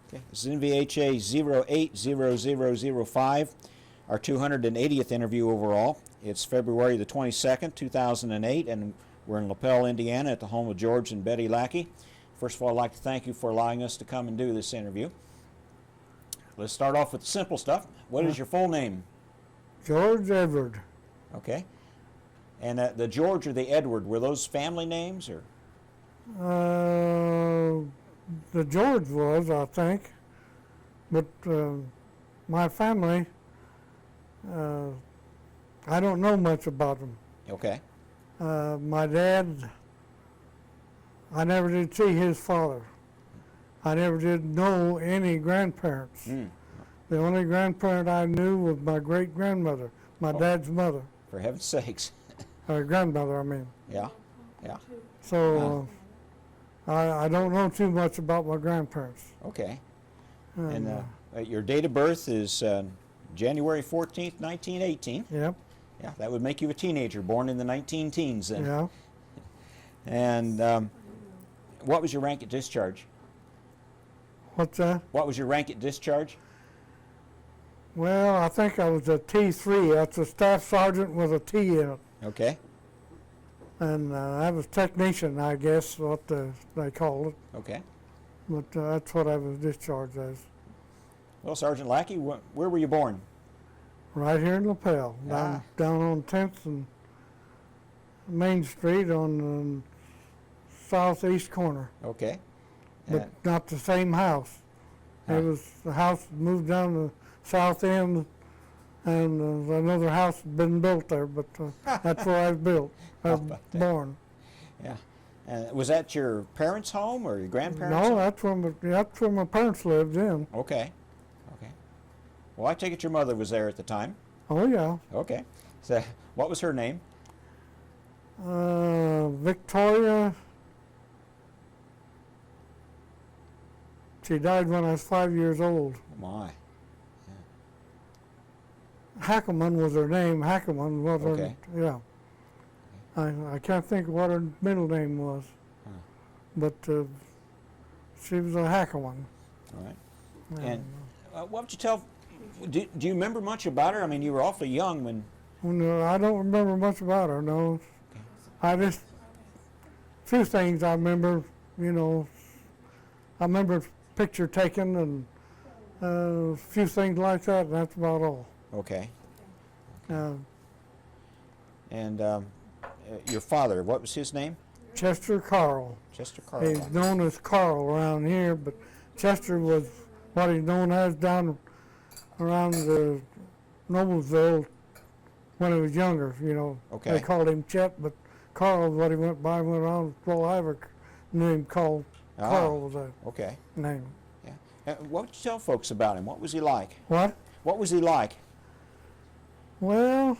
Okay. This is NVHA 080005, our 280th interview overall. It's February the 22nd, 2008, and we're in LaPel, Indiana at the home of George and Betty Lackey. First of all, I'd like to thank you for allowing us to come and do this interview. Let's start off with the simple stuff. What is your full name? George Edward. Okay. And the George or the Edward, were those family names, or? The George was, I think, but my family, I don't know much about them. Okay. My dad, I never did see his father. I never did know any grandparents. The only grandparent I knew was my great-grandmother, my dad's mother. For heaven's sakes. Grandmother, I mean. Yeah, yeah. So I don't know too much about my grandparents. Okay. And your date of birth is January 14th, 1918. Yep. Yeah, that would make you a teenager, born in the 19-teens then. Yeah. And what was your rank at discharge? What's that? What was your rank at discharge? Well, I think I was a T3. That's a staff sergeant with a T in it. Okay. And I was technician, I guess, what they called it. Okay. But that's what I was discharged as. Well, Sergeant Lackey, where were you born? Right here in LaPel, down on 10th and Main Street on the southeast corner. Okay. But not the same house. It was the house moved down the south end, and another house had been built there, but that's where I was built. I was born. Yeah. Was that your parents' home or your grandparents' No, home? that's where my parents lived in. Okay. Okay. Well, I take it your mother was there at the time. Oh, yeah. Okay. So, what was her name? Victoria. She died when I was 5 years old. Oh, my. Hackelman was her name. Hackelman was Okay. her, yeah. I can't think of what her middle name was, but she was a Hackelman. All right. And what would you tell, do you remember much about her? I mean, you were awfully young when... No, I don't remember much about her, no. Okay. I just, a few things I remember, you know, I remember picture taken and a few things like that, and that's about all. Okay. And your father, what was his name? Chester Carl. Chester Carl. He's known as Carl around here, but Chester was what he's known as down around Noblesville when he was younger, you know. Okay. They called him Chet, but Carl was what he went by, went around Flo Iver, knew him called Carl was that name. Yeah. What would you tell folks about him? What was he like? What? What was he like? Well,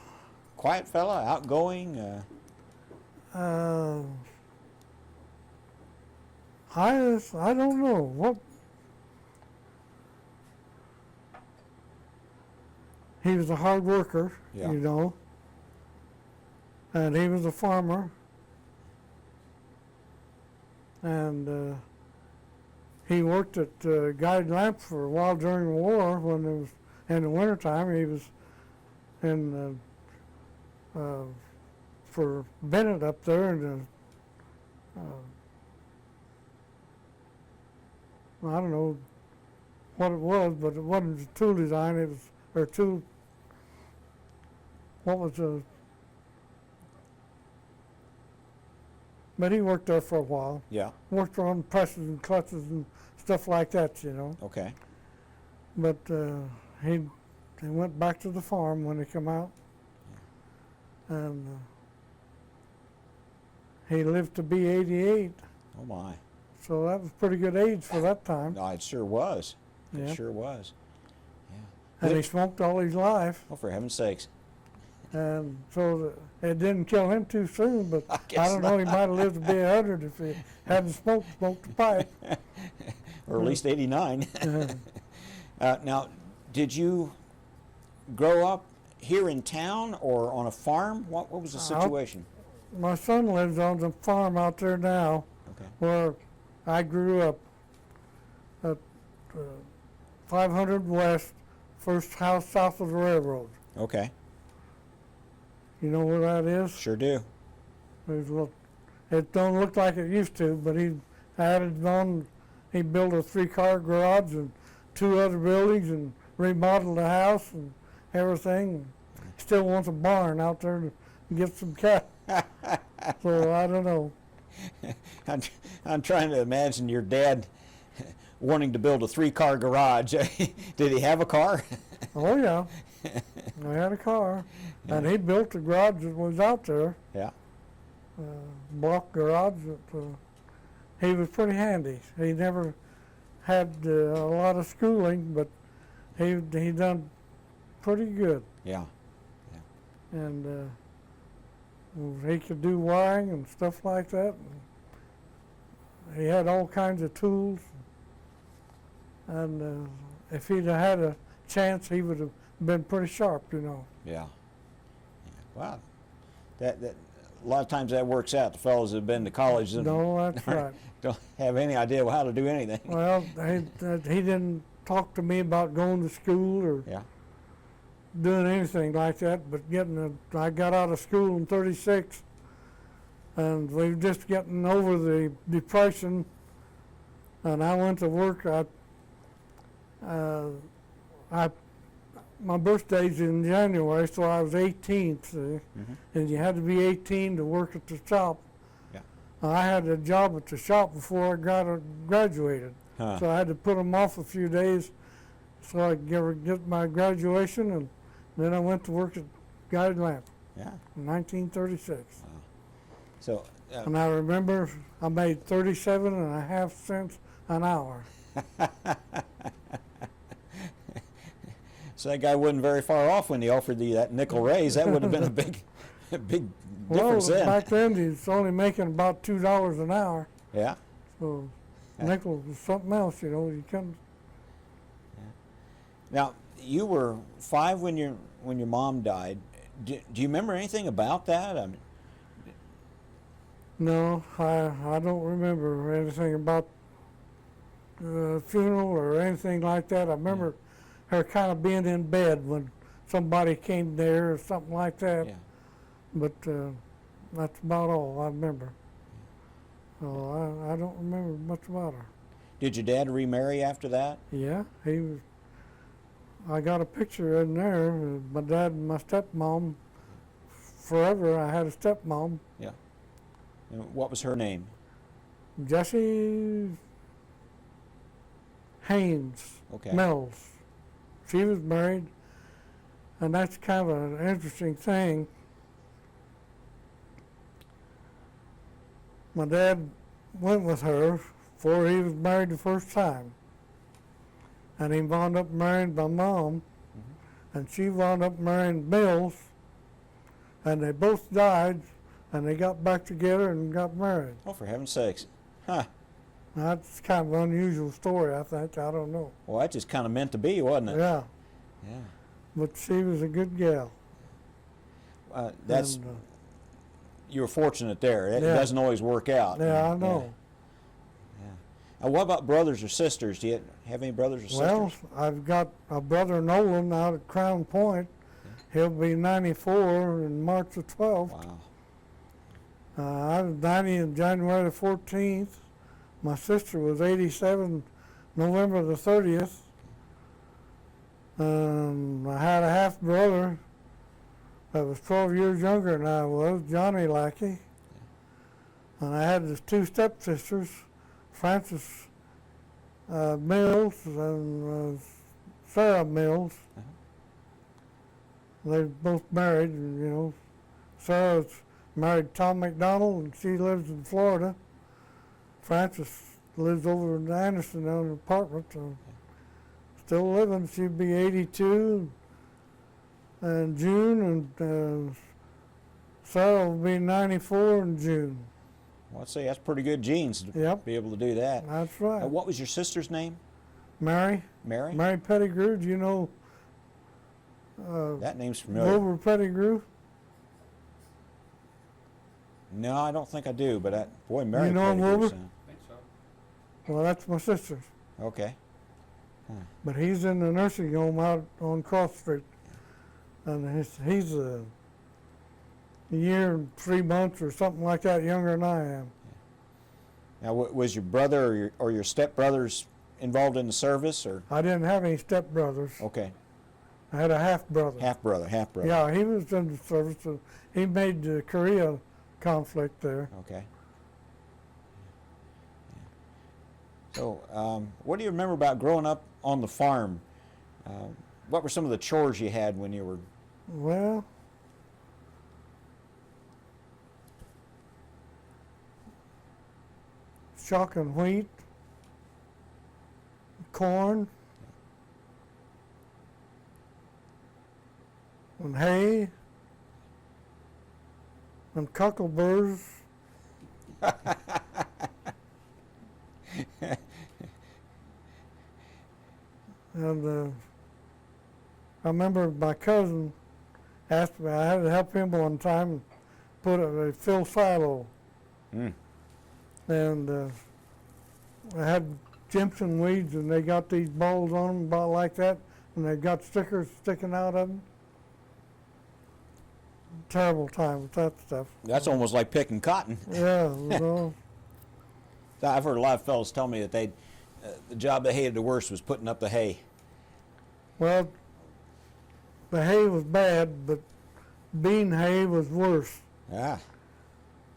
Quiet fella, outgoing? I don't know what. He was a hard worker, Yeah. you know, and he was a farmer, and he worked at Guide Lamp for a while during the war. When it was in the wintertime, he was in for Bennett up there, and I don't know what it was, but it wasn't tool design. It was tool. What was the? But he worked there for a while. Yeah. Worked on presses and clutches and stuff like that, you know. Okay. But he went back to the farm when he come out, and he lived to be 88. Oh, my. So that was pretty good age for that time. No, it sure was. Yeah. It sure was. And he smoked all his life, Oh, for heaven's sakes. and so it didn't kill him too soon, but I I guess don't know, he might have lived to be 100 if he hadn't smoked the pipe. Or at least 89. Uh, Now, did you grow up here in town or on a farm? What was the situation? My son lives on the farm out there now Okay. where I grew up. 500 West, first house south of the railroad. Okay. You know where that is? Sure do. It don't look like it used to, but he added on. He built a 3-car garage and 2 other buildings and remodeled the house and everything. Still wants a barn out there to get some cattle. So I don't know. I'm trying to imagine your dad wanting to build a 3-car garage. Did he have a car? Oh yeah, I had a car, and he built the garage that was out there. Yeah. Block garage. He was pretty handy. He never had a lot of schooling, but he done pretty good. Yeah. And he could do wiring and stuff like that. And he had all kinds of tools. And if he'd have had a chance, he would have been pretty sharp, you know. Yeah. Wow. That a lot of times that works out. The fellows that have been to college and No, that's right. don't have any idea how to do anything. Well, he didn't talk to me about going to school or Yeah. doing anything like that, but I got out of school in '36, and we were just getting over the Depression, and I went to work. My birthday's in January, so I was 18, see, Mm-hmm. and you had to be 18 to work at the shop. Yeah. I had a job at the shop before I graduated, Huh. so I had to put them off a few days so I could get my graduation, and then I went to work at Guided Lamp Yeah. in 1936. So. And I remember I made 37.5 cents an hour. So that guy wasn't very far off when he offered that nickel raise. That would have been a big difference Well, then. back then he was only making about $2 an hour, Yeah. so Yeah. nickel was something else, you know. You couldn't. Now, you were 5 when your mom died. Do you remember anything about that? I mean, No, I don't remember anything about the funeral or anything like that. I remember her kind of being in bed when somebody came there or something like that. yeah. But that's about all I remember. So I don't remember much about her. Did your dad remarry after that? Yeah, he was. I got a picture in there. My dad and my stepmom. Forever, I had a stepmom, Yeah. And what was her name? Jessie Haynes Okay. Mills. She was married, and that's kind of an interesting thing. My dad went with her before he was married the first time. And he wound up marrying my mom, and she wound up marrying Mills, and they both died, and they got back together and got married. Oh, for heaven's sakes. Huh. That's kind of an unusual story, I think. I don't know. Well, that just kind of meant to be, wasn't it? Yeah, Yeah. but she was a good gal. That's And, you were fortunate there. It Yeah. doesn't always work out. yeah, I know. Yeah. What about brothers or sisters? Do you have any brothers or Well, sisters? I've got a brother Nolan out at Crown Point. He'll be 94 in March the 12th. Wow. I was 90 on January the 14th. My sister was 87 November the 30th. I had a half brother that was 12 years younger than I was, Johnny Lackey. And I had his 2 stepsisters, Frances Mills and Sarah Mills. They both married, and, you know. Sarah's married Tom McDonald, and she lives in Florida. Frances lives over in Anderson in an apartment. Still living. She'd be 82 in June, and Sarah will be 94 in June. Well, I'd say that's pretty good genes to Yep. be able to do that. That's right. What was your sister's name? Mary Mary? Pettigrew. Do you know That name's familiar. Grover Pettigrew? No, I don't think I do, but boy, Mary You know him, Pettigrew Wilbur? sound- Well, that's my sister. Okay. But he's in the nursing home out on Cross Street. And he's a year and 3 months or something like that younger than I am. Now, was your brother or your stepbrothers involved in the service, or? I didn't have any stepbrothers. Okay. I had a half-brother. Half-brother. Yeah, he was in the service. He made the Korea conflict there. Okay. So, what do you remember about growing up on the farm? What were some of the chores you had when you were? Well, shocking wheat, corn, and hay, and cockleburrs. And I remember my cousin asked me, I had to help him one time and put a fill silo. Mm. And I had Jimson weeds, and they got these balls on them about like that, and they got stickers sticking out of them. Terrible time with that stuff. That's almost like picking cotton. Yeah, you know. I've heard a lot of fellows tell me that the job they hated the worst was putting up the hay. Well, the hay was bad, but bean hay was worse. Ah.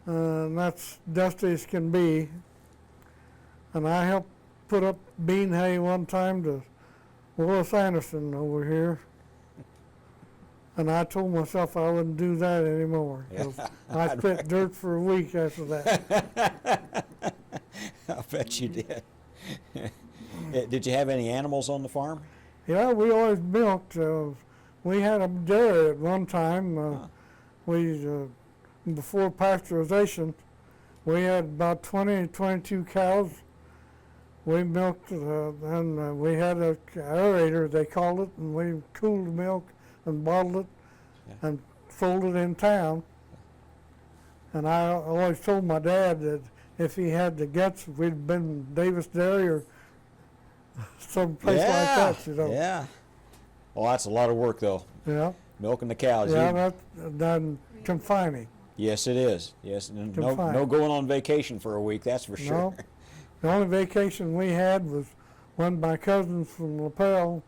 And that's dusty as can be. And I helped put up bean hay one time to Willis Anderson over here. And I told myself I wouldn't do that anymore. 'Cause I spit dirt for a week after that. I bet you did. Did you have any animals on the farm? Yeah, we always milked. We had a dairy at one time. Before pasteurization, we had about 20, 22 cows. We milked, and we had an aerator, they called it, and we cooled the milk and bottled it and sold it in town. And I always told my dad that if he had the guts, if we'd been Davis Dairy or some place like that, you know. Yeah. Well, that's a lot of work, though. Yeah. Milking the cows. Yeah, that's done confining. Yes, it is. Yes, and no Confined. going on vacation for a week, that's for sure. No. The only vacation we had was when my cousins from LaPel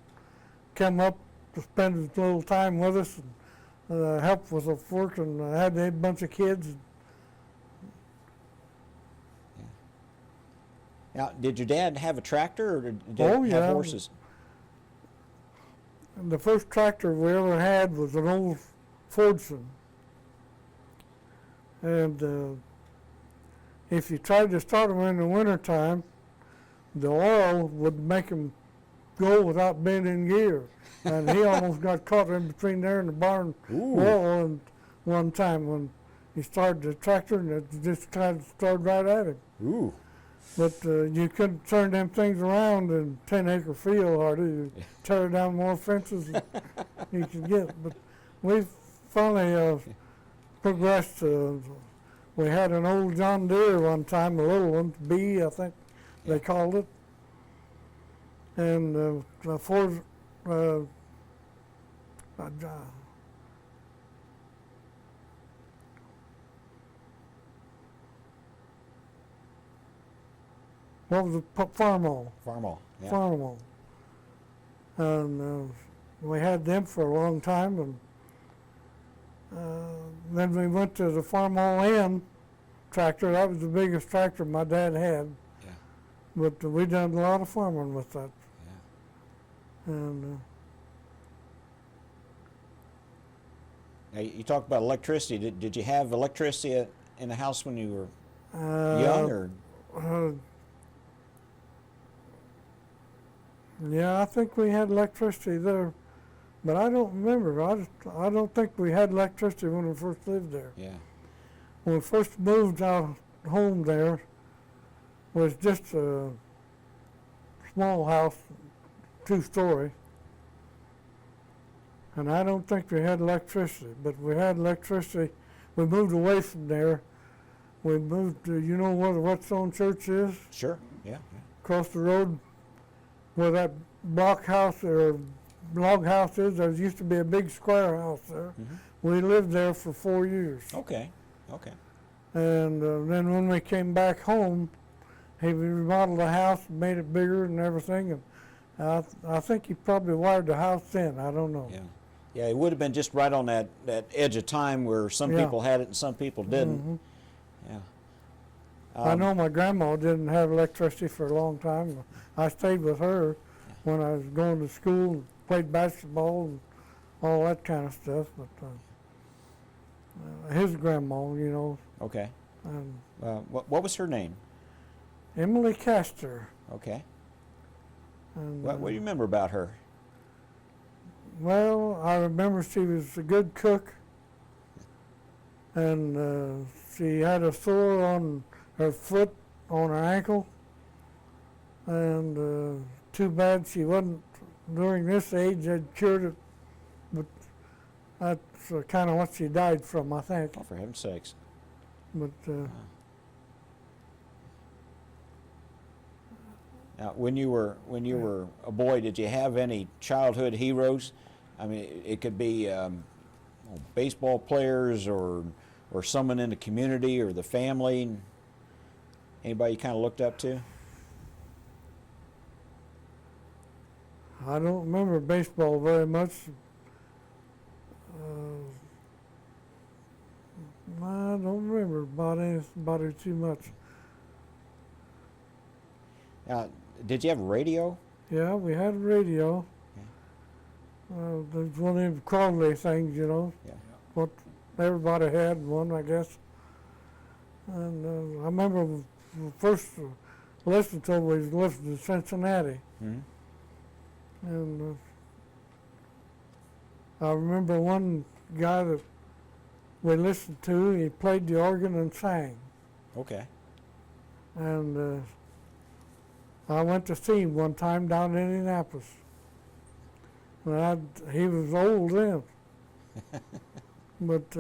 came up to spend a little time with us and help with the work, and had a bunch of kids. Now, did your dad have a tractor, or did he Oh, have yeah. horses? And the first tractor we ever had was an old Fordson. And if you tried to start them in the wintertime, the oil would make them go without being in gear. And he almost got caught in between there and the barn wall and one time when he started the tractor, and it just kind of started right at him. Ooh. But you couldn't turn them things around in 10-acre field hardly. You tear down more fences than you could get. But we finally progressed. We had an old John Deere one time, a little one, B, I think they called it. And Ford, what was the Farmall? Farmall. Yeah. Farmall. And we had them for a long time, and then we went to the Farmall N tractor. That was the biggest tractor my dad had. Yeah. But we done a lot of farming with that. Yeah. And Now, you talked about electricity. Did you have electricity in the house when you were young, or? Yeah, I think we had electricity there, but I don't remember. I don't think we had electricity when we first lived there. Yeah. When we first moved out home there, was just a small house, 2-story, and I don't think we had electricity. But we had electricity. We moved away from there. We moved to, you know where the Whetstone Church is? Sure. Yeah. Across the road, where that block house or log house is. There used to be a big square house there. Mm-hmm. We lived there for 4 years. Okay. Okay. And then when we came back home, he remodeled the house, made it bigger and everything. And I think he probably wired the house in. I don't know. Yeah. Yeah, it would have been just right on that edge of time where some Yeah. people had it and some people didn't. Mhm. Yeah. I know my grandma didn't have electricity for a long time. I stayed with her when I was going to school and played basketball and all that kind of stuff. But his grandma, you know, Okay. and What was her name? Emily Castor. Okay. And, What do you remember about her? well, I remember she was a good cook, and she had a sore on her foot, on her ankle, and too bad she wasn't during this age had cured it, but that's kind of what she died from, I think. Oh, for heaven's sakes. But Now, when you were a boy, did you have any childhood heroes? I mean, it could be baseball players or someone in the community or the family. Anybody you kind of looked up to? I don't remember baseball very much. I don't remember about it too much. Did you have a radio? Yeah, we had a radio. There's one of them Crawley things, you know. Yeah. What everybody had one, I guess. And I remember the first listen to was listening to Cincinnati. Mm-hmm. And I remember one guy that we listened to, he played the organ and sang. Okay. And I went to see him one time down in Indianapolis. And he was old then. But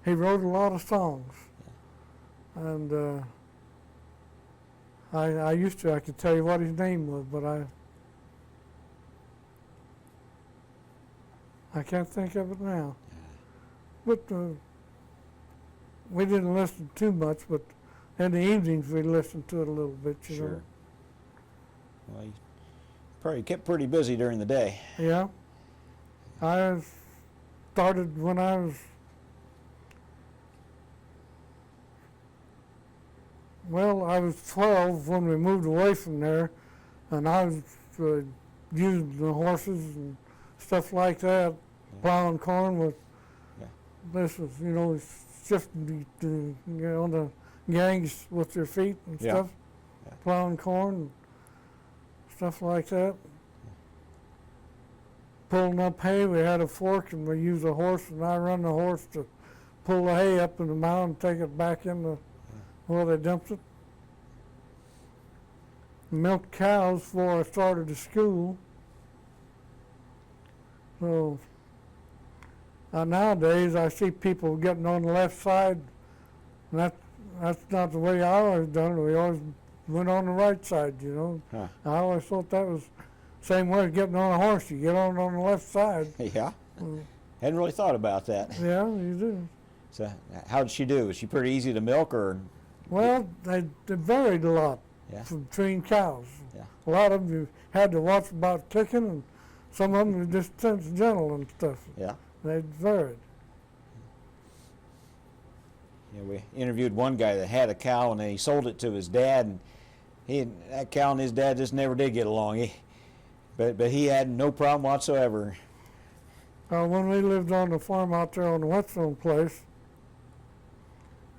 he wrote a lot of songs. And I could tell you what his name was, but I can't think of it now. But we didn't listen too much, but in the evenings we listened to it a little bit, you know. Sure. Well, you probably kept pretty busy during the day. Yeah. I started when I was, I was 12 when we moved away from there, and I was using the horses and stuff like that, plowing corn with, this was, you know, shifting on the gangs with your feet and stuff, plowing corn and stuff like that. Pulling up hay, we had a fork and we used a horse, and I run the horse to pull the hay up in the mound and take it back in the where they dumped it. Milked cows before I started to school. So nowadays I see people getting on the left side, and that's not the way I always done it. We always went on the right side, you know. Huh. I always thought that was the same way as getting on a horse. You get on the left side. Yeah. Hadn't really thought about that. Yeah, you do. So how did she do? Was she pretty easy to milk, or? Well, they varied a lot between cows. Yeah. A lot of them you had to watch about kicking, and some of them were just gentle and stuff. Yeah. They varied. Yeah, we interviewed one guy that had a cow, and then he sold it to his dad, and that cow and his dad just never did get along. But he had no problem whatsoever. When we lived on the farm out there on the Whetstone place,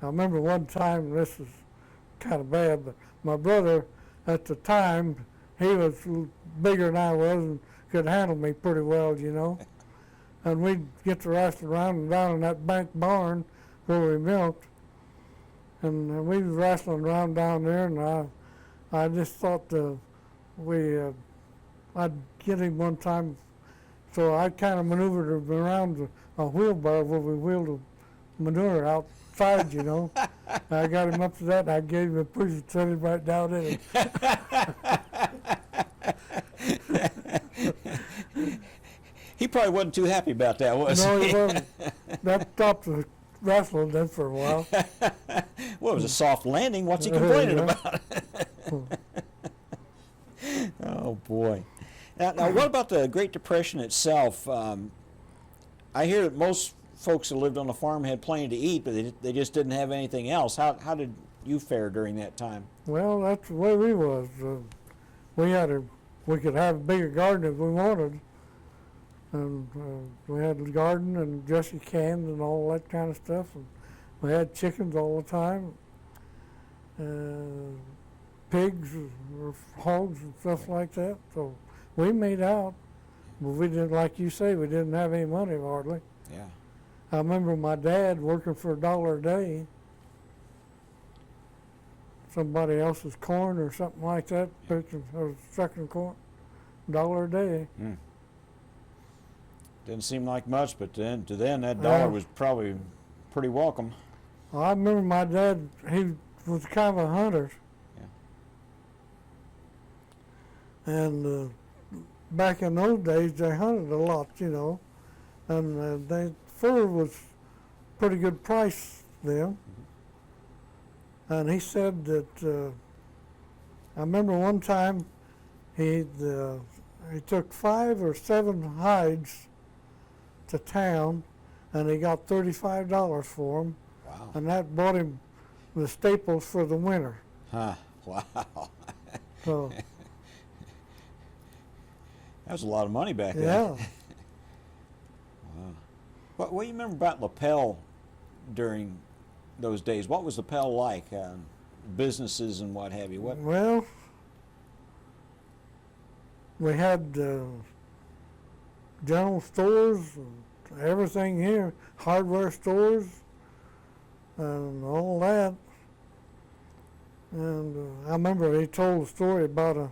I remember one time, this was kind of bad, but my brother at the time, he was bigger than I was and could handle me pretty well, you know. And we'd get to wrestling around and down in that bank barn where we milked. And we was wrestling around down there, and I just thought I'd get him one time. So I kind of maneuvered him around a wheelbarrow where we wheeled manure outside, you know. I got him up to that, and I gave him a push and set him right down in it. He probably wasn't too happy about that, was No, he? he wasn't. That stopped the wrestling then for a while. Well, it was a soft landing. What's he complaining Yeah. about? Oh, boy. Now, what about the Great Depression itself? I hear that most folks that lived on the farm had plenty to eat, but they just didn't have anything else. How did you fare during that time? Well, that's the way we was. We could have a bigger garden if we wanted. And we had a garden and Jesse cans and all that kind of stuff. And we had chickens all the time, pigs or hogs and stuff like that. So we made out, but we didn't, like you say, we didn't have any money hardly. Yeah. I remember my dad working for $1 a day, somebody else's corn or something like that, picking or sucking corn, $1 a day. Mm. Didn't seem like much, but then to them that dollar was probably pretty welcome. I remember my dad, he was kind of a hunter. Yeah. And back in those days, they hunted a lot, you know. And fur was pretty good price then. Mm-hmm. And he said that, I remember one time he took 5 or 7 hides to town, and he got $35 for them. Wow. And that bought him the staples for the winter. Huh. Wow. So, That was a lot of money back then. yeah. Wow. What do you remember about Lapel during those days? What was Lapel like? Businesses and what have you? What? Well, we had general stores, and everything here, hardware stores, and all that. And I remember he told a story about a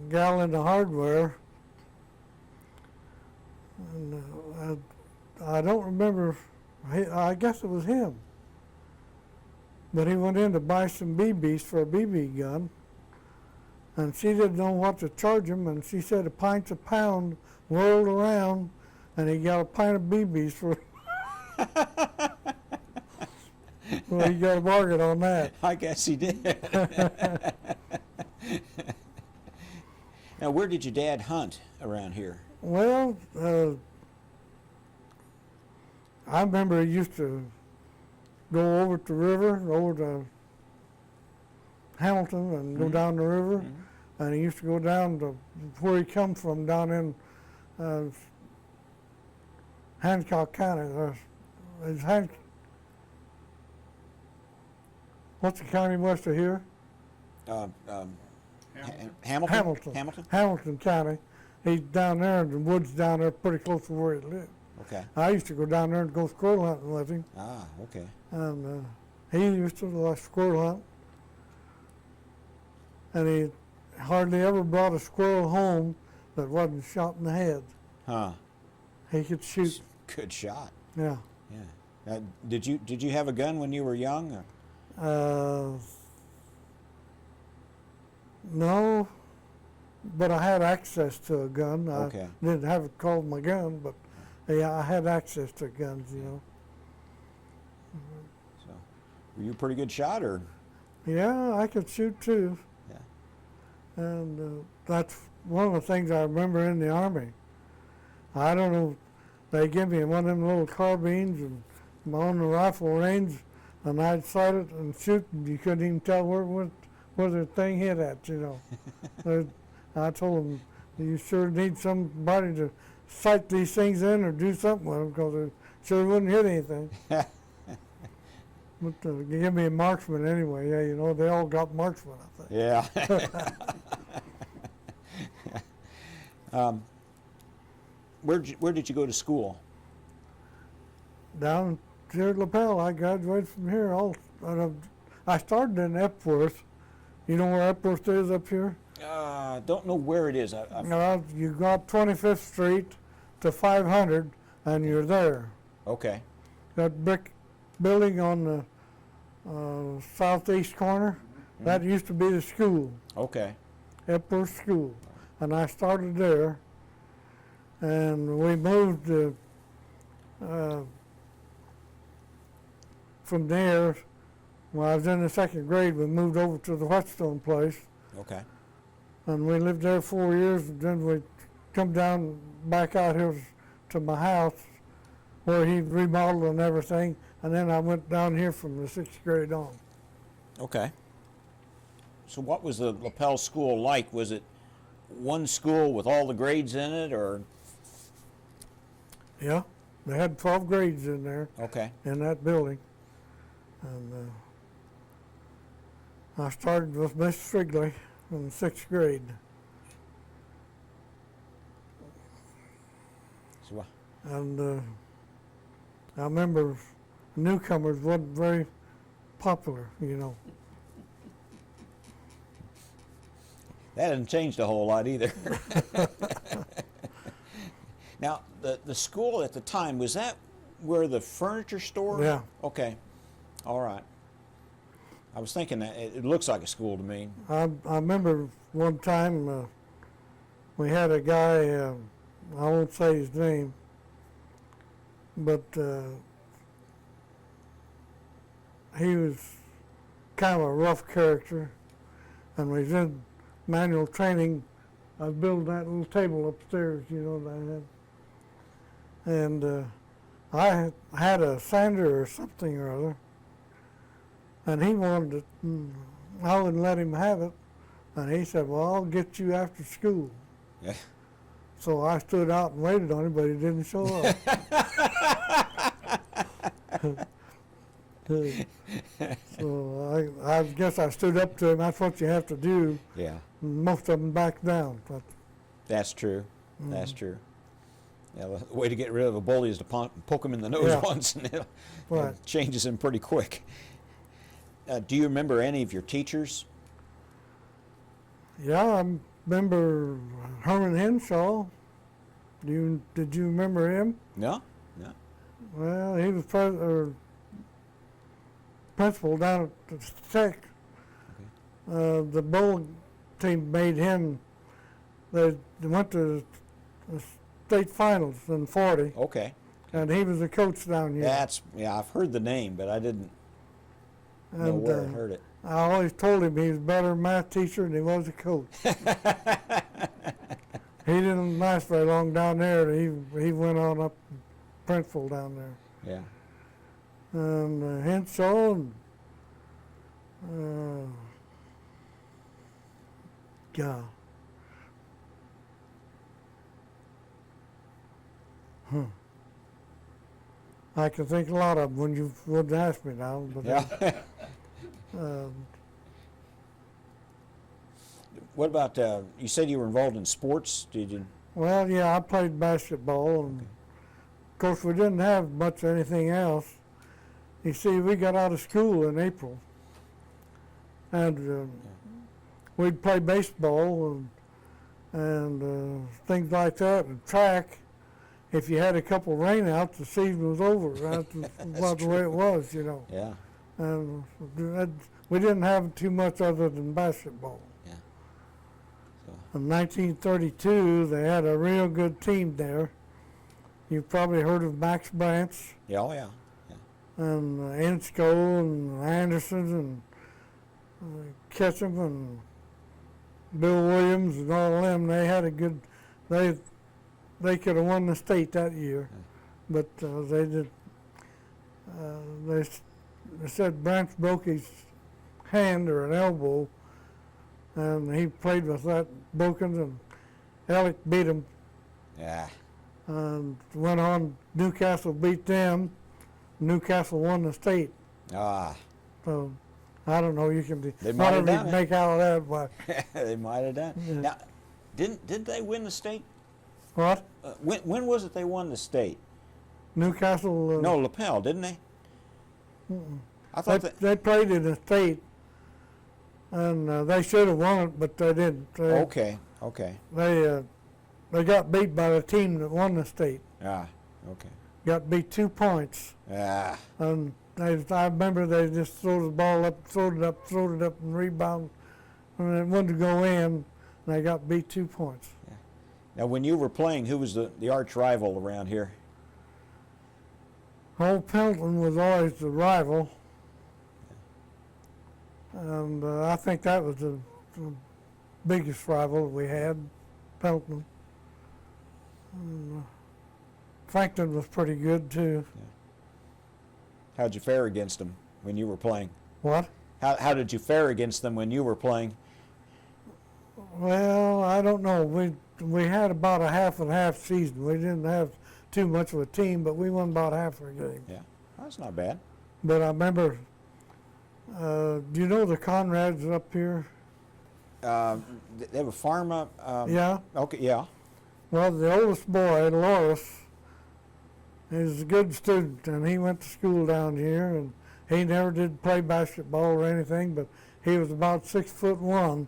gal in the hardware, and I don't remember, I guess it was him, but he went in to buy some BBs for a BB gun, and she didn't know what to charge him, and she said a pint a pound, whirled around, and he got a pint of BBs for well, he got a bargain on that. I guess he did. Now, where did your dad hunt around here? Well, I remember he used to go over to the river, over to Hamilton, and go down the river. Mm-hmm. And he used to go down to where he come from, down in Hancock County. What's the county west of here? Hamilton. Hamilton County. He's down there in the woods down there, pretty close to where he lived. Okay. I used to go down there and go squirrel hunting with him. Ah, okay. And he used to like squirrel hunt. And he hardly ever brought a squirrel home that wasn't shot in the head. Huh. He could shoot. Good shot. Yeah. Yeah. Did you have a gun when you were young? No, but I had access to a gun. Okay. I didn't have it called my gun, but yeah, I had access to guns, you know. So, were you a pretty good shot, or? Yeah, I could shoot too. Yeah. And that's one of the things I remember in the Army. I don't know, they give me one of them little carbines and I'm on the rifle range, and I'd sight it and shoot, and you couldn't even tell where the thing hit at, you know. I told them, you sure need somebody to sight these things in or do something with them, because it sure wouldn't hit anything. But give me a marksman anyway. Yeah, you know, they all got marksmen, I think. Yeah. Where did you go to school? Down here at Lapel. I graduated from here. I started in Epworth. You know where Epworth is up here? Don't know where it is. You go up 25th Street to 500, and you're there. Okay. that brick building on the southeast corner, that used to be the school, Okay. Epworth School. And I started there, and we moved from there. When I was in the second grade, we moved over to the Whetstone place, Okay. and we lived there 4 years, and then we come down back out here to my house where he remodeled and everything, and then I went down here from the sixth grade on. Okay. So what was the lapel school like? Was it one school with all the grades in it, or? Yeah, they had 12 grades in there Okay. in that building, and I started with Miss Strigley in sixth grade. So what? And I remember newcomers wasn't very popular, you know. That hasn't changed a whole lot either. Now, the school at the time, was that where the furniture store? Yeah. Okay. All right. I was thinking that it looks like a school to me. I remember one time we had a guy, I won't say his name, but he was kind of a rough character, and we was in manual training. I was building that little table upstairs, you know, that I had. And I had a sander or something or other, and he wanted it, and I wouldn't let him have it. And he said, well, I'll get you after school. Yeah. So I stood out and waited on him, but he didn't show up. So I guess I stood up to him. That's what you have to do. Yeah. Most of them backed down. But That's true. That's true. Yeah, the way to get rid of a bully is to poke him in the nose Yeah. once, and it Right. changes him pretty quick. Do you remember any of your teachers? yeah, I remember Herman Henshaw. Did you remember him? No? No. Well, he was principal down at the Tech. The bowl team made him. They went to the state finals in '40, Okay. and he was the coach down here. Yeah, I've heard the name, but I didn't know And where I heard it. I always told him he was a better math teacher than he was a coach. He didn't last very long down there. He went on up principal down there. Yeah. And Henshaw and yeah. I can think a lot of them when you wouldn't ask me now. But Yeah. What about, you said you were involved in sports, did you? well, yeah, I played basketball, and of course we didn't have much of anything else. You see, we got out of school in April, and we'd play baseball and things like that, and track. If you had a couple rainouts, the season was over. That's about the way it was, you know. Yeah. And we didn't have too much other than basketball. Yeah. So, In 1932, they had a real good team there. You've probably heard of Max Branch yeah, oh yeah. and Ensko and Anderson and Ketchum and Bill Williams and all of them. They had a good. They could have won the state that year, but they did. They said Branch broke his hand or an elbow, and he played with that broken, and Alec beat him, Yeah. and went on. Newcastle beat them. Newcastle won the state. Ah. So I don't know. You can They might have whatever you done it. make out of that, but They might have done. Yeah. Now, didn't they win the state? what? When was it they won the state? Newcastle. No, lapel, didn't they? I thought that. They played in the state, and they should have won it, but they didn't. Okay. Okay. They got beat by the team that won the state. Ah. Okay. got beat 2 points. Ah, And I remember they just threw the ball up, throwed it up, and rebound, and it wanted to go in, and they got beat 2 points. now when you were playing, who was the arch rival around here? Old Pendleton was always the rival, and I think that was the biggest rival we had, Pendleton. And, Franklin was pretty good too. How'd you fare against them when you were playing? What? How did you fare against them when you were playing? Well, I don't know. We had about a half and half season. We didn't have too much of a team, but we won about half of the game. Yeah, that's not bad. But I remember, do you know the Conrads up here? They have a farm up. Yeah. Okay, yeah. Well, the oldest boy, Loris, is a good student, and he went to school down here, and he never did play basketball or anything, but he was about 6'1",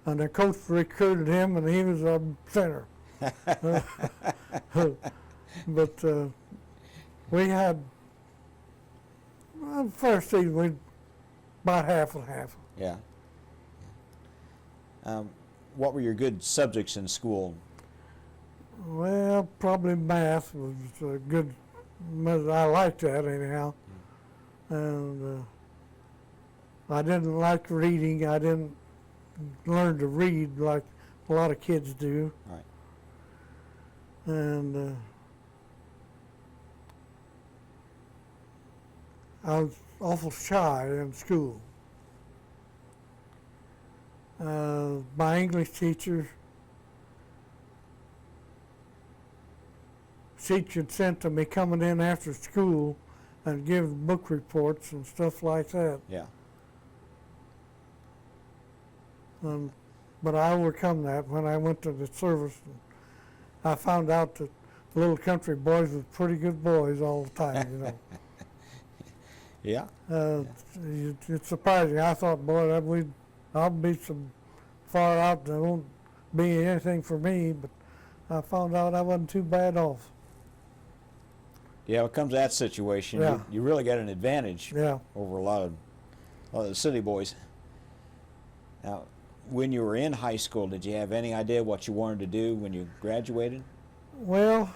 and the coach recruited him, and he was a center. But we had, well, first season, we about half and half. Yeah. What were your good subjects in school? Well, probably math was a good, I liked that anyhow. And I didn't like reading. I didn't learn to read like a lot of kids do. Right. And I was awful shy in school. My English teacher, she'd sent to me coming in after school and give book reports and stuff like that. Yeah. But I overcome that when I went to the service. I found out that the little country boys were pretty good boys all the time, you know. Yeah. It's surprising. I thought, boy, I'll be so far out there won't be anything for me, but I found out I wasn't too bad off. Yeah, when it comes to that situation, Yeah. you really got an advantage Yeah. over a lot of the city boys. Now, when you were in high school, did you have any idea what you wanted to do when you graduated? Well,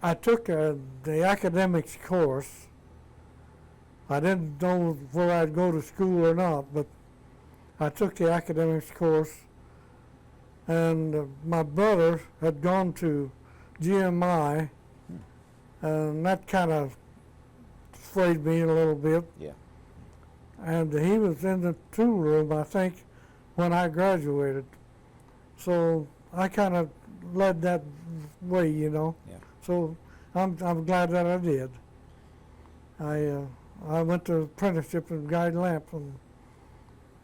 I took the academics course. I didn't know whether I'd go to school or not, but I took the academics course, and my brother had gone to GMI, and that kind of swayed me a little bit. Yeah. And he was in the tool room, I think, when I graduated. So I kind of led that way, you know. Yeah. So I'm glad that I did. I went to apprenticeship in guide lamp, and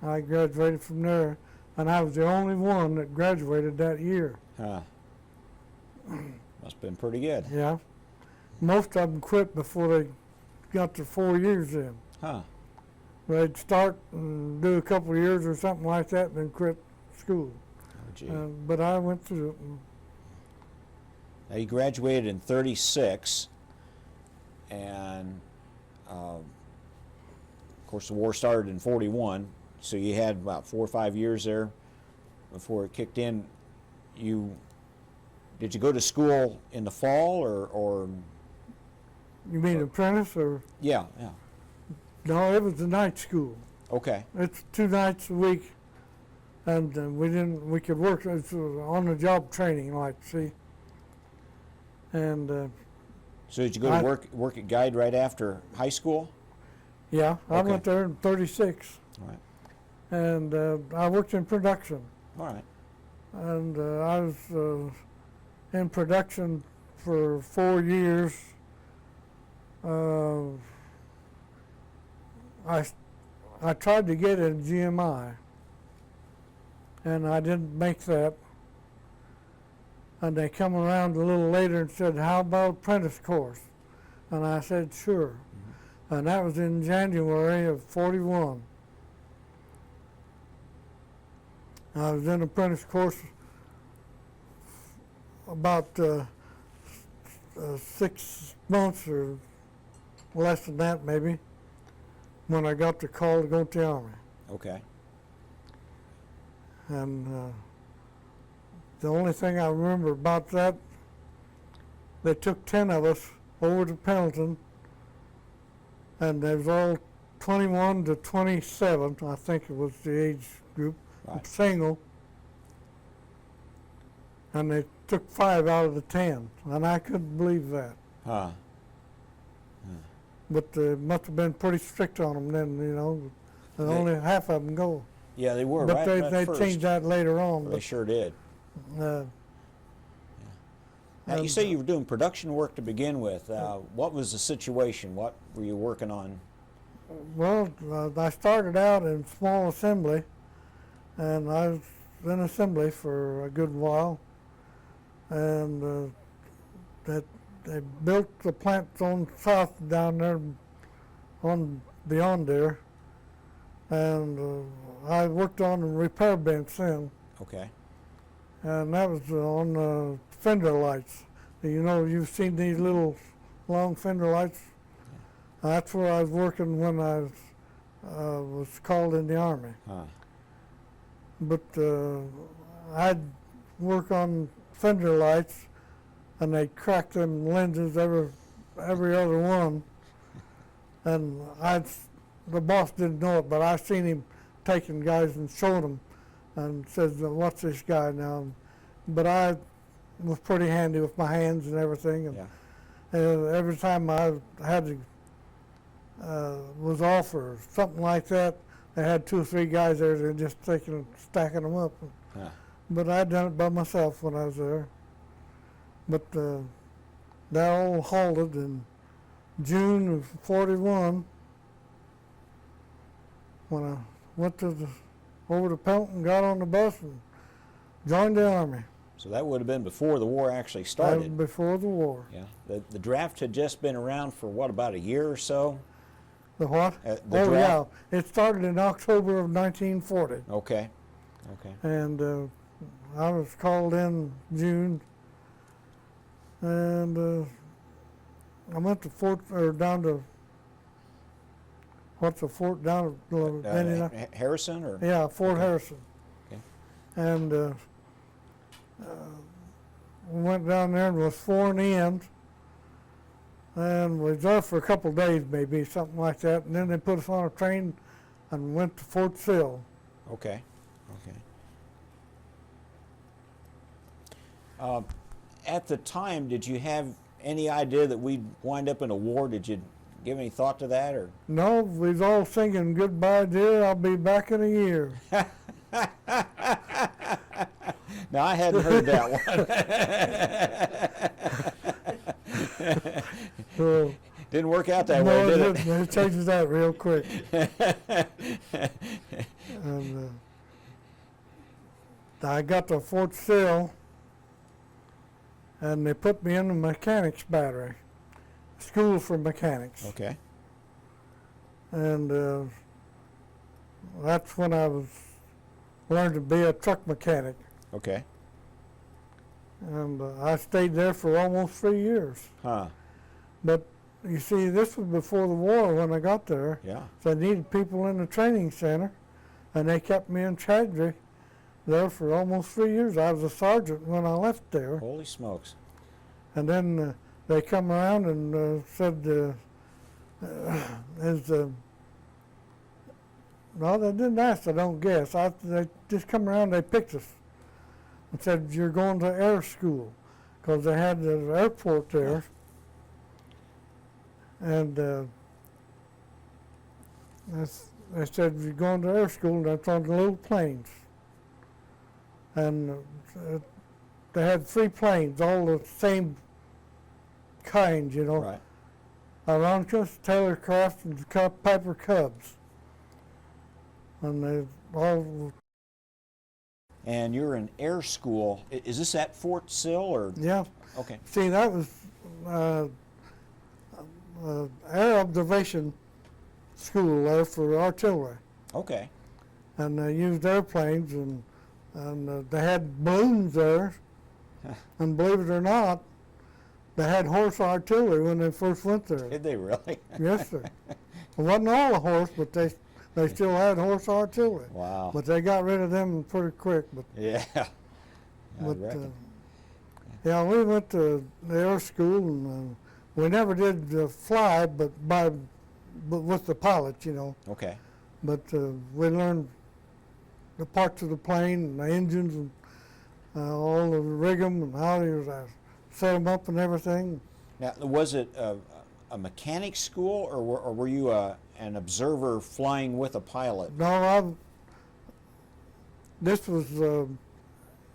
I graduated from there, and I was the only one that graduated that year. Huh. Must have been pretty good. Yeah. Most of them quit before they got their 4 years in. Huh. They'd start and do a couple of years or something like that, and then quit school. Oh, gee. But I went through it. Now, you graduated in 36, and of course the war started in 41, so you had about 4 or 5 years there before it kicked in. Did you go to school in the fall or You mean apprentice or? yeah. No, it was a night school. Okay. It's 2 nights a week, and we could work, it's on-the-job training, like, see. And So did you go to work at Guide right after high school? yeah, I Okay. went there in 36, All right. and I worked in production. All right. And I was in production for 4 years. I tried to get in GMI, and I didn't make that. And they come around a little later and said, "How about apprentice course?" And I said, "Sure." And that was in January of 41. I was in apprentice course about 6 months or less than that maybe when I got the call to go to the Army. Okay. And the only thing I remember about that, they took 10 of us over to Pendleton, and they was all 21 to 27, I think it was the age group, Right. single, and they took 5 out of the 10, and I couldn't believe that. Huh. But must have been pretty strict on them then, you know, and They- only half of them go. Yeah, they were But right they at first. changed that later on. They sure did. Uh, Now, you and, say you were doing production work to begin with. What was the situation? What were you working on? Well, I started out in small assembly, and I was in assembly for a good while, and that they built the plant on south down there, on beyond there, and I worked on the repair bench then, Okay. and that was on fender lights. You know, you've seen these little long fender lights. That's where I was working when I was called in the Army. Huh. But I'd work on fender lights, and they'd crack them lenses every other one. And the boss didn't know it, but I seen him taking guys and showing them, and says, "What's this guy now?" But I was pretty handy with my hands and everything, and Yeah. every time I had to was off or something like that, they had 2 or 3 guys there that just stacking them up. Huh. But I'd done it by myself when I was there. But that all halted in June of '41 when I went over to Pelton, got on the bus, and joined the Army. So that would have been before the war actually That was started. before the war. Yeah. The draft had just been around for what, about a year or so? The what? The Oh draft? yeah, it started in October of 1940. Okay. Okay. And I was called in June, and I went to down to, what's the fort down at Harrison or? yeah, Fort Okay. Harrison. Okay. And we went down there and was 4 in the end, and we was there for a couple of days maybe, something like that, and then they put us on a train and went to Fort Sill. Okay. Okay. At the time, did you have any idea that we'd wind up in a war? Did you give any thought to that, or? No, we was all singing, "Goodbye, dear, I'll be back in a year." No, I hadn't heard that one. So, Didn't work out that no, way, did it it? didn't. It changes that real quick. And I got to Fort Sill, and they put me in the mechanics battery, school for mechanics. Okay. And that's when I learned to be a truck mechanic. Okay. And I stayed there for almost 3 years. Huh. But you see, this was before the war when I got there. Yeah. So I needed people in the training center, and they kept me in Chadry there for almost 3 years. I was a sergeant when I left there. Holy smokes. And then they come around and said, no, they didn't ask, I don't guess. They just come around, they picked us and said, "You're going to air school," because they had the airport there. And they said, "You're going to air school," and that's on the little planes. And they had 3 planes, all the same kind, you know. Right. Ironicus, Taylorcraft, and the Piper Cubs. And they all, And you're in air school. Is this at Fort Sill or? yeah. Okay. See, that was air observation school there for artillery. Okay. And they used airplanes, and they had balloons there. And believe it or not, they had horse artillery when they first went there. Did they really? Yes, sir. It wasn't all a horse, but they still had horse artillery. Wow. But they got rid of them pretty quick. But Yeah. I but reckon. yeah, we went to the air school, and we never did fly, but with the pilot, you know. Okay. But we learned the parts of the plane and the engines and all the rig 'em and how you set them up and everything. Now, was it a mechanic school, or were you an observer flying with a pilot? No, this was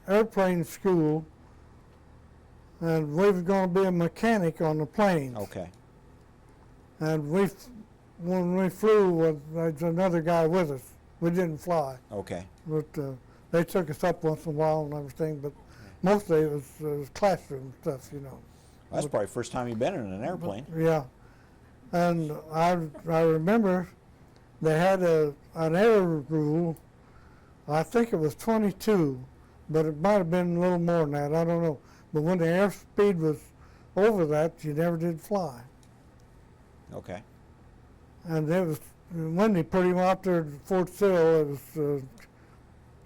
airplane school, and we was going to be a mechanic on the planes. Okay. And when we flew, there's another guy with us. We didn't fly, Okay. but they took us up once in a while and everything. But mostly it was classroom stuff, you know. Well, that's probably the first time you've been in an airplane. Yeah, and I remember they had an air rule. I think it was 22, but it might have been a little more than that. I don't know. But when the airspeed was over that, you never did fly. Okay. And it was windy pretty much out there at Fort Sill. It was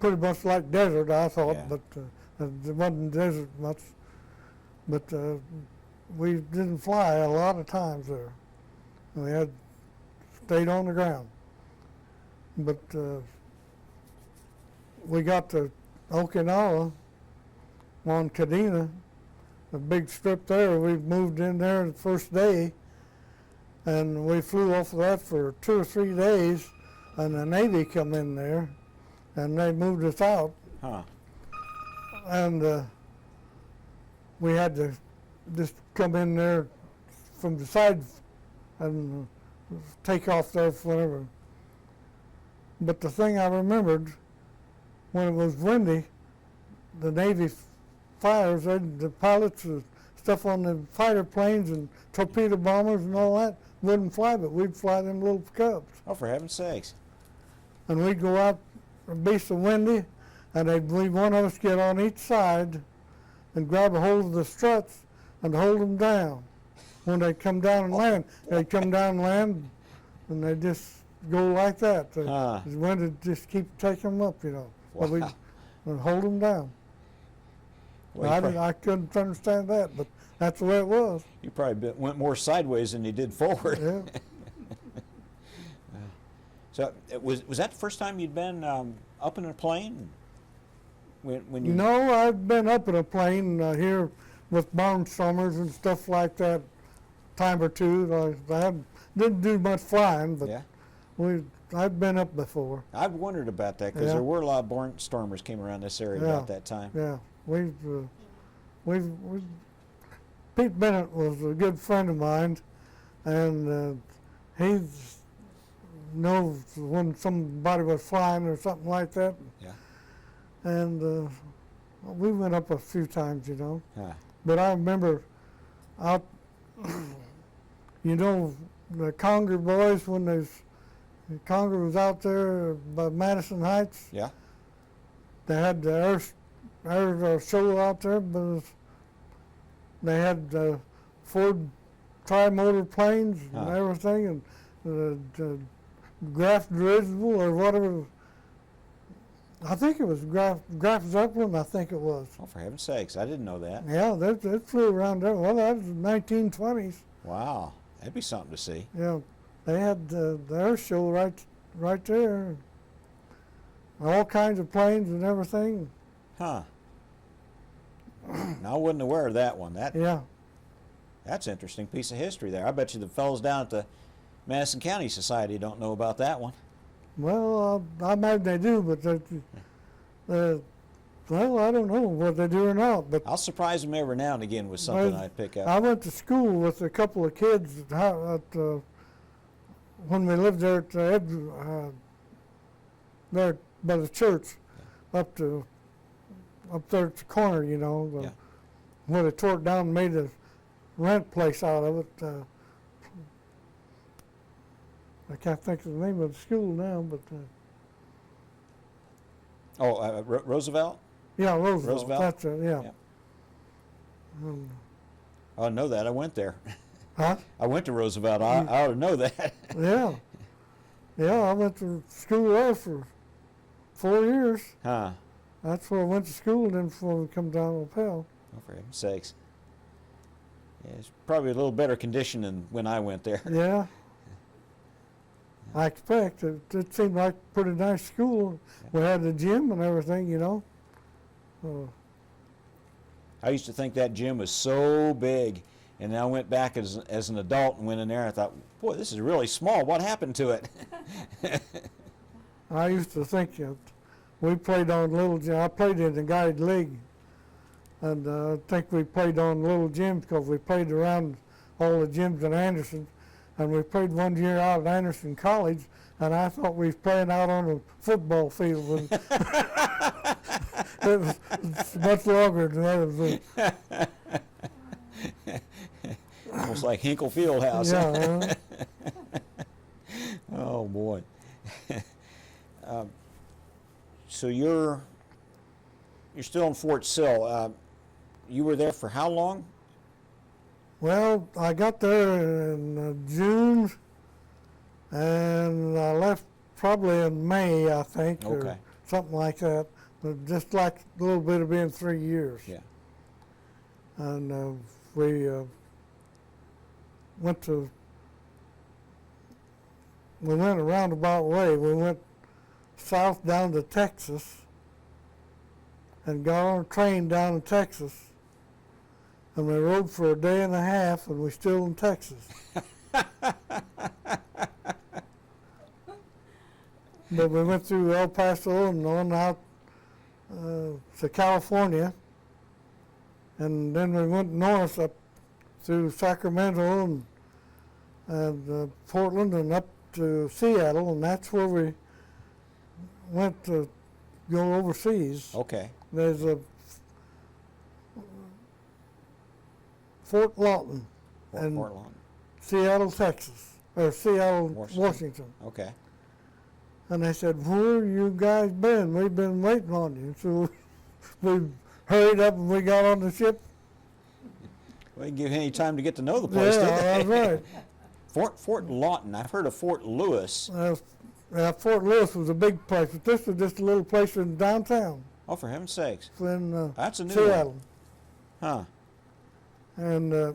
pretty much like desert, I thought, Yeah. but it wasn't desert much. But we didn't fly a lot of times there. We had stayed on the ground. But we got to Okinawa on Kadena, a big strip there. We moved in there the first day, and we flew off of that for 2 or 3 days, and the Navy come in there, and they moved us out, Huh. and we had to just come in there from the side and take off there whenever. But the thing I remembered, when it was windy, the Navy fires, the pilots, stuff on the fighter planes and torpedo bombers and all that wouldn't fly, but we'd fly them little Cubs. Oh, for heaven's sakes. And we'd go out and be so windy, and they'd leave one of us get on each side and grab a hold of the struts and hold them down. When they come down and land, they'd come down and land, and they just go like that. Huh. The wind would just keep taking them up, you know. But Wow. we'd hold them down. Well, I couldn't understand that, but that's the way it was. you probably went more sideways than you did forward. Yeah. So, was that the first time you'd been up in a plane? When you? No, I've been up in a plane here with barnstormers and stuff like that, time or two. Didn't do much flying, but Yeah. I've been up before. I've wondered about that because Yeah. there were a lot of barnstormers came around this area Yeah. about that time. Yeah, Pete Bennett was a good friend of mine, and he knows when somebody was flying or something like that. Yeah. And we went up a few times, you know. Huh. But I remember out, you know, the Conger boys, when Conger was out there by Madison Heights, Yeah. they had the air show out there, but they had Ford tri-motor planes and Huh. everything, and Graf dirigible or whatever. I think it was Graf Zeppelin, I think it was. Oh, for heaven's sakes, I didn't know that. Yeah, they flew around there. Well, that was the 1920s. Wow, that'd be something to see. Yeah, they had the air show right there. All kinds of planes and everything. Huh. Now, I wasn't aware of that one. Yeah, That's an interesting piece of history there. I bet you the fellows down at the Madison County Society don't know about that one. well, I imagine they do, but well, I don't know whether they do or not. But I'll surprise them every now and again with something I pick up. I went to school with a couple of kids when we lived there at there by the church, up there at the corner, you know, Yeah. where they tore it down and made a rent place out of it. I can't think of the name of the school now, but Roosevelt? yeah, Roosevelt. Roosevelt? That's it. Yeah. Yeah. I know that. I went there. Huh? I went to Roosevelt. I ought to know that. Yeah. Yeah, I went to school there for 4 years. Huh. That's where I went to school, and then before we come down to Lapel. Oh, for heaven's sakes. Yeah, it's probably a little better condition than when I went there. Yeah. I expect. It seemed like a pretty nice school. We had the gym and everything, you know. I used to think that gym was so big, and then I went back as an adult and went in there and I thought, boy, this is really small. What happened to it? I used to think that we played on little gym. I played in the guide league, and I think we played on little gyms because we played around all the gyms in Anderson, and we played one year out at Anderson College, and I thought we was playing out on a football field. And it was much longer than that. Almost like Hinkle Fieldhouse. Yeah. Oh boy. So you're still in Fort Sill. You were there for how long? Well, I got there in June, and I left probably in May, I think, Okay. or something like that. But just like a little bit of being 3 years. Yeah. And we went a roundabout way. We went south down to Texas and got on a train down to Texas. And we rode for a day and a half, and we're still in Texas. But we went through El Paso and on out to California, and then we went north up through Sacramento and Portland and up to Seattle, and that's where we went to go overseas. Okay. There's a Fort Lawton and Fort Lawn. Seattle, Texas, or Seattle, Washington. Okay. And they said, where you guys been? We've been waiting on you. So we hurried up and we got on the ship. We didn't give you any time to get to know the place, Yeah, did they? that's right. Fort Lawton. I've heard of Fort Lewis. Fort Lewis was a big place, but this was just a little place in downtown. Oh, for heaven's sakes. In That's a new Seattle. one. Huh. And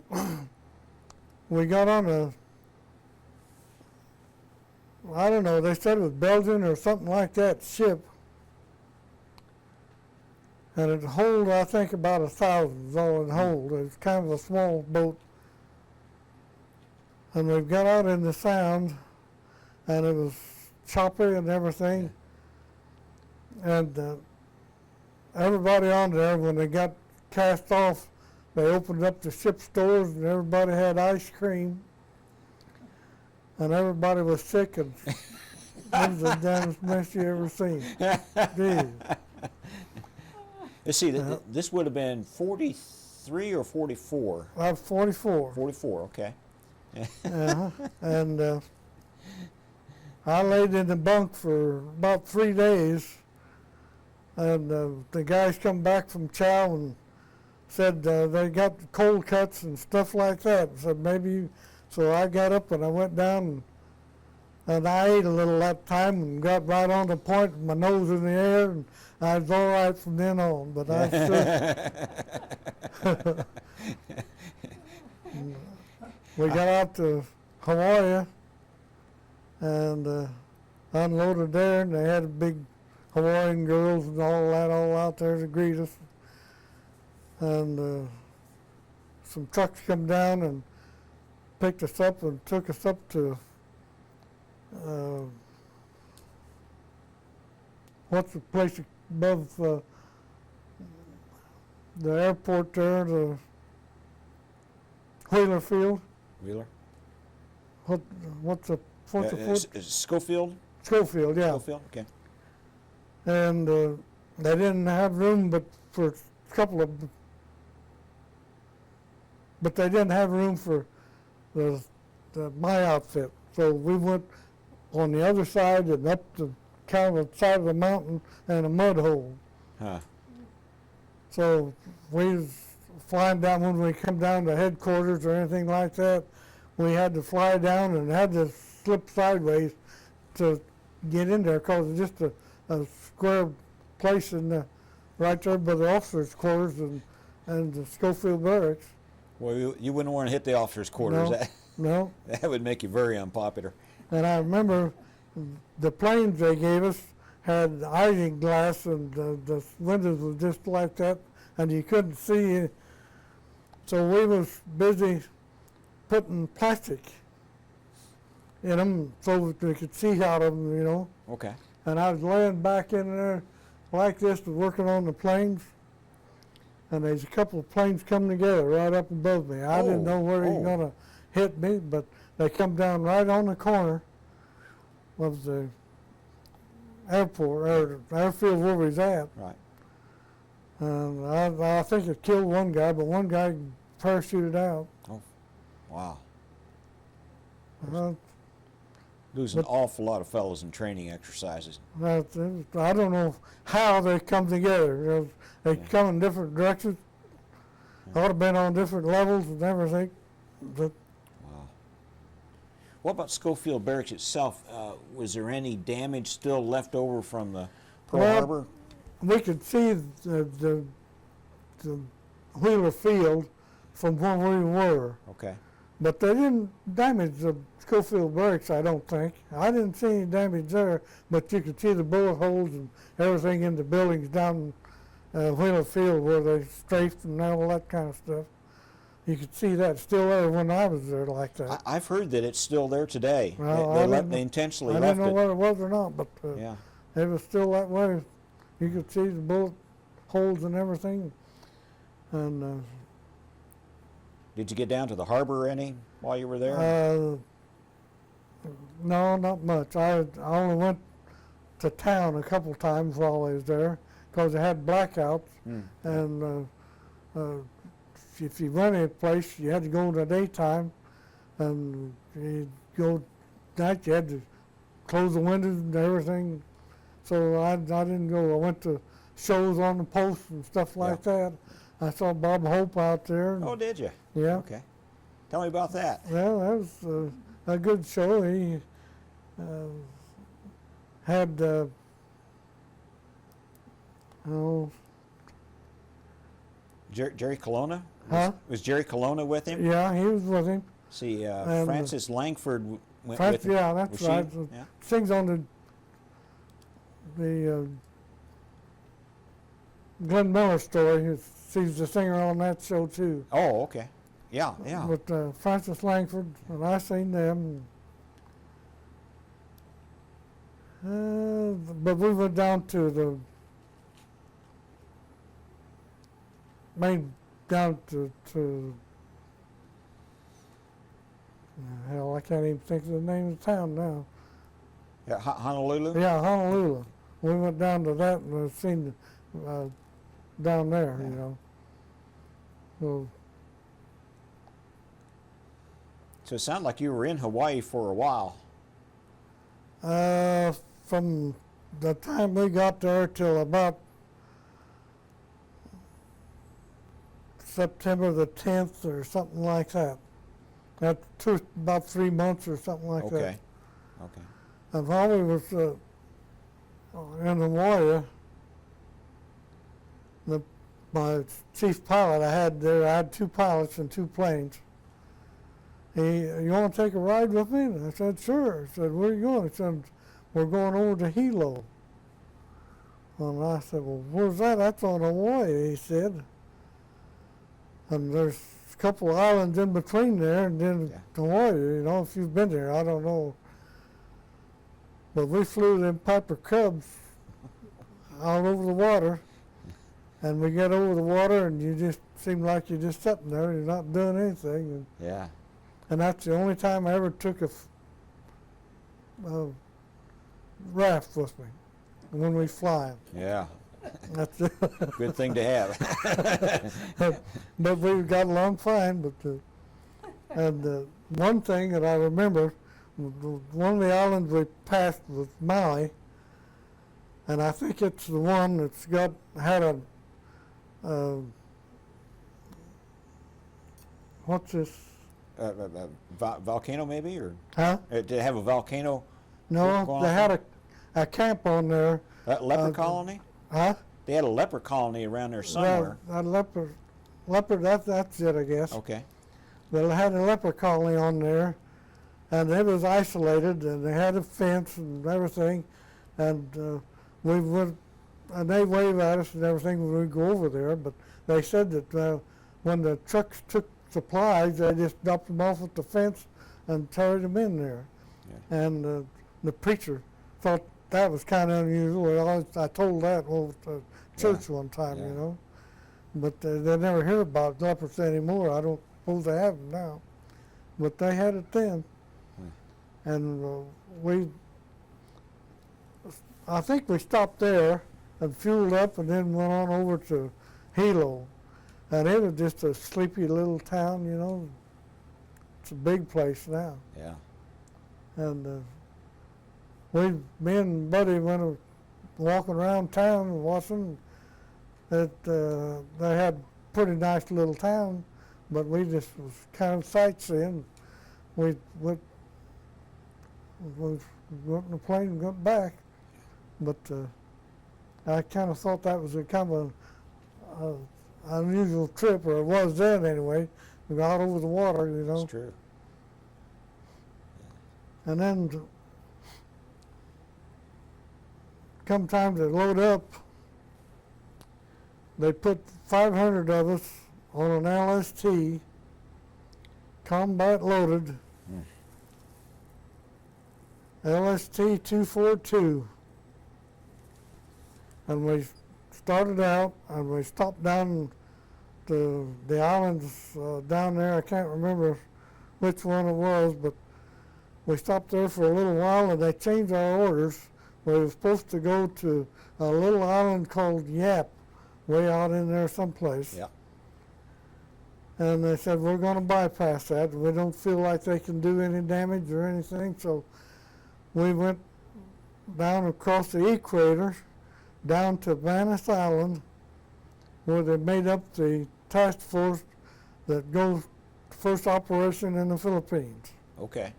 we got on I don't know, they said it was Belgian or something like that ship. And it hold, I think, about 1,000 is all it hold. It's kind of a small boat. And we got out in the Sound, and it was choppy and everything. And everybody on there, when they got cast off, they opened up the ship's doors, and everybody had ice cream. And everybody was sick, and it was the damnest mess you ever seen. Dude. Let's see, this would have been 43 or 44? I was 44. 44, okay. And I laid in the bunk for about 3 days, and the guys come back from chow and said they got cold cuts and stuff like that. Said maybe, so I got up and I went down and I ate a little that time and got right on the point with my nose in the air, and I was all right from then on. But I still. We got out to Hawaii and unloaded there, and they had big Hawaiian girls and all that all out there to greet us. And some trucks come down and picked us up and took us up to what's the place above the airport there, the Wheeler Field. Wheeler? What's the Is Schofield? Schofield, yeah. Schofield, okay. And they didn't have room but for a couple of, but they didn't have room for my outfit. So we went on the other side and up the kind of the side of the mountain and a mud hole. Huh. So we was flying down when we come down to headquarters or anything like that. We had to fly down and had to slip sideways to get in there because it's just a square place in the, right there by the officers' quarters and the Schofield Barracks. Well, you wouldn't want to hit the officers' quarters. No, no. That would make you very unpopular. And I remember the planes they gave us had isinglass, and the windows were just like that, and you couldn't see. So we was busy putting plastic in them so we could see out of them, you know. Okay. And I was laying back in there like this, working on the planes, and there's a couple of planes coming together right up above me. I didn't know where he was going to hit me, but they come down right on the corner of the airport, or airfield where we was at. Right. And I think it killed one guy, but one guy parachuted out. Oh, wow. Uh, Lose an awful lot of fellows in training exercises. I don't know how they come together. You know, they come in different directions. Ought to have been on different levels and everything. But Wow. What about Schofield Barracks itself? Was there any damage still left over from the Pearl Harbor? we could see the Wheeler Field from where we were. Okay. But they didn't damage the Schofield Barracks, I don't think. I didn't see any damage there, but you could see the bullet holes and everything in the buildings down Wheeler Field where they strafed and all that kind of stuff. You could see that still there when I was there like that. I've heard that it's still there today. Well, They intentionally I left didn't know it. whether it was or not, but Yeah. it was still that way. You could see the bullet holes and everything. And Did you get down to the harbor any while you were there? no, not much. I only went to town a couple times while I was there because they had blackouts. And if you went any place, you had to go in the daytime, and you go night, you had to close the windows and everything. So I didn't go. I went to shows on the post and stuff like that. I saw Bob Hope out there. Oh, did you? Yeah. Okay. Tell me about that. Well, that was a good show. He had, Jerry Colonna? Huh? Was Jerry Colonna with him? yeah, he was with him. See, And, Frances Langford went Frank, with him. yeah, that's Was she? right. Yeah. Sings on the Glenn Miller story. She's the singer on that show too. Oh, okay. Yeah, yeah. With Francis Langford, and I seen them. But we went down to the down to hell, I can't even think of the name of the town now. Yeah, Honolulu? Yeah, Honolulu. We went down to that and seen down there, Yeah. you know. So, So it sounded like you were in Hawaii for a while. from the time we got there till about September the 10th or something like that. That's about 3 months or something like that. Okay. Okay. And while we was in Hawaii, my chief pilot I had 2 pilots and 2 planes. You want to take a ride with me? And I said, sure. I said, where are you going? He said, we're going over to Hilo. And I said, well, where's that? That's on Hawaii, he said. And there's a couple of islands in between there and then Hawaii, you know, if you've been there, I don't know. But we flew them Piper Cubs out over the water, and we get over the water and you just seem like you're just sitting there, you're not doing anything. Yeah. And that's the only time I ever took a raft with me when we flying. Yeah. That's Good thing to have. but we got along fine. But and one thing that I remember, one of the islands we passed was Maui, and I think it's the one that's had a what's this? Volcano maybe, or Huh? did it have a volcano? No, Go on, they had a camp on there. Leper colony? Huh? They had a leper colony around there somewhere. Well, a leper, that's it, I guess. Okay. They had a leper colony on there, and it was isolated, and they had a fence and everything, and we went, and they waved at us and everything when we go over there, but they said that when the trucks took supplies, they just dropped them off at the fence and carried them in there. Yeah. And the preacher thought that was kind of unusual. I told that over at the church one time, Yeah. you know. But they never hear about lepers anymore. I don't suppose they have them now. But they had it then. And I think we stopped there and fueled up and then went on over to Hilo. And it was just a sleepy little town, you know. It's a big place now. Yeah. And me and Buddy went walking around town and watching that they had a pretty nice little town, but we just was kind of sightseeing. We went in the plane and went back, but I kind of thought that was a kind of an unusual trip, or it was then anyway. We got over the water, you know. That's true. And then come time to load up, they put 500 of us on an LST, combat loaded, LST 242. And we started out and we stopped down the islands down there. I can't remember which one it was, but we stopped there for a little while and they changed our orders. We were supposed to go to a little island called Yap, way out in there someplace. Yeah. And they said, we're going to bypass that. We don't feel like they can do any damage or anything. So we went down across the equator, down to Manus Island, where they made up the task force that goes first operation in the Philippines. Okay.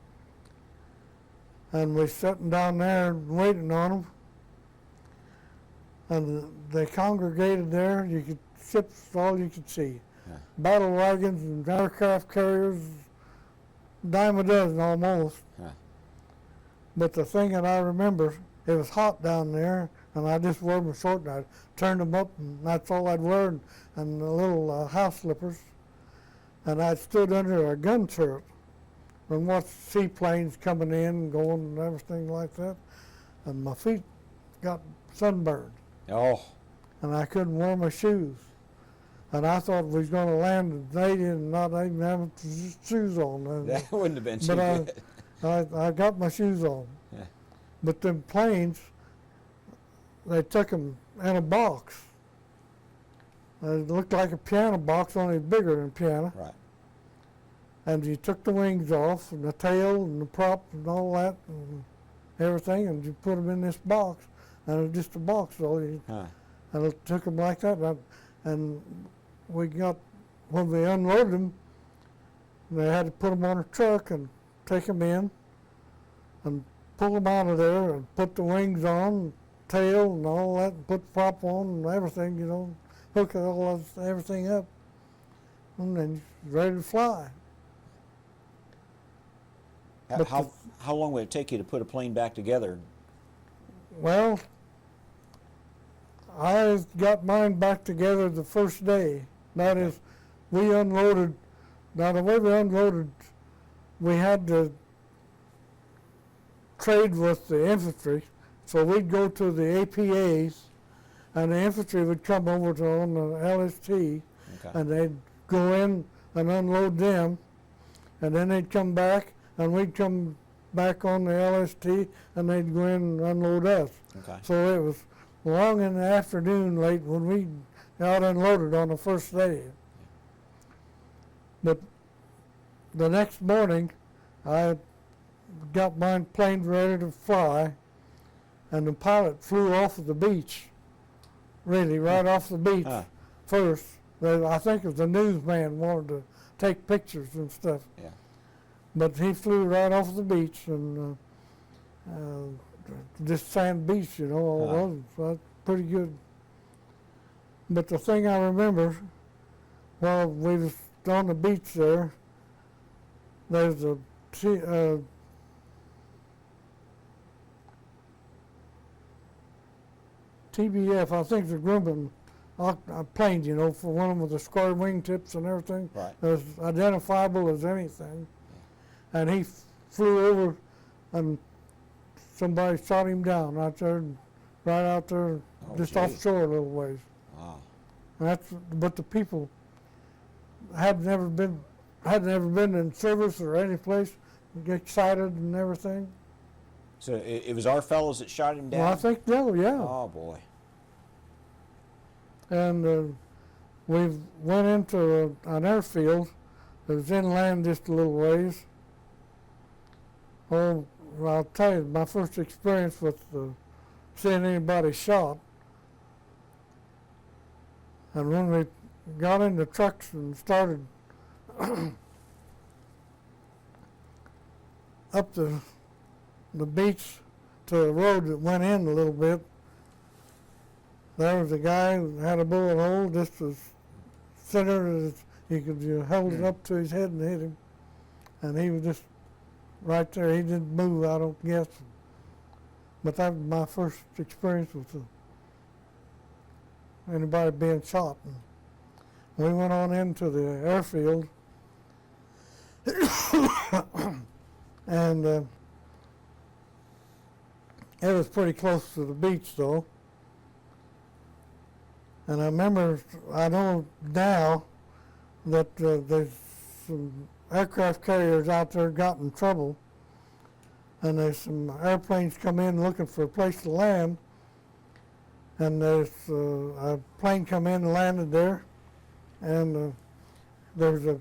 And we sitting down there and waiting on them. And they congregated there. You could ships all you could see. Yeah. Battle wagons and aircraft carriers, dime a dozen almost. Yeah. But the thing that I remember, it was hot down there, and I just wore my short, and I turned them up, and that's all I'd wear, and the little house slippers. And I stood under a gun turret and watched seaplanes coming in and going and everything like that. And my feet got sunburned. Oh. And I couldn't wear my shoes. And I thought we was going to land in Haiti and not even have shoes on. That wouldn't have been too But good. I got my shoes on. Yeah. But them planes, they took them in a box. It looked like a piano box, only bigger than a piano. Right. And you took the wings off and the tail and the prop and all that and everything, and you put them in this box. And it was just a box, so and it took them like that. And we got, when we unloaded them, they had to put them on a truck and take them in and pull them out of there and put the wings on, tail and all that, and put the prop on and everything, you know, hook everything up, and then you're ready to fly. How long would it take you to put a plane back together? Well, I got mine back together the first day. That is, we unloaded. Now, the way we unloaded, we had to trade with the infantry. So we'd go to the APAs, and the infantry would come over to on the LST, and they'd go in and unload them, and then they'd come back, and we'd come back on the LST, and they'd go in and unload us. Okay. So it was long in the afternoon, late, when we got unloaded on the first day. But the next morning, I got my plane ready to fly, and the pilot flew off of the beach, really, right off the beach first. I think it was the newsman wanted to take pictures and stuff. Yeah. But he flew right off the beach, and just sand beach, you know, all over. So that's pretty good. But the thing I remember, while we was on the beach there, there's a TBF, I think the Grumman plane, you know, for one of them with the square wingtips and everything, Right. as identifiable as anything. And he flew over, and somebody shot him down out there, right out there, Oh, just gee. offshore a little ways. Wow. And but the people had never been in service or any place, get excited and everything. So it was our fellows that shot him down? Well, I think so, yeah. Oh, boy. And we went into an airfield that was inland just a little ways. Oh, well, I'll tell you, my first experience with seeing anybody shot. And when we got in the trucks and started up the beach to the road that went in a little bit, there was a guy who had a bullet hole just as thinner as he could hold it up to his head and hit him. And he was just right there. He didn't move, I don't guess. But that was my first experience with anybody being shot. And we went on into the airfield, and it was pretty close to the beach, though. And I remember, I know now that there's some aircraft carriers out there got in trouble, and there's some airplanes come in looking for a place to land, and there's a plane come in and landed there, and there was a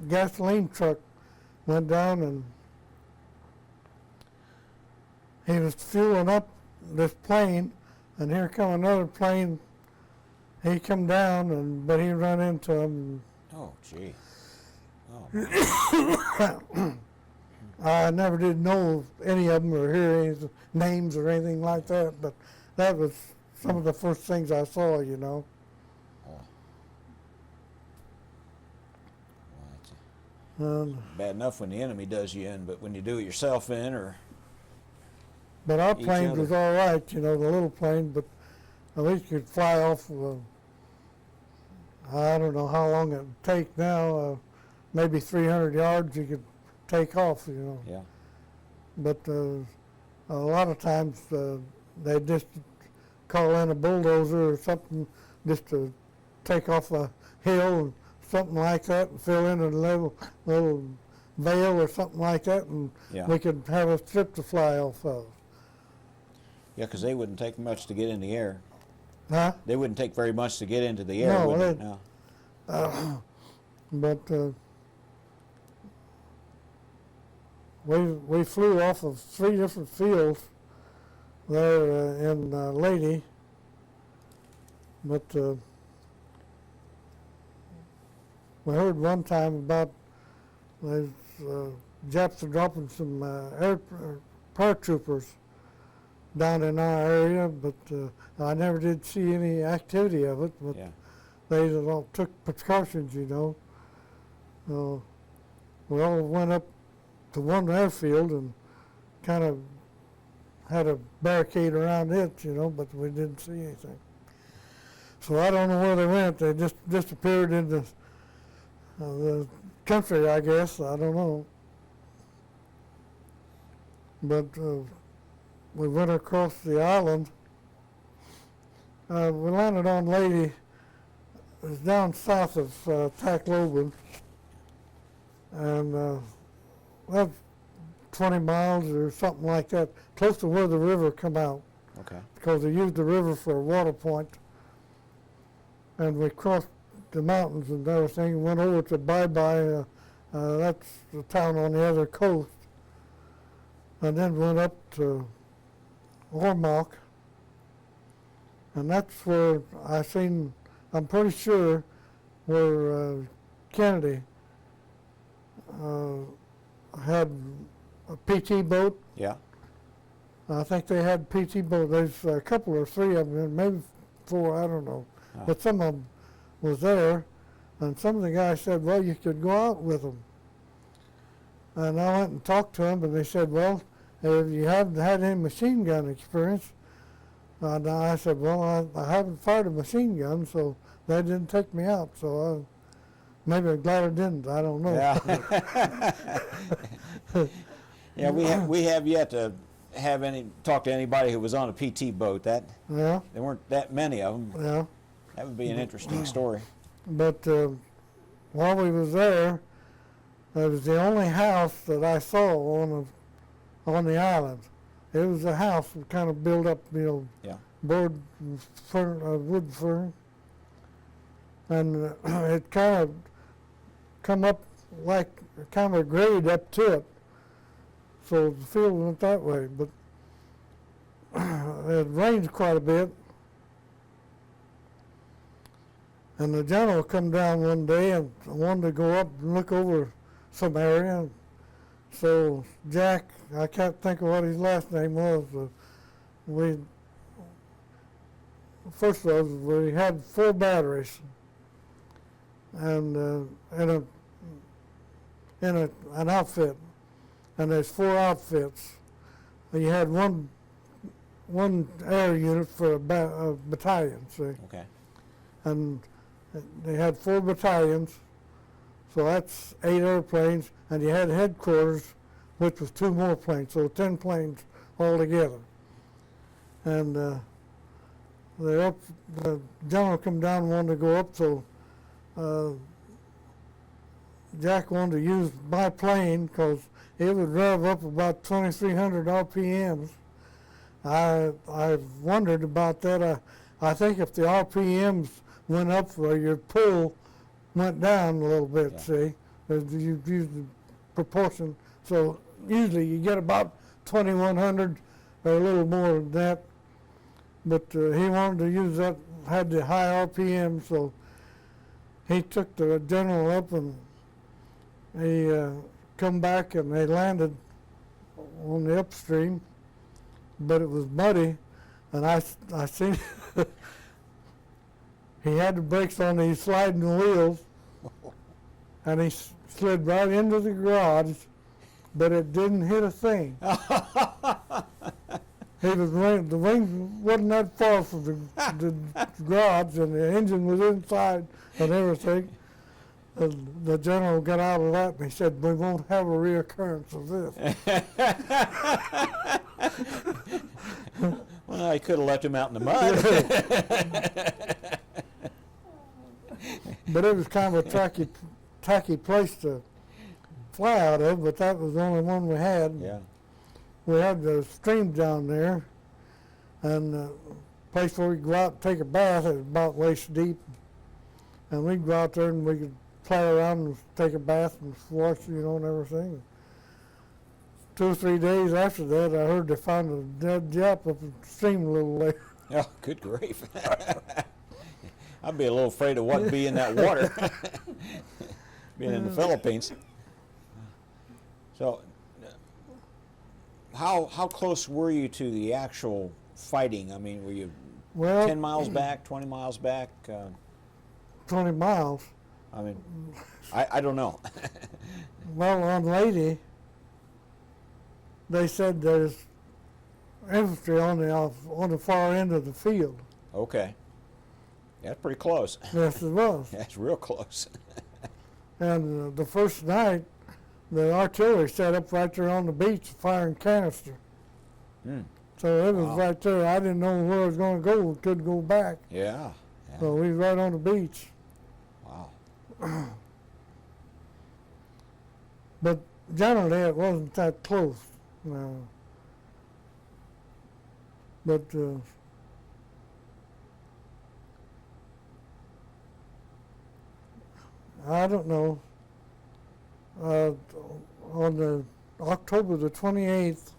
gasoline truck went down, and he was fueling up this plane, and here come another plane. He come down, but he run into him. Oh, gee. Oh. I never did know any of them or hear any names or anything like that, but that was some of the first things I saw, you know. Oh. Well, bad enough when the enemy does you in, but when you do it yourself in, or... But our Each plane other. was all right, you know, the little plane, but at least you could fly off, I don't know how long it would take now, maybe 300 yards you could take off, you know. Yeah. But a lot of times they just call in a bulldozer or something just to take off a hill and something like that and fill in a little veil or something like that, and Yeah. we could have a strip to fly off of. Yeah, because they wouldn't take much to get in the air. Huh? They wouldn't take very much to get into the air, No, would they- they? No. But we flew off of 3 different fields there in Lady, but we heard one time about there's Japs are dropping some paratroopers down in our area, but I never did see any activity of it. But Yeah. they all took precautions, you know. We all went up to one airfield and kind of had a barricade around it, you know, but we didn't see anything. So I don't know where they went. They just disappeared in the country, I guess. I don't know. But we went across the island. We landed on Lady. It was down south of Tacloban, and well, 20 miles or something like that, close to where the river come out, Okay. because they used the river for a water point. And we crossed the mountains and everything, went over to Bye-Bye, that's the town on the other coast, and then went up to Ormoc, and that's where I seen, I'm pretty sure, where Kennedy had a PT boat. Yeah. I think they had PT boat. There's a couple or three of them, maybe four, I don't know. But some of them was there, and some of the guys said, well, you could go out with them. And I went and talked to them, and they said, well, if you haven't had any machine gun experience, and I said, well, I haven't fired a machine gun, so they didn't take me out. So maybe I'm glad I didn't. I don't know. Yeah. Yeah, we have yet to have talk to anybody who was on a PT boat. There weren't that many of them. Yeah. That would be an interesting story. But while we was there, it was the only house that I saw on the island. It was a house kind of built up, Yeah. board wood fern, and it kind of come up like kind of a grade up to it. So the field went that way, but it rained quite a bit. And the general come down one day and wanted to go up and look over some area. So Jack, I can't think of what his last name was, but first of all, we had 4 batteries, and in an outfit, and there's 4 outfits. And you had one air unit for a battalion, see? Okay. And they had 4 battalions, so that's 8 airplanes, and you had headquarters, which was 2 more planes, so 10 planes altogether. And the general come down and wanted to go up, so Jack wanted to use my plane because it would rev up about 2,300 RPMs. I wondered about that. I think if the RPMs went up, or your pull went down a little bit, yeah. see, you use the proportion. So usually you get about 2,100 or a little more than that. But he wanted to use that, had the high RPM, so he took the general up, and he come back, and they landed on the upstream, but it was muddy, and I seen he had the brakes on these sliding wheels, and he slid right into the garage, but it didn't hit a thing. The wing wasn't that far from the garage, and the engine was inside and everything. And the general got out of that, and he said, we won't have a reoccurrence of this. Well, I could have left him out in the mud. But it was kind of a tacky place to fly out of, but that was the only one we had. Yeah. We had the stream down there, and the place where we could go out and take a bath is about waist deep. And we'd go out there and we could play around and take a bath and wash, and everything. 2 or 3 days after that, I heard they found a dead Jap up the stream a little later. Oh, good grief. I'd be a little afraid of what would be in that water, being in the Philippines. So, how close were you to the actual fighting? I mean, were you 10 miles back, 20 miles back? 20 miles. I mean, I don't know. Well, on Lady, they said there's infantry on the far end of the field. Okay. That's pretty close. Yes, it was. That's real close. And the first night, the artillery set up right there on the beach firing canister. So it was right there. I didn't know where I was going to go. Couldn't go back. Yeah. So we was right on the beach. Wow. But generally, it wasn't that close. No. But I don't know. On the October the 28th,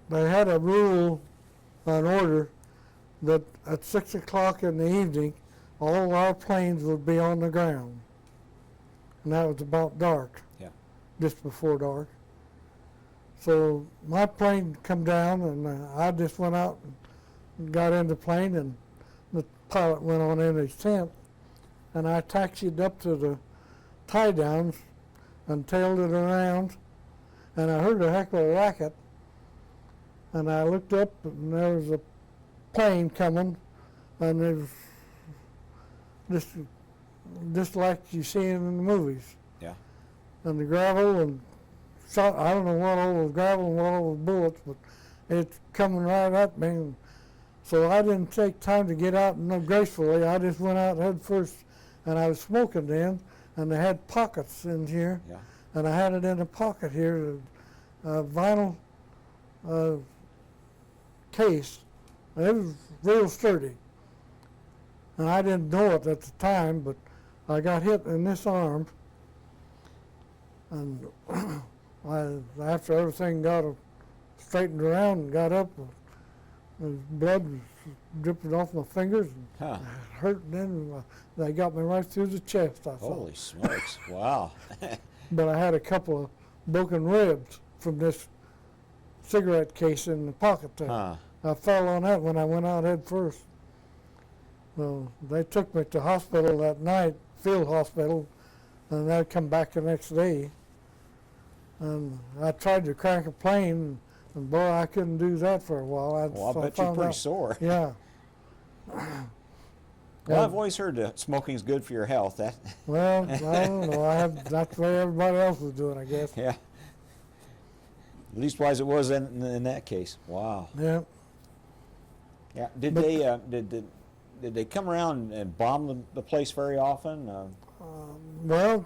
they had a rule, an order, that at 6 o'clock in the evening, all our planes would be on the ground. And that was about dark. Yeah. Just before dark. So my plane come down, and I just went out and got in the plane, and the pilot went on in his tent, and I taxied up to the tie downs and tailed it around, and I heard a heck of a racket, and I looked up, and there was a plane coming, and it was just like you see in the movies. Yeah. And the gravel and shot, I don't know what all was gravel and what all was bullets, but it's coming right at me. And so I didn't take time to get out gracefully. I just went out head first, and I was smoking then, and they had pockets in here, Yeah. and I had it in a pocket here, a vinyl case. And it was real sturdy. And I didn't know it at the time, but I got hit in this arm, and after everything got straightened around and got up, the blood was dripping off my fingers, and Huh. it hurt. And then they got me right through the chest, I thought. Holy smokes! Wow. But I had a couple of broken ribs from this cigarette case in the pocket there. Huh. I fell on that when I went out head first. So they took me to hospital that night, field hospital, and I come back the next day. And I tried to crack a plane, and boy, I couldn't do that for a while. Well, So I bet you're found pretty out- sore. Yeah. Well, I've always heard that smoking's good for your health. That. Well, I don't know. That's the way everybody else was doing, I guess. Yeah. Leastwise, it was in that case. Wow. Yeah. Yeah. Did But- they did they come around and bomb the place very often? Well,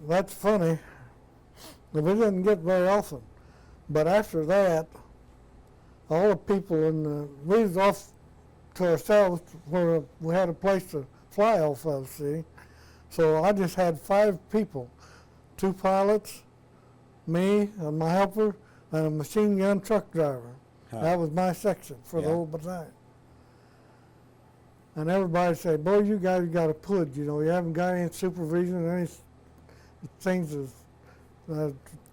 that's funny. We didn't get very often. But after that, all the people we was off to ourselves where we had a place to fly off of, see. So I just had 5 people, 2 pilots, me and my helper, and a machine gun truck driver. Huh. That was my section for the Yeah. whole battalion. And everybody said, boy, you guys got a pud, you know, you haven't got any supervision or any things as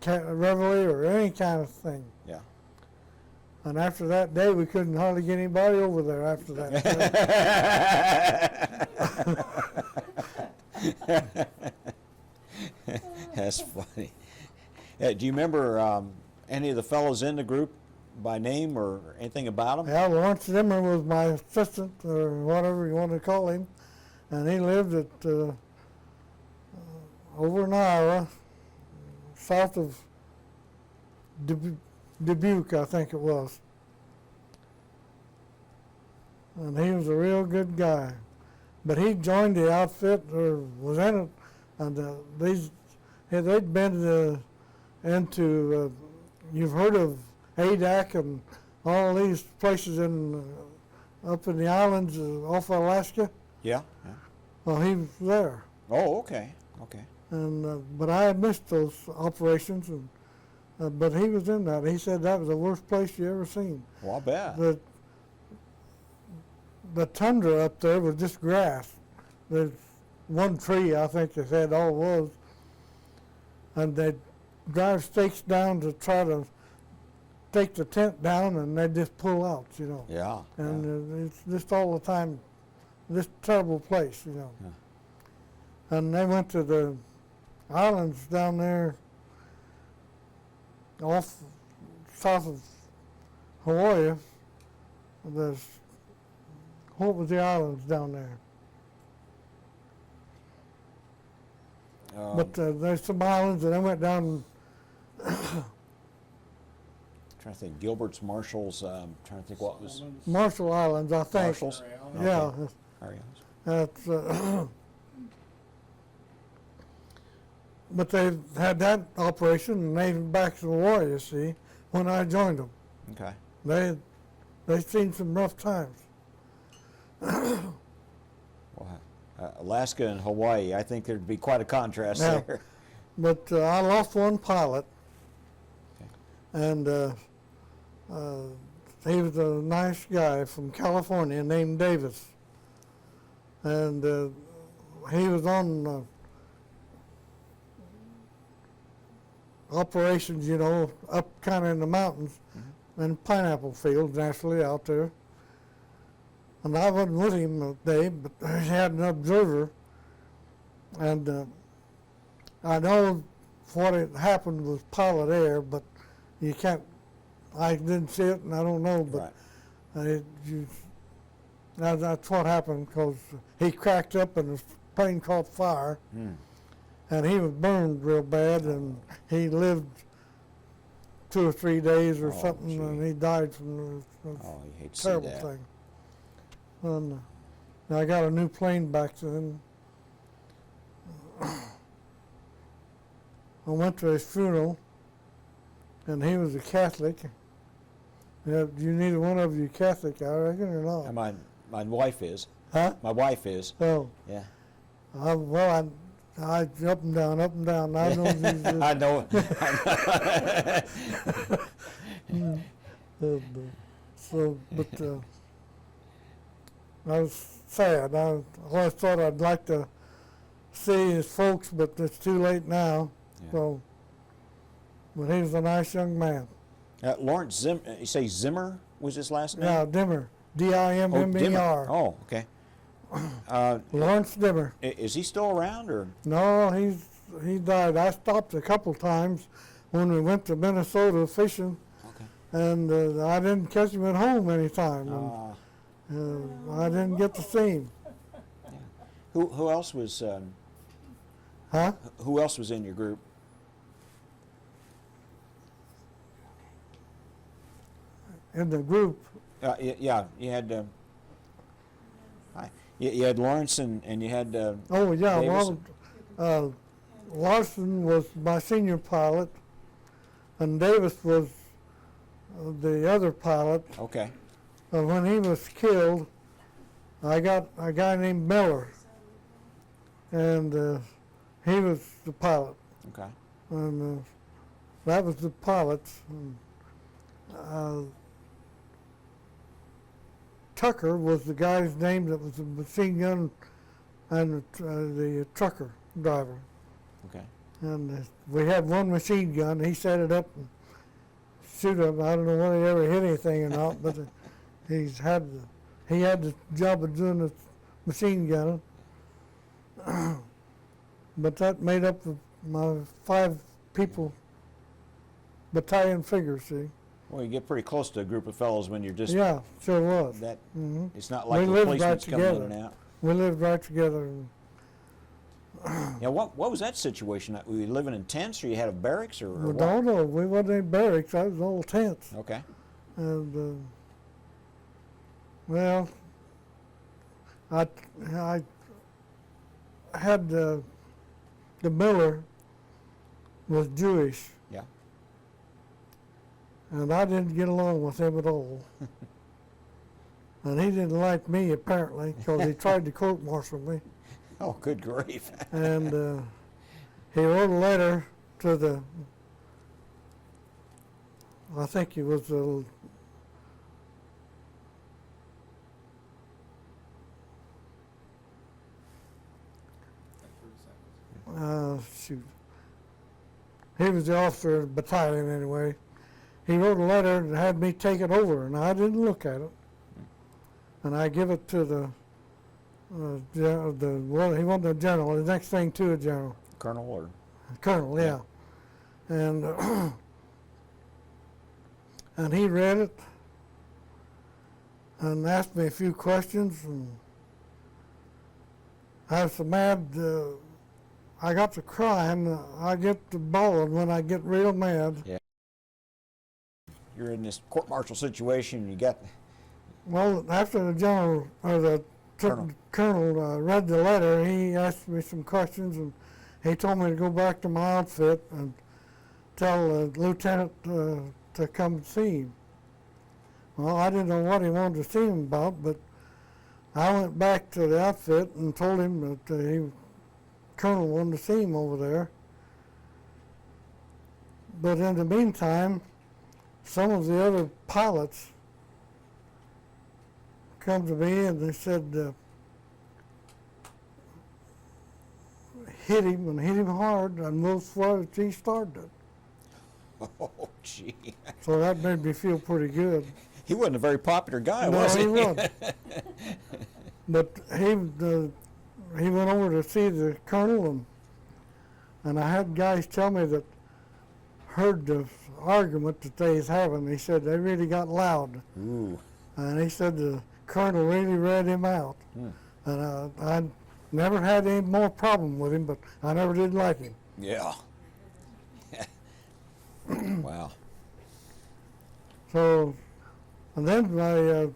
reveille or any kind of thing. Yeah. And after that day, we couldn't hardly get anybody over there after that. That's funny. Do you remember any of the fellows in the group by name or anything about them? Yeah, Lawrence Zimmer was my assistant, or whatever you want to call him, and he lived at over in Iowa, south of Dubuque, I think it was. And he was a real good guy. But he joined the outfit, or was in it, and they'd been into, you've heard of ADAC and all these places up in the islands off Alaska? Yeah. Yeah. Well, he was there. Oh, okay. Okay. And but I had missed those operations, and but he was in that. He said that was the worst place you ever seen. Well, I bet. The tundra up there was just grass. There's one tree, I think they said all it was, and they'd drive stakes down to try to take the tent down, and they'd just pull out, you know. Yeah. And it's just all the time, this terrible place, you know. Yeah. And they went to the islands down there off south of Hawaii. What was the islands down there? But there's some islands, and they went down. Trying to think. Gilbert's, Marshalls. Trying to think what was Marshall Islands, I think. Marshalls. Yeah, Okay. Arias. that's. But they had that operation, and they back to the war. You see, when I joined them, Okay. they seen some rough times. Well, Alaska and Hawaii. I think there'd be quite a contrast Yeah. there. But I lost one pilot, Okay. and he was a nice guy from California named Davis. and he was on operations, you know, up kind of in the mountains, in pineapple fields, naturally, out there. And I wasn't with him that day, but he had an observer, and I know what had happened was pilot error, but you can't, I didn't see it, and I don't know, but that's what happened, because he cracked up and his plane caught fire, and he was burned real bad, and he lived 2 or 3 days or something, gee. and he died from the You hate to see terrible that. thing. And I got a new plane back then. I went to his funeral, and he was a Catholic. You neither one of you Catholic, I reckon, or not? My wife is. Huh? My wife is. Oh. Yeah. Well, I up and down, up and down. I know Jesus. I know. But I was sad. I always thought I'd like to see his folks, but it's too late now. Yeah. So, but he was a nice young man. Lawrence you say Zimmer was his last name? Yeah, Dimmer, D-I-M-M-E-R. Oh, okay. Lawrence Dimmer. Is he still around, or? No, he died. I stopped a couple times when we went to Minnesota fishing, Okay. and I didn't catch him at home any time. I didn't get to see him. Yeah. Who else was? Huh? Who else was in your group? In the group. Yeah, you had. You had Lawrence and you had. Oh yeah, Davis. well, Larson was my senior pilot, and Davis was the other pilot. Okay. When he was killed, I got a guy named Miller, and he was the pilot. Okay. And that was the pilots. And, Tucker was the guy's name that was the machine gun and the trucker driver. Okay. And we had one machine gun. He set it up and shoot him. I don't know whether he ever hit anything or not, but he had the job of doing the machine gunning. But that made up my 5 people battalion figure, see. Well, you get pretty close to a group of fellows when you're just. Yeah, sure was. That Mhm. it's not We like the lived right policeman's coming in together. and out. We lived right together. Yeah. What was that situation? Were you living in tents, or you had a barracks, or Well, what? no, we wasn't in barracks. I was old tents. Okay. And well, I had the Miller was Jewish, Yeah. and I didn't get along with him at all. And he didn't like me apparently, because he tried to court-martial me. Oh, good grief. And he wrote a letter to the, I think it was the shoot. He was the officer of the battalion anyway. He wrote a letter and had me take it over, and I didn't look at it. And I give it to the well, he wasn't a general. The next thing to a general. Colonel, or? Colonel, yeah. And and he read it and asked me a few questions, and I was so mad. I got to crying. I get to bawling when I get real mad. Yeah. You're in this court-martial situation. You got. Well, after the general or the colonel read the letter, he asked me some questions, and he told me to go back to my outfit and tell the lieutenant to come see him. Well, I didn't know what he wanted to see him about, but I went back to the outfit and told him that colonel wanted to see him over there. But in the meantime, some of the other pilots come to me and they said, hit him and hit him hard, and most was he started it. Oh, gee. So that made me feel pretty good. He wasn't a very popular guy, No, was he? he wasn't. But he went over to see the colonel, and I had guys tell me that heard the argument that they was having. He said they really got loud. Ooh. And he said the colonel really read him out. Hmm. And I never had any more problem with him, but I never did like him. Yeah. Wow. So, and then my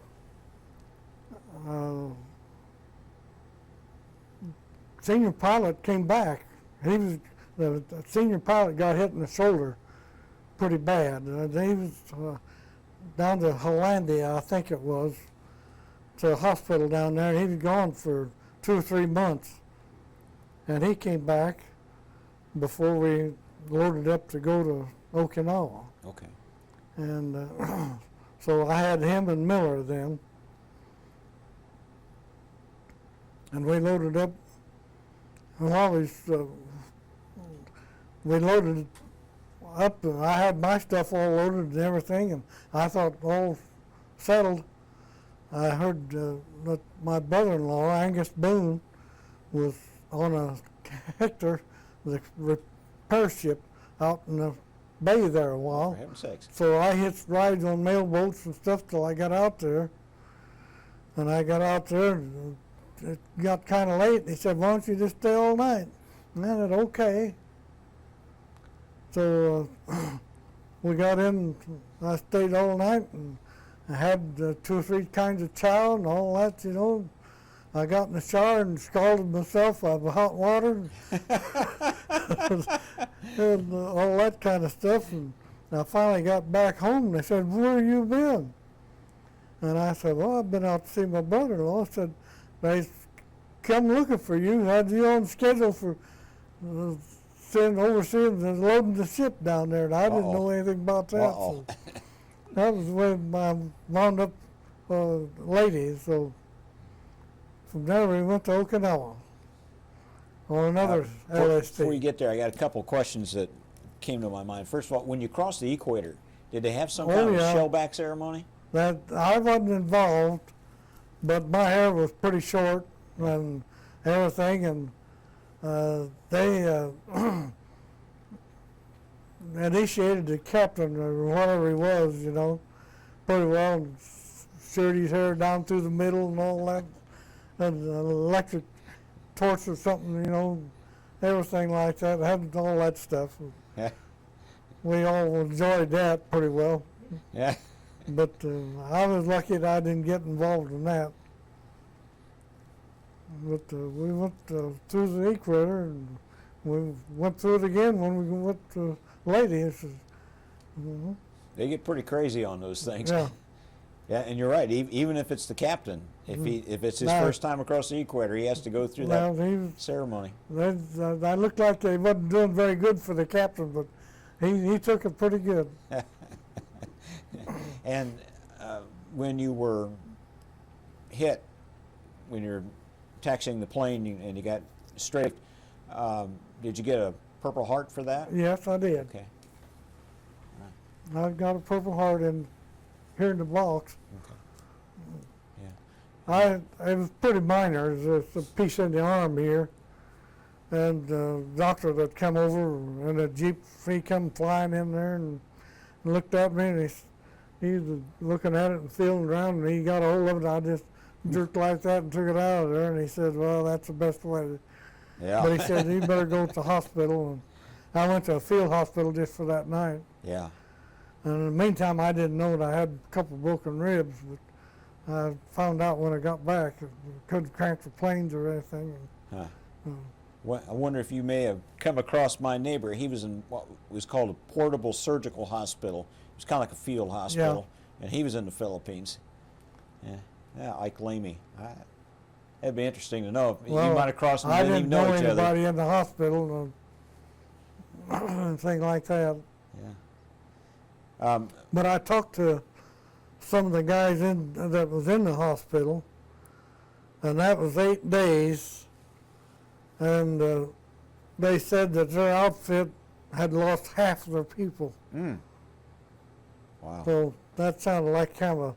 senior pilot came back. The senior pilot got hit in the shoulder pretty bad. He was down to Hollandia, I think it was, to a hospital down there. He was gone for 2 or 3 months. And he came back before we loaded up to go to Okinawa. Okay. And so I had him and Miller then. And we loaded up. And we loaded up, and I had my stuff all loaded and everything, and I thought all settled. I heard that my brother-in-law, Angus Boone, was on a Hector, the repair ship, out in the bay there a while. For heaven's sakes. So I hitched rides on mail boats and stuff till I got out there. And I got out there, and it got kind of late. They said, "Why don't you just stay all night?" And I said, "Okay." So we got in, I stayed all night, and I had 2 or 3 kinds of chow and all that, you know. I got in the shower and scalded myself with hot water and all that kind of stuff. And I finally got back home, and they said, "Where have you been?" And I said, "Well, I've been out to see my brother-in-law." I said, "They come looking for you. Had you on schedule for overseeing and loading the ship down there." And I didn't know anything about that. So that was when I wound up lady. So from there we went to Okinawa on another LST. Before you get there, I got a couple of questions that came to my mind. First of all, when you crossed the equator, did they have some kind of shellback ceremony? That I wasn't involved, but my hair was pretty short and everything, and they initiated the captain or whatever he was, you know, pretty well, and sheared his hair down through the middle and all that, and an electric torch or something, you know, everything like that, had all that stuff. Yeah. We all enjoyed that pretty well. Yeah. But I was lucky that I didn't get involved in that. But we went through the equator, and we went through it again when we went to Lady. They get pretty crazy on those things. Yeah. Yeah, and you're right. Even if it's the captain, if it's his first time across the equator, he has to go through that ceremony. I looked like they wasn't doing very good for the captain, but he took it pretty good. And when you were hit, when you're taxiing the plane and you got strafed, did you get a Purple Heart for that? Yes, I did. Okay. I got a Purple Heart here in the box. Okay. Yeah. It was pretty minor. It was a piece in the arm here, and the doctor that come over in a Jeep, he come flying in there and looked at me, and he was looking at it and feeling around, and he got a hold of it. I just jerked like that and took it out of there, and he said, "Well, that's the best way." Yeah. But he said, "You better go to the hospital." And I went to a field hospital just for that night. Yeah. And in the meantime, I didn't know that I had a couple broken ribs, but I found out when I got back. I couldn't crank the planes or anything. Huh. Well, I wonder if you may have come across my neighbor. He was in what was called a portable surgical hospital. It was kind of like a field hospital, and he was in the Philippines. Yeah, Ike Lamy. That'd be interesting to know. You might have crossed and didn't even know each other. I didn't know anybody in the hospital and anything like that. Yeah. But I talked to some of the guys that was in the hospital, and that was 8 days. And they said that their outfit had lost half of their people. Wow. So that sounded like kind of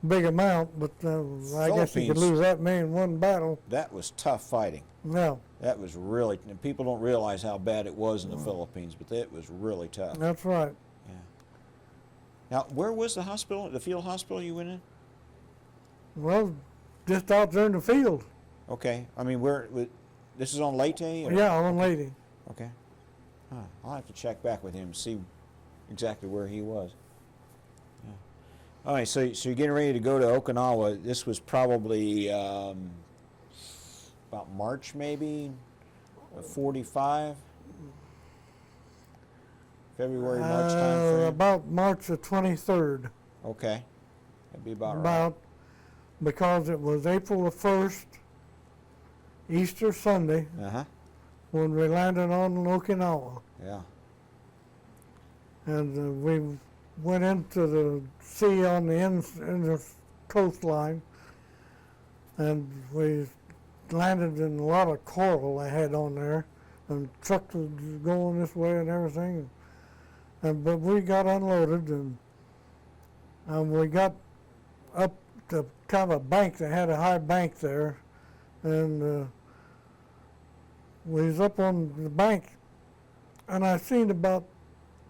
a big amount, but I guess you could Philippines. lose that many in one battle. That was tough fighting. Yeah, That was really, and people don't realize how bad it was in the Philippines, but it was really tough. that's right. Yeah. Now, where was the hospital, the field hospital you went in? Well, just out there in the field. Okay. I mean, this is on Leyte? Or? Yeah, on Lady. Okay. Huh. I'll have to check back with him and see exactly where he was. Yeah. All right, so you're getting ready to go to Okinawa. This was probably about March, maybe, of 45? February, March time frame? About March the 23rd. Okay. That'd be about right. About, because it was April the 1st, Easter Sunday, Uh-huh. when we landed on Okinawa. Yeah. And we went into the sea on the in the coastline, and we landed in a lot of coral they had on there, and trucks was going this way and everything. But we got unloaded, and we got up to kind of a bank. They had a high bank there, and we was up on the bank, and I seen about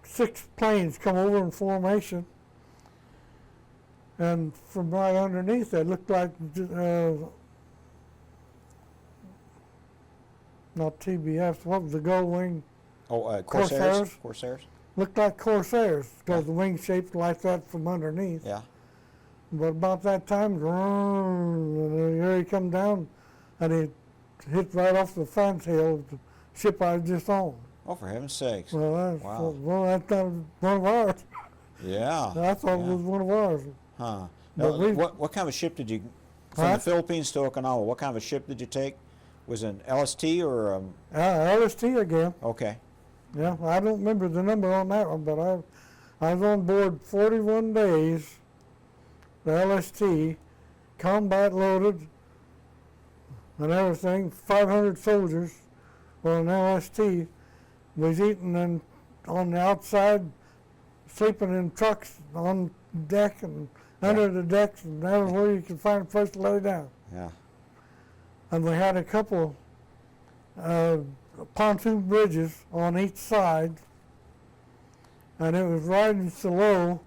6 planes come over in formation, and from right underneath they looked like not TBFs, what was the gull wing? Oh, Corsairs? Corsairs? Looked like Corsairs because the wing shaped like that from underneath. Yeah. But about that time, and here he come down, and he hit right off the fantail of the ship I was just on. Oh, for heaven's sakes. Well, that's not one of ours. Yeah. I thought it was one of ours. Huh. But Now, we- what kind of a ship did you, from Huh? the Philippines to Okinawa, what kind of a ship did you take? Was it an LST or LST again. okay. Yeah, I don't remember the number on that one, but I was on board 41 days, the LST, combat loaded and everything, 500 soldiers on an LST, was eating on the outside, sleeping in trucks on deck and under the decks and everywhere you could find a place to lay down. Yeah. And we had a couple pontoon bridges on each side, and it was riding so low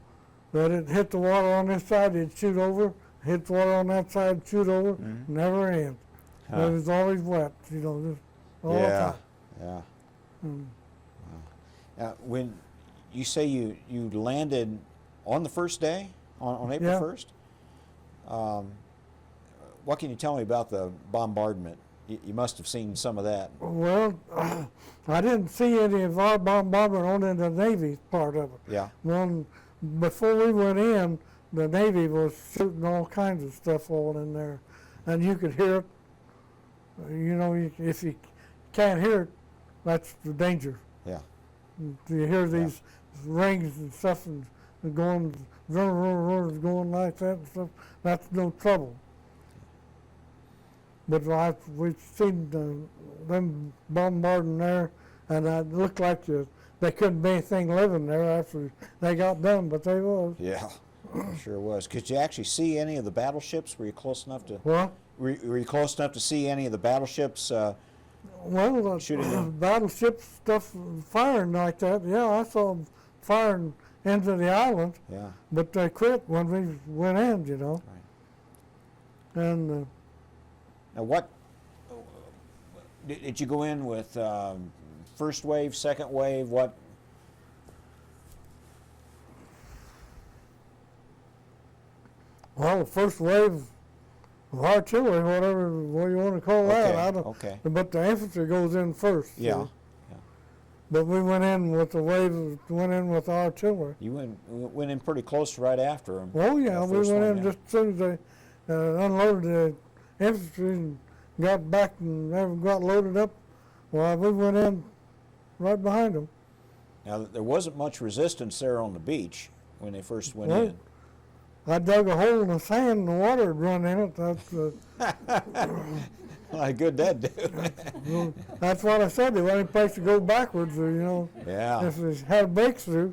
that it hit the water on this side, it'd shoot over, hit the water on that side, shoot over, never end. Huh. It was always wet, just all the Yeah. time. Yeah. Mm. Wow. Now, when you say you landed on the first day, on April Yeah. 1st, what can you tell me about the bombardment? You must have seen some of that. Well, I didn't see any of our bombardment on in the Navy part of it. Yeah. Before we went in, the Navy was shooting all kinds of stuff all in there, and you could hear it. If you can't hear it, that's the danger. Yeah. You hear these rings and stuff and going, going like that and stuff. That's no trouble. But we've seen them bombarding there, and it looked like they couldn't be anything living there after they got done, but they was. Yeah. Sure was. Could you actually see any of the battleships? Were you close enough to? What? Were you close enough to see any of the battleships? Well, Shooting the them. battleship stuff firing like that, yeah, I saw them firing into the island, Yeah. but they quit when we went in, Right. And Now, what did you go in with? First wave, second wave, what? well, the first wave of artillery, whatever what you want to call that, Okay, I don't. okay. But the infantry goes in first. Yeah. So. But we went in with the wave, went in with artillery. You went in pretty close right after them. Oh yeah, we first went one, in yeah. just as soon as they unloaded the infantry and got back and they got loaded up. Well, we went in right behind them. Now, there wasn't much resistance there on the beach when they first went Well, in. I dug a hole in the sand and the water had run in it. That's, Like a good dad do. Well, that's what I said. The only place to go backwards, Yeah. if we had a breakthrough.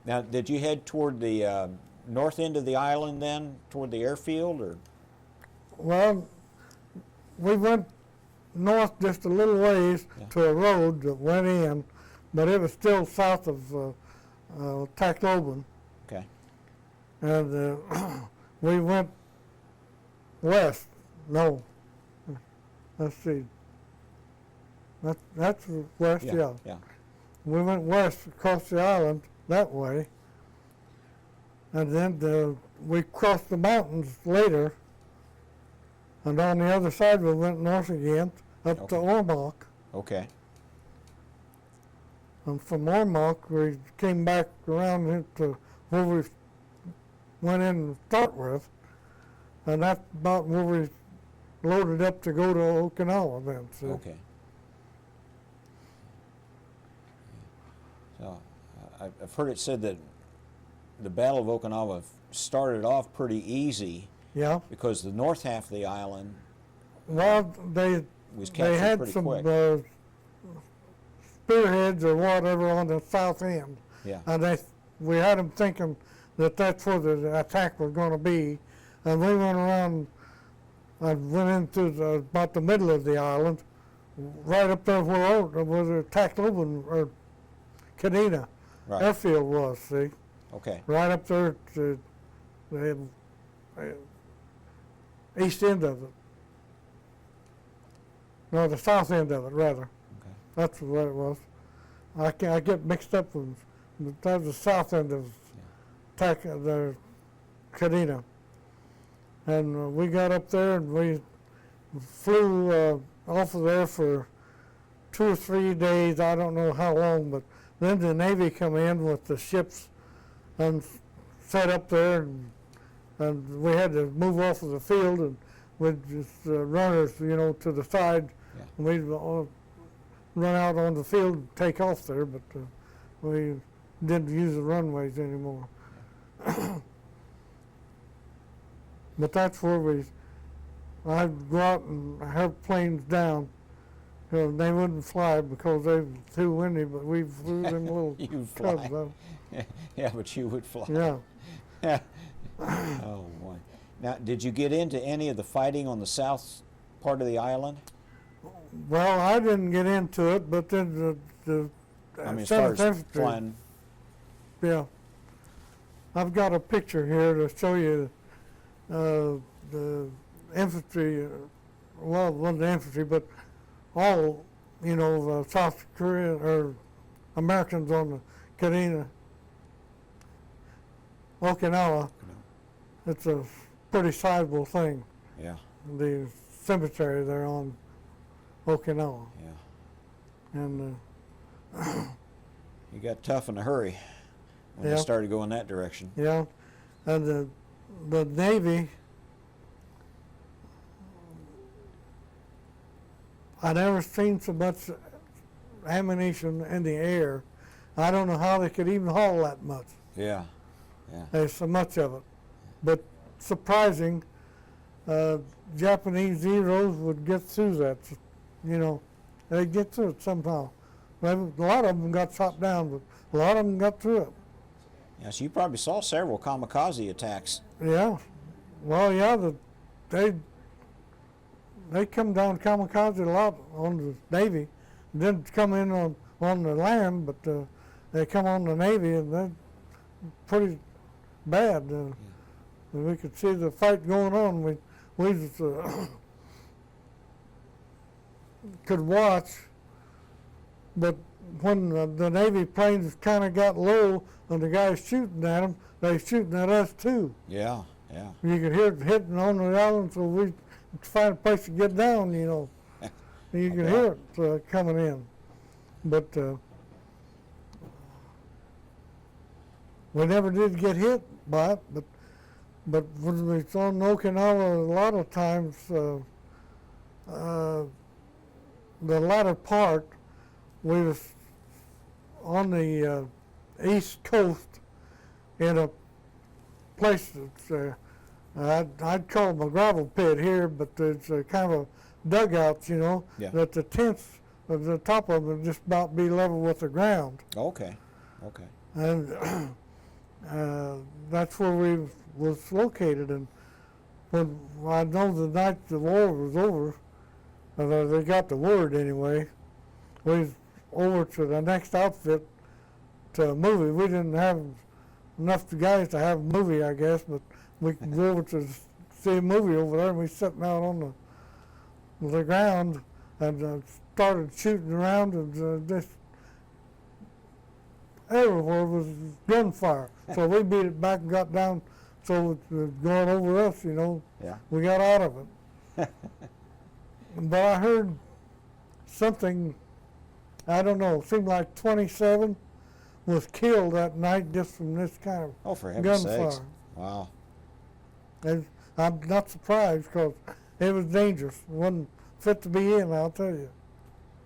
Now, did you head toward the north end of the island then, toward the airfield, or? Well, we went north just a little ways to a road that went in, but it was still south of Tacloban. Okay. And we went west. No, let's see. That's west, yeah. Yeah. We went west across the island that way, and then we crossed the mountains later, and on the other side we went north again up to Ormoc. Okay. And from Ormoc we came back around into where we went in to start with, and that's about where we loaded up to go to Okinawa then. So. Okay. So, I've heard it said that the Battle of Okinawa started off pretty easy. Yeah. Because the north half of the island Well, was they captured had pretty some quick. spearheads or whatever on the south end, Yeah. and we had them thinking that that's where the attack was going to be, and we went around and went into about the middle of the island, right up there where the Tacloban or Kadena Right. airfield was. See, Okay. right up there to the east end of it. No, the south end of it, rather. Okay. That's what it was. I get mixed up with, but that was the south end of the Kadena. And we got up there and we flew off of there for 2 or 3 days, I don't know how long, but then the Navy come in with the ships and set up there, and we had to move off of the field, and with just runners, to the side. Yeah. And we'd run out on the field and take off there, but we didn't use the runways anymore. But that's where I'd go out and have planes down. They wouldn't fly because they were too windy, but we flew them little You'd cubs. fly. Yeah, but you would fly. Yeah. Oh boy. Now, did you get into any of the fighting on the south part of the island? Well, I didn't get into it, but then the I mean, as far 7th as Infantry. flying. Yeah. I've got a picture here to show you the infantry, well, it wasn't the infantry, but all, South Korean or Americans on the Okinawa. It's a pretty sizable thing, Yeah. the cemetery there on Okinawa. Yeah. And You got tough in a hurry when Yeah. they started going that direction. yeah, and the Navy, I never seen so much ammunition in the air. I don't know how they could even haul that much. Yeah. Yeah. There's so much of it. But surprising, Japanese Zeros would get through that. They'd get through it somehow. A lot of them got shot down, but a lot of them got through it. Yeah, so you probably saw several kamikaze attacks. Yeah. Well, yeah, they come down kamikaze a lot on the Navy. Didn't come in on the land, but they come on the Navy, and they're pretty bad. We could see the fight going on. We just, could watch, but when the Navy planes kind of got low and the guys shooting at them, they shooting at us too. Yeah. Yeah. You could hear it hitting on the island, so we find a place to get down, You can hear it coming in. But we never did get hit by it, but when we was on Okinawa, a lot of times the latter part, we was on the east coast in a place that's I'd call them a gravel pit here, but it's a kind of a dugout, you know, Yeah. that the tents at the top of them just about be level with the ground. Okay. Okay. And that's where we was located. And when I know the night the war was over, they got the word anyway, we was over to the next outfit to a movie. We didn't have enough guys to have a movie, I guess, but we could go over to see a movie over there, and we sitting out on the ground and started shooting around, and just everywhere was gunfire. So we beat it back and got down, so it was going over us, you know. Yeah. We got out of it. But I heard something, I don't know, it seemed like 27 was killed that night just from this kind of Oh, for heaven's gunfire. sakes! Wow. And I'm not surprised because it was dangerous. It wasn't fit to be in, I'll tell you.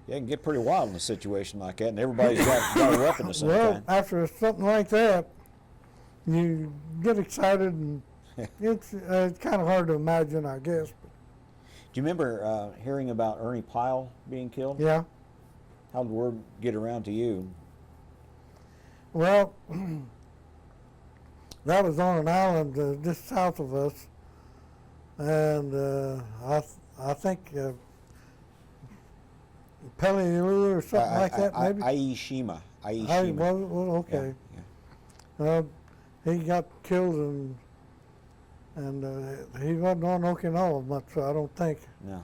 Yeah, it can get pretty wild in a situation like that, and everybody's got a weapon of some Well, kind. after something like that, you get excited, and it's kind of hard to imagine, I guess. Do you remember hearing about Ernie Pyle being killed? Yeah. How did the word get around to you? Well, that was on an island just south of us, and I think Peleliu or something like that, maybe. Aishima. Well, okay. Yeah. He got killed, and he wasn't on Okinawa much, I don't think. No.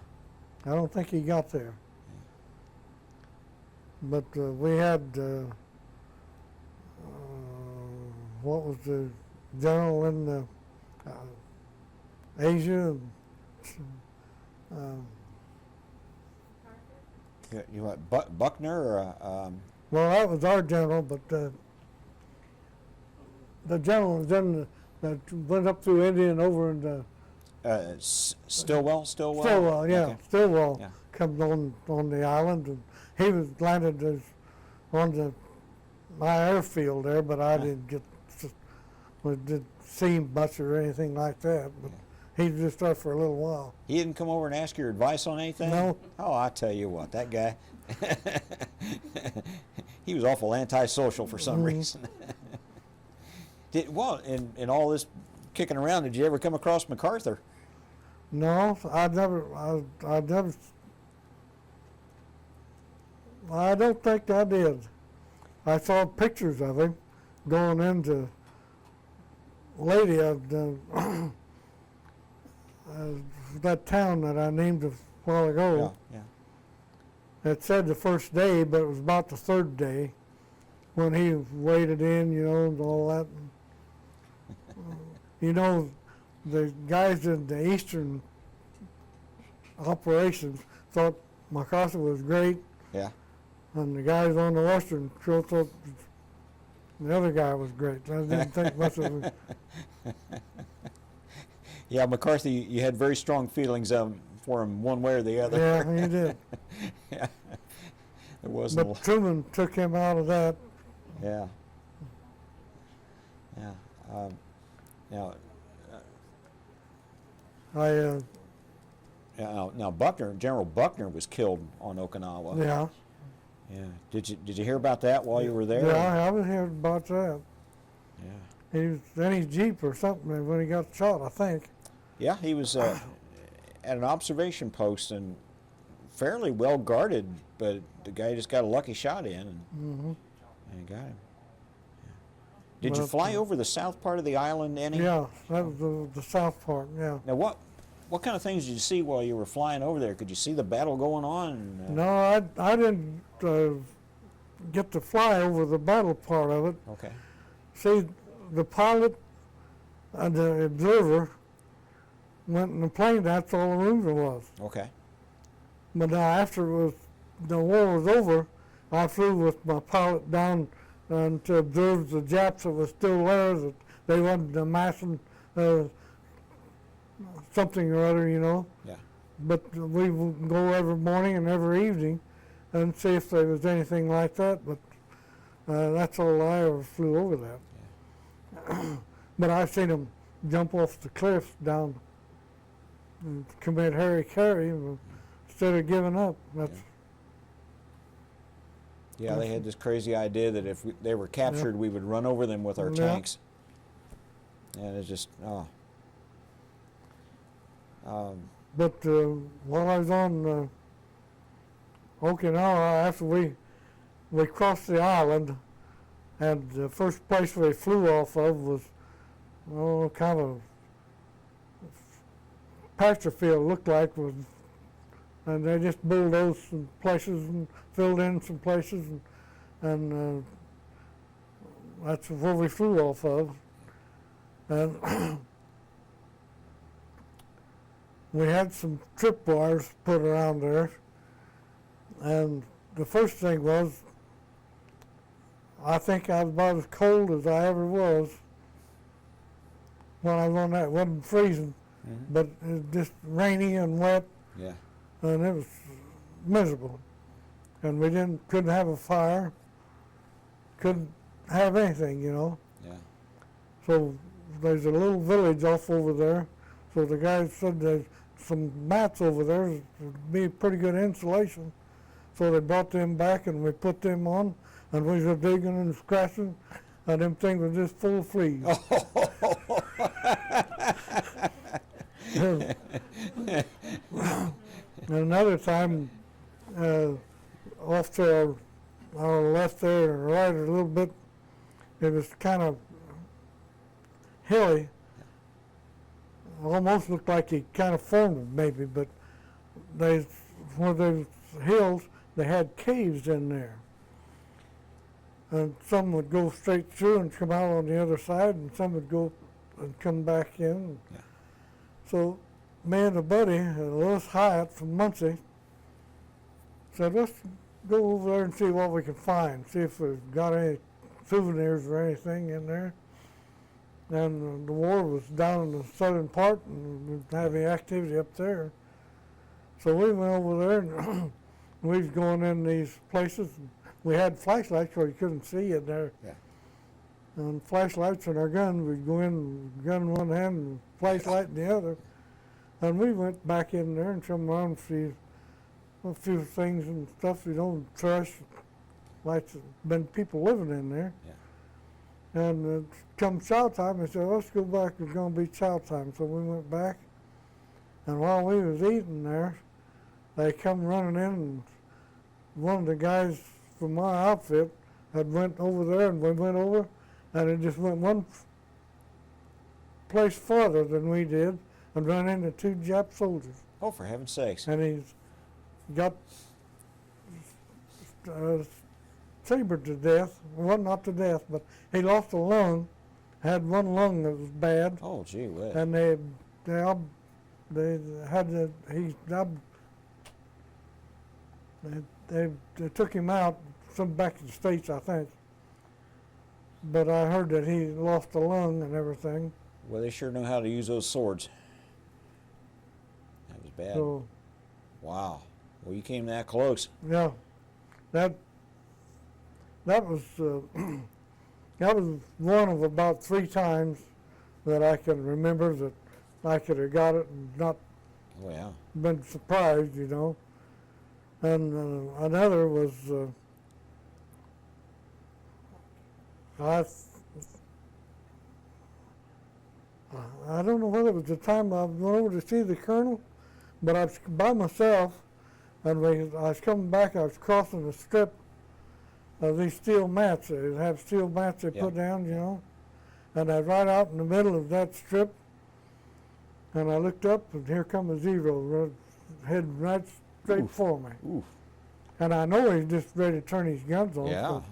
I don't think he got there. But we had, what was the general in Asia? You what, Buckner or? Well, that was our general, but the general was in that went up through India and over into Stillwell? Stillwell, yeah. Okay. Stillwell Yeah. comes on the island, and he was landed on my airfield there, but I didn't see him much or anything like that. But he was just there for a little while. He didn't come over and ask your advice on anything? No. Oh, I tell you what, that guy, he was awful antisocial for some reason. In all this kicking around, did you ever come across MacArthur? No, I don't think I did. I saw pictures of him going into Lady that town that I named a while ago. Yeah. It said the first day, but it was about the third day when he waded in, you know, and all that. You know, the guys in the eastern operations thought MacArthur was great, Yeah. and the guys on the western sure thought the other guy was great. I didn't think much of it. Yeah, McCarthy, you had very strong feelings for him one way or the other. Yeah, he did. Yeah. There wasn't But Truman took him out of that. Yeah. Yeah. Now, now Buckner, General Buckner was killed on Okinawa. Yeah. Yeah. Did you hear about that while you were there? Yeah, I was hearing about that. Yeah. He was in his Jeep or something when he got shot, I think. Yeah, he was at an observation post and fairly well guarded, but the guy just got a lucky shot in and got him. Yeah. Did you fly over the south part of the island any? Yeah, that was the south part, yeah. Now what kind of things did you see while you were flying over there? Could you see the battle going on? No, I didn't get to fly over the battle part of it. Okay. See, the pilot and the observer went in the plane. That's all the room there was. Okay. But now after the war was over, I flew with my pilot down to observe the Japs that were still there, that they wasn't amassing something or other, you know. Yeah. But we would go every morning and every evening and see if there was anything like that. But that's all I ever flew over that. Yeah. But I've seen them jump off the cliff down and commit harry-carry instead of giving up. That's, Yeah, they had this crazy idea that if they were captured, we would run over them with our tanks. And it's just, But while I was on Okinawa, after we crossed the island, and the first place we flew off of was kind of pasture field, looked like, and they just bulldozed some places and filled in some places, and that's where we flew off of. And we had some tripwires put around there, and the first thing was, I think I was about as cold as I ever was when I was on that. It wasn't freezing, but it was just rainy and wet, and it was miserable. And we couldn't have a fire, couldn't have anything, you know. So there's a little village off over there. So the guy said there's some mats over there, would be pretty good insulation. So they brought them back and we put them on, and we were digging and scratching, and them things were just full of fleas. And another time, off to our left there and right a little bit, it was kind of hilly. Almost looked like he kind of formed maybe, but where those hills, they had caves in there. And some would go straight through and come out on the other side, and some would go and come back in. So me and a buddy, Lewis Hyatt from Muncie, said, let's go over there and see what we can find, see if we've got any souvenirs or anything in there. And the war was down in the southern part, and we didn't have any activity up there. So we went over there, and we was going in these places. We had flashlights where you couldn't see in there. And flashlights and our gun, we'd go in, gun in one hand and flashlight in the other. And we went back in there and come around and see a few things and stuff, you know, trash, like been people living in there. And come chow time, they said, let's go back, it's going to be chow time. So we went back, and while we was eating there, they come running in, and one of the guys from my outfit had went over there, and we went over, and it just went one place farther than we did, and ran into two Jap soldiers. Oh, for heaven's sakes. And he's got sabered to death. Well, not to death, but he lost a lung, had one lung that was bad. Oh, gee whiz. And they had to, they took him out, some back to the States, I think. But I heard that he lost a lung and everything. Well, they sure know how to use those swords. That was bad. So, wow. Well, you came that close. yeah, that was that was one of about 3 times that I can remember that I could have got it and not been surprised, you know. And another was I don't know whether it was the time I went over to see the colonel, but I was by myself, and I was coming back, I was crossing the strip of these steel mats. They have steel mats they put down, you know, and I was right out in the middle of that strip, and I looked up, and here come a Zero heading right straight for me. Oof. And I know he's just ready to turn his guns on. So,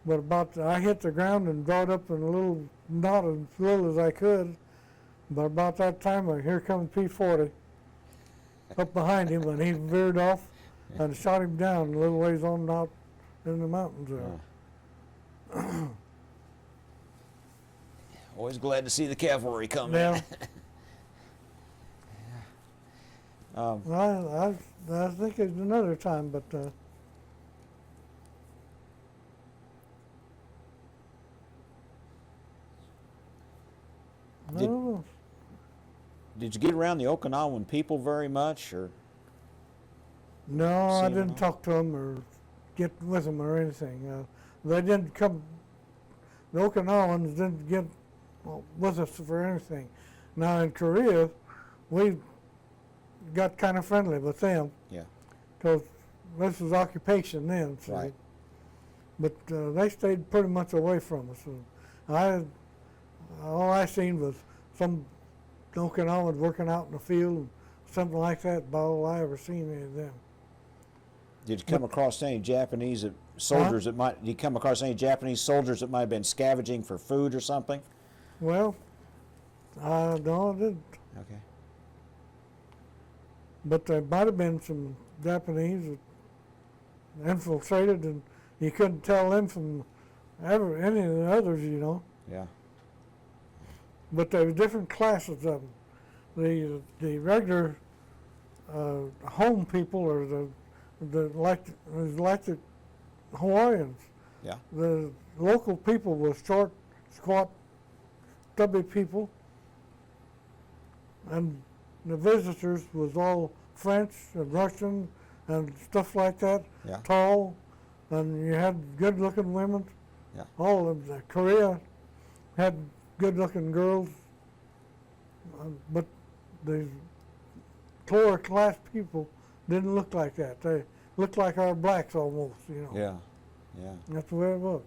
but I hit the ground and brought up in a little, not as little as I could, but about that time, here comes P-40 up behind him, and he veered off and shot him down a little ways on out in the mountains there. Always glad to see the cavalry come Yeah. in. I think it's another time, but Did you get around the Okinawan people very much, or? No, See I 'em didn't at talk to them or get with them or anything. They didn't come. The Okinawans didn't get with us for anything. Now in Korea, we got kind of friendly with them. Yeah. Because this was occupation then. See? Right. But they stayed pretty much away from us. And all I seen was some Okinawans working out in the field, and something like that. About all I ever seen any of them. Did you come across any Japanese soldiers that might? Did you come across any Japanese soldiers that might have been scavenging for food or something? Well, no, I didn't. Okay. But there might have been some Japanese that infiltrated, and you couldn't tell them from any of the others, you know. Yeah. But there were different classes of them. The regular home people, or like the Hawaiians. Yeah. The local people were short, squat, stubby people, and the visitors was all French and Russian and stuff like that. Yeah. Tall, and you had good-looking women. Yeah. All of them. Korea had good-looking girls, but the lower class people didn't look like that. They looked like our blacks almost, you know. Yeah. Yeah. That's the way it was.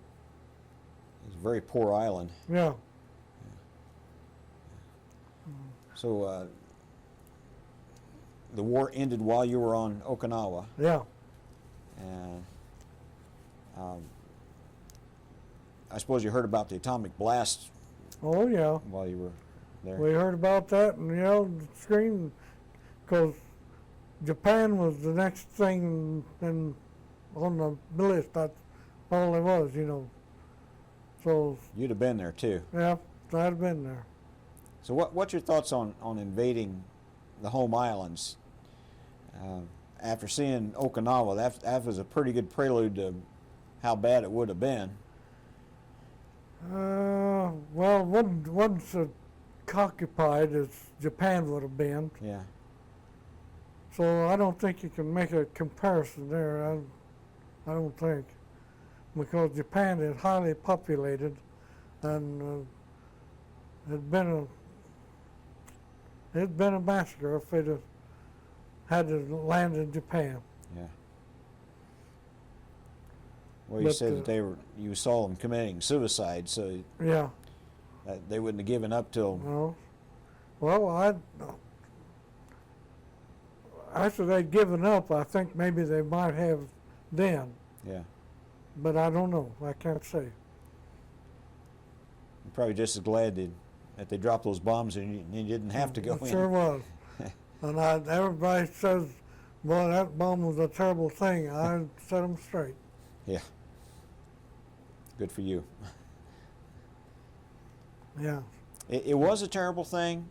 It's a very poor island. Yeah. So the war ended while you were on Okinawa, Yeah. and I suppose you heard about the atomic blast Oh, yeah. while you were there. We heard about that and yelled and screamed because Japan was the next thing on the list. That's all there was, you know. So, You'd have been there too. yeah, I'd have been there. So what's your thoughts on invading the home islands? After seeing Okinawa, that was a pretty good prelude to how bad it would have been. Well, once occupied as Japan would have been, Yeah. so I don't think you can make a comparison there. I don't think, because Japan is highly populated, and it'd been a massacre if they'd have had to land in Japan. Yeah. Well, you But, said that you saw them committing suicide, so Yeah. they wouldn't have given up till. No. Well, after they'd given up, I think maybe they might have then, Yeah. but I don't know. I can't say. You're probably just as glad that they dropped those bombs and you didn't have to go It in. sure was. And everybody says, boy, that bomb was a terrible thing. I set them straight. Yeah. Good for you. Yeah. It was a terrible thing.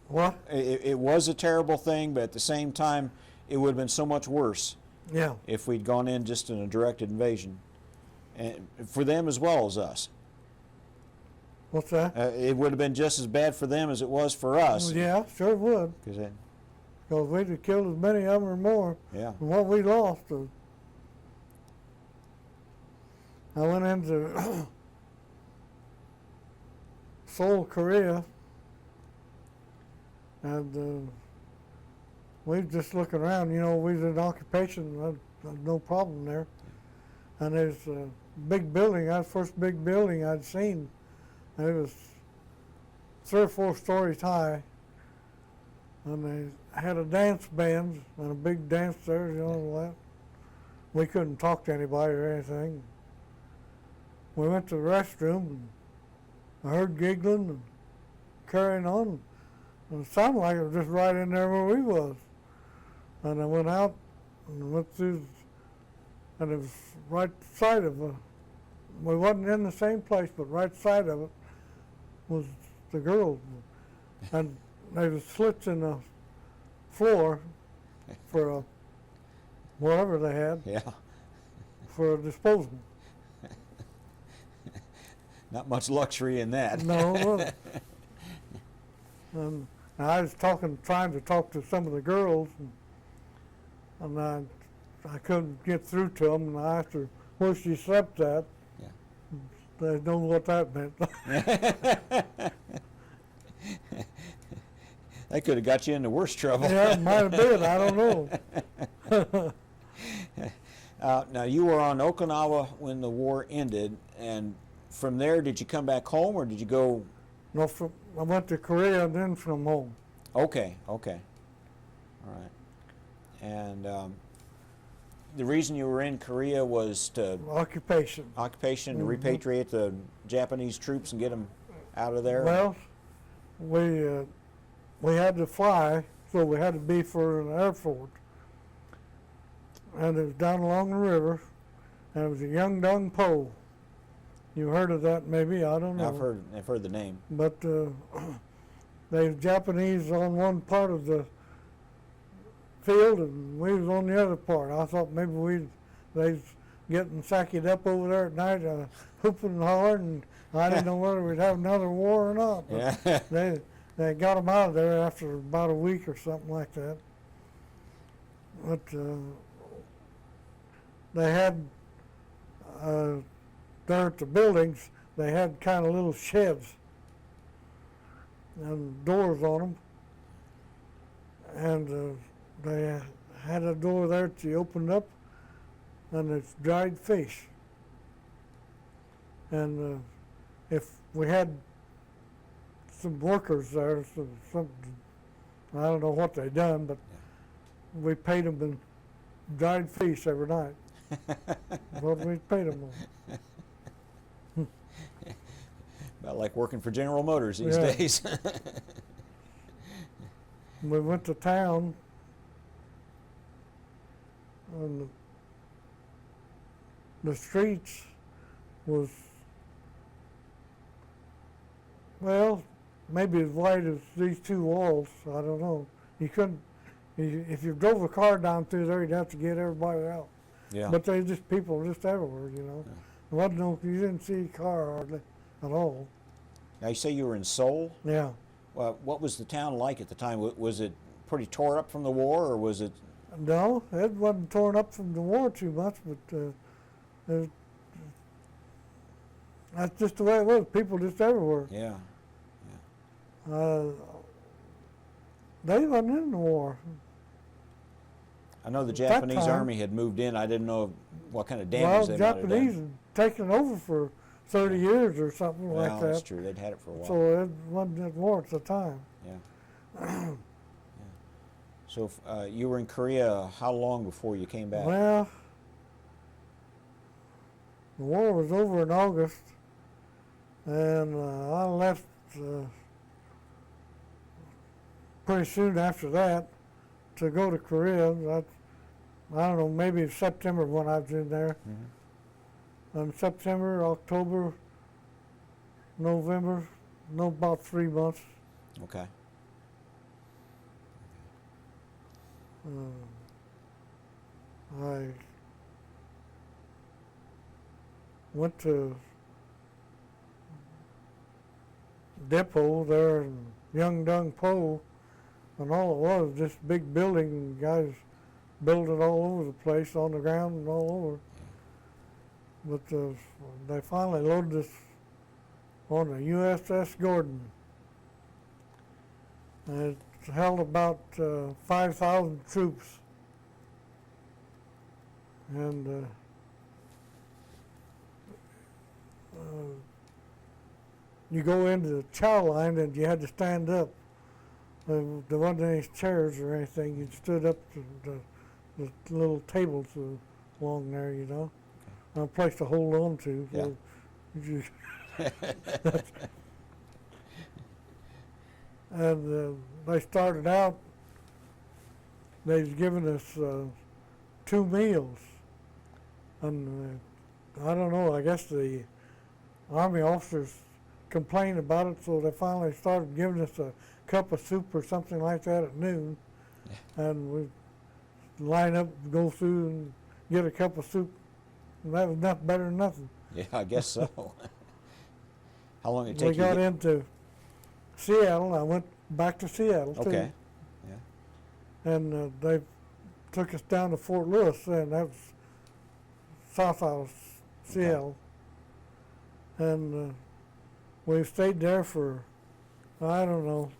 What? It was a terrible thing, but at the same time, it would have been so much worse Yeah. if we'd gone in just in a directed invasion, and for them as well as us. What's that? It would have been just as bad for them as it was for us. Well, yeah, sure would. Because We'd have killed as many of them or more yeah, than what we lost. I went into Seoul, Korea, and we was just looking around. You know, we was in occupation, no problem there. And there's a big building. That was the first big building I'd seen. And it was 3 or 4 stories high. And they had a dance band and a big dance there, you know, all that. We couldn't talk to anybody or anything. We went to the restroom, and I heard giggling and carrying on. And it sounded like it was just right in there where we was. And I went out and went through, and it was right side of we wasn't in the same place, but right side of it was the girls. And there was slits in the floor for whatever they had yeah, for a disposal. not much luxury in that. No, it wasn't. And And I was trying to talk to some of the girls, and I couldn't get through to them, and I asked her where she slept at. Yeah. They know what that meant. That could have got you into worse trouble. Yeah, it might have been. I don't know. Now, you were on Okinawa when the war ended, and from there, did you come back home, or did you go? No, I went to Korea and then from home. Okay, all right. And the reason you were in Korea was to Occupation. to repatriate the Japanese troops and get them out of there? Well, we had to fly, so we had to be for an airfield. And it was down along the river, and it was a Yongdong Po. You heard of that maybe, I don't know. I've heard the name. But they was Japanese on one part of the field, and we was on the other part. I thought maybe they was getting sacked up over there at night, hooping and hollering, and I didn't know whether we'd have another war or not. But Yeah. they got them out of there after about a week or something like that. But they had there at the buildings, they had kind of little sheds and doors on them, and they had a door there that you opened up, and it's dried fish. And if we had some workers there, some I don't know what they done, but we paid them in dried fish every night. What we paid them on. About like working for General Motors these Yeah. days. We went to town, and the streets was, well, maybe as wide as these two walls. I don't know. You couldn't, if you drove a car down through there, you'd have to get everybody out. Yeah. But there's just people just everywhere, you know. Yeah. There wasn't no, you didn't see a car hardly at all. Now, you say you were in Seoul. Yeah. What was the town like at the time? Was it pretty tore up from the war, or was it? No, it wasn't torn up from the war too much, but that's just the way it was. People just everywhere. Yeah. They wasn't in the war. I know the At that Japanese time- Army had moved in. I didn't know what kind of Well, damage they might have Japanese done. had taken over for 30 years or something Well, like that's that. true. They'd had it for a while. So it wasn't at war at the time. Yeah. So you were in Korea how long before you came back? Well, the war was over in August, and I left pretty soon after that to go to Korea. I don't know, maybe in September when I was in there. Mm-hmm. In September, October, November, about 3 months. Okay. I went to depot there in Yongdong Po, and all it was this big building, and guys built it all over the place, on the ground and all over. But they finally loaded us on the USS Gordon. And it held about 5,000 troops. And you go into the chow line and you had to stand up. There wasn't any chairs or anything. You stood up to the little tables along there, you know. A place to hold on to. So you and they started out, they was giving us 2 meals. And I don't know, I guess the Army officers complained about it, so they finally started giving us a cup of soup or something like that at noon. And we line up, go through and get a cup of soup. And that was nothing better than nothing. Yeah, I guess so. How long did it We take you? got into Seattle. I went back to Seattle too. Okay. Yeah. And they took us down to Fort Lewis, and that was south of Seattle. And we stayed there for, I don't know,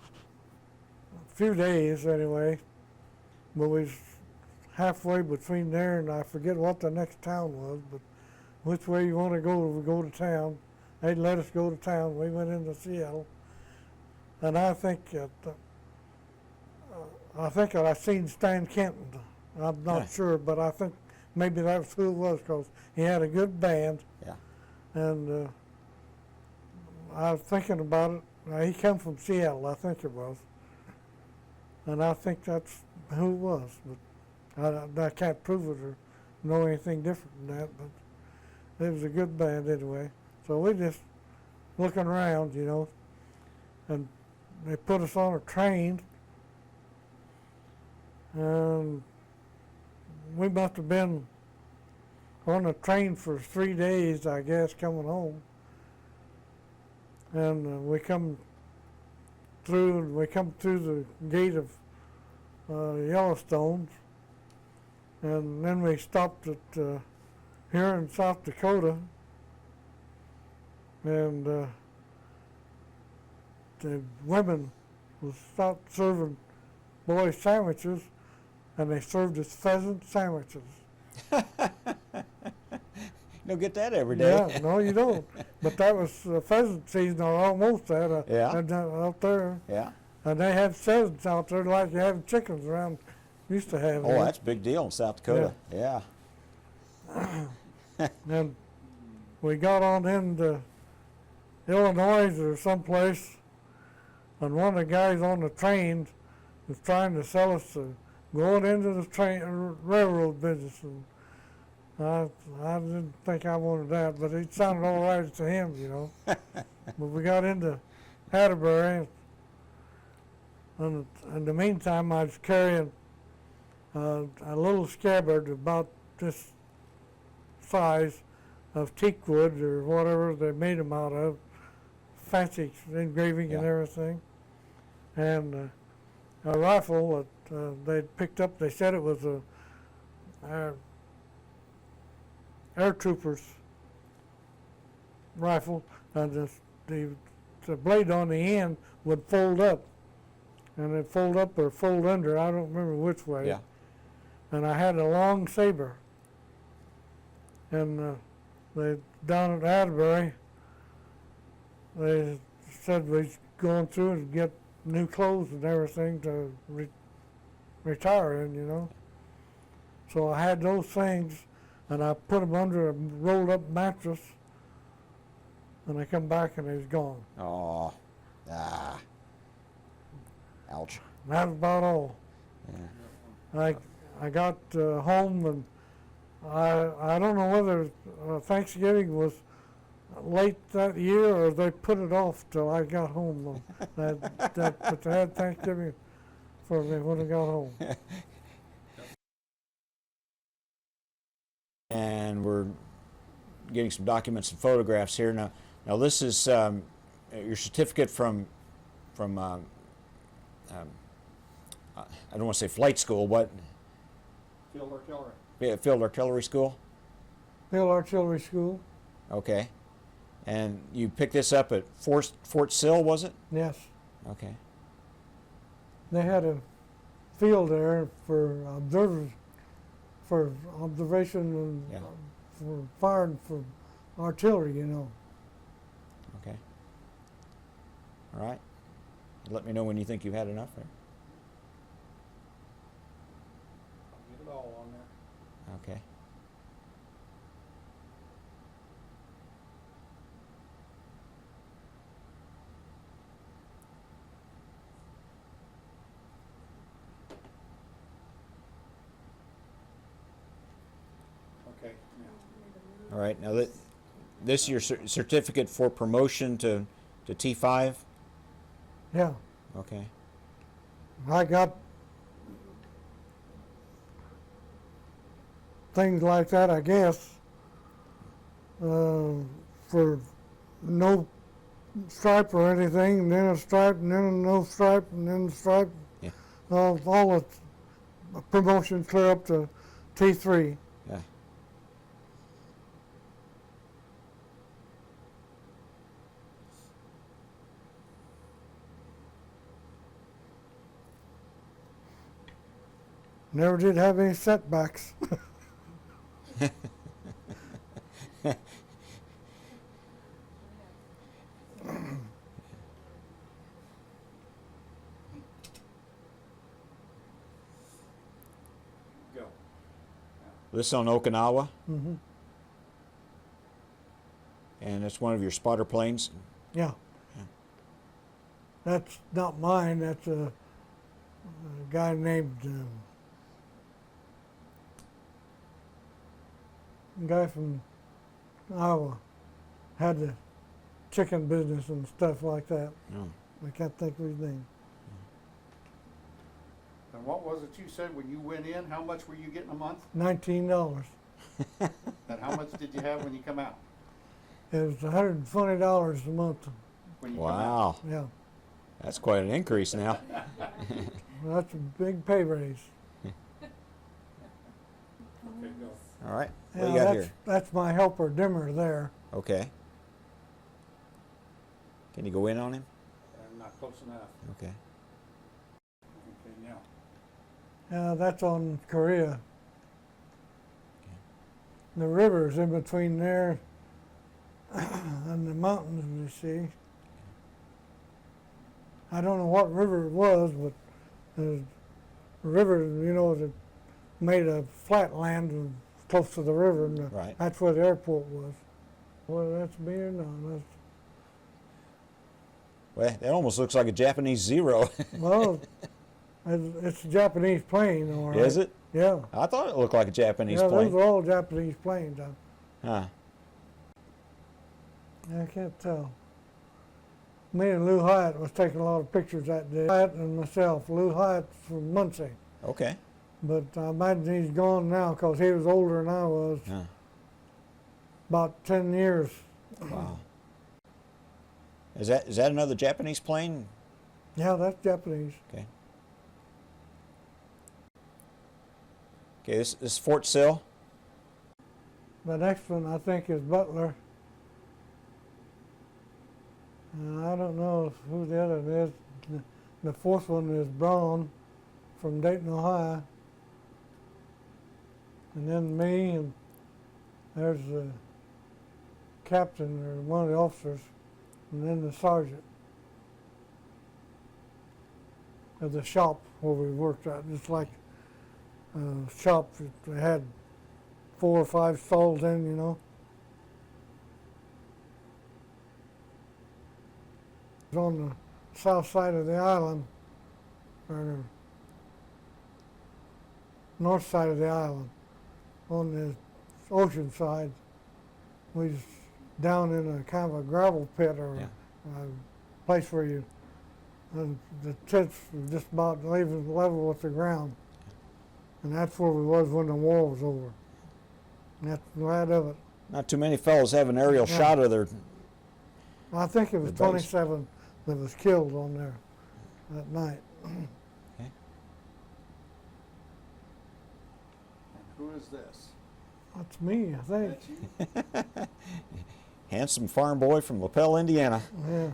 a few days anyway. But we was halfway between there, and I forget what the next town was, but which way you want to go, we go to town. They'd let us go to town. We went into Seattle. And I think that I seen Stan Kenton. I'm not sure, but I think maybe that's who it was, because he had a good band. Yeah. And I was thinking about it. He come from Seattle, I think it was. And I think that's who it was. But I can't prove it or know anything different than that. But it was a good band anyway. So we just looking around, you know. And they put us on a train. And we must have been on a train for 3 days, I guess, coming home. And we come through the gate of Yellowstone, and then we stopped at here in South Dakota, and the women was stopped serving boys sandwiches, and they served us pheasant sandwiches. You don't get that every day. Yeah, no, you don't. But that was pheasant season, or almost that, out there. Yeah. And they had pheasants out there like you have chickens around. Used to have. Oh, that's a big deal in South Dakota. Yeah. And we got on into Illinois or someplace, and one of the guys on the train was trying to sell us going into the railroad business. And I didn't think I wanted that, but it sounded all right to him, you know. But we got into Atterbury, and in the meantime, I was carrying a little scabbard about this size of teak wood or whatever they made them out of, fancy engraving and everything, and a rifle that they'd picked up. They said it was a air troopers rifle, and the blade on the end would fold up, and it'd fold up or fold under, I don't remember which way. Yeah. And I had a long saber, and they down at Atterbury, they said we're going through and get new clothes and everything to retire in, you know. So I had those things, and I put them under a rolled up mattress, and I come back and it was gone. Oh. Ah. Ouch. And that was about all. Yeah. I got home, and I don't know whether Thanksgiving was late that year or they put it off till I got home. But they had Thanksgiving for me when I got home. And we're getting some documents and photographs here. Now this is your certificate from I don't want to say flight school. What? Field artillery. Yeah, Field Artillery School. Field Artillery School. Okay. And you picked this up at Fort Sill, was it? Yes. Okay. They had a field there for observation and for firing for artillery, you know. Okay. All right. Let me know when you think you've had enough there. I'll get it all on there. Okay. Okay. All right. Now this is your certificate for promotion to T5. Yeah. Okay. I got things like that, I guess, for no stripe or anything, and then a stripe, and then a no stripe, and then a stripe. Yeah. All the promotions clear up to T3. Yeah. Never did have any setbacks. Go. This on Okinawa, Hmm. and it's one of your spotter planes. Yeah. Yeah. That's not mine. That's a guy named a guy from Iowa had the chicken business and stuff like that. Oh. I can't think of his name. And what was it you said when you went in? How much were you getting a month? $19. And how much did you have when you come out? It was $120 a month. When you come out? Wow, Yeah, that's quite an increase now. well, that's a big pay raise. Okay, go. All right, what Yeah, do you got that's, here? that's my helper dimmer there. Okay. Can you go in on him? Not close enough. Okay. Okay, now. That's on Korea. The river's in between there and the mountains, you see. I don't know what river it was, but the river, you know, that made a flat land and close to the river, and Right. that's where the airport was. Well, that's being done. Well, that almost looks like a Japanese Zero. Well, it's a Japanese plane, all right. Is it? Yeah. I thought it looked like a Japanese Yeah, plane. those are all Japanese planes. Huh. I can't tell. Me and Lou Hyatt was taking a lot of pictures that day. Hyatt and myself. Lou Hyatt from Muncie. Okay. But I imagine he's gone now because he was older than I was. Huh. About 10 years. Wow. Is that another Japanese plane? Yeah, that's Japanese. Okay. Okay, this is Fort Sill. The next one I think is Butler. I don't know who the other is. The fourth one is Braun from Dayton, Ohio. And then me, and there's the captain or one of the officers, and then the sergeant of the shop where we worked at. It's like a shop that they had 4 or 5 stalls in, you know. It was on the south side of the island, or the north side of the island. On the ocean side, we was down in a kind of a gravel pit or Yeah. a place where you, the tents were just about level with the ground. And that's where we was when the war was over. And that's glad of it. Not too many fellows have an aerial Yeah. shot of their. I think it was The base. 27 that was killed on there that night. Okay. And who is this? That's me, I think. That's you? Handsome farm boy from Lapel, Indiana. Yeah.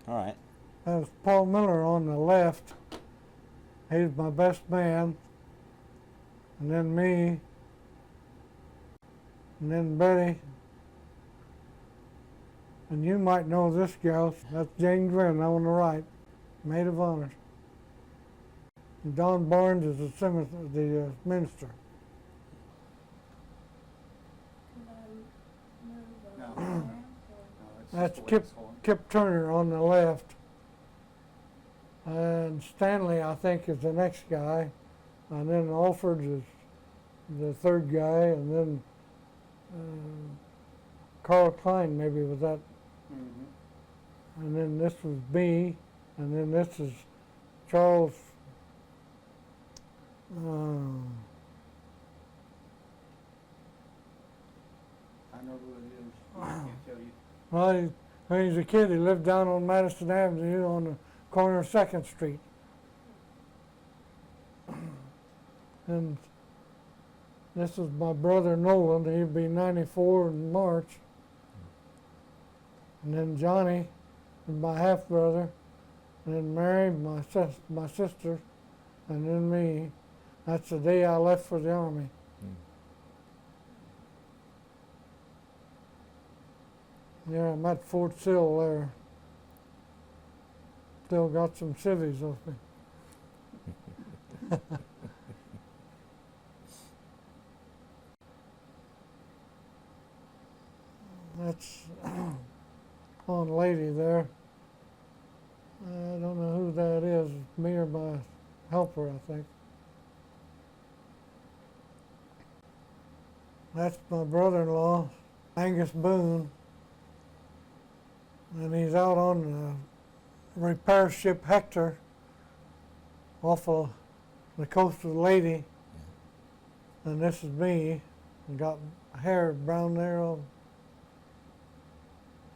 All right. That was Paul Miller on the left. He's my best man. And then me. And then Betty. And you might know this gal. That's Jane Grin on the right, maid of honor. And Don Barnes is the minister. No. No, That's just the way Kip, it's going. Kip Turner on the left. And Stanley, I think, is the next guy. And then Alford is the third guy. And then Carl Klein maybe was that. Mhm. And then this was B. And then this is Charles Well, when he was a kid, he lived down on Madison Avenue on the corner of 2nd Street. And this is my brother Nolan. He'd be 94 in March. And then Johnny is my half brother. And then Mary, my sister, and then me. That's the day I left for the Army. Yeah, I'm at Fort Sill there. Still got some civvies with me. That's one lady there. I don't know who that is. Me or my helper, I think. That's my brother-in-law, Angus Boone. And he's out on the repair ship Hector off of the coast of Lady. And this is me. And got hair brown there.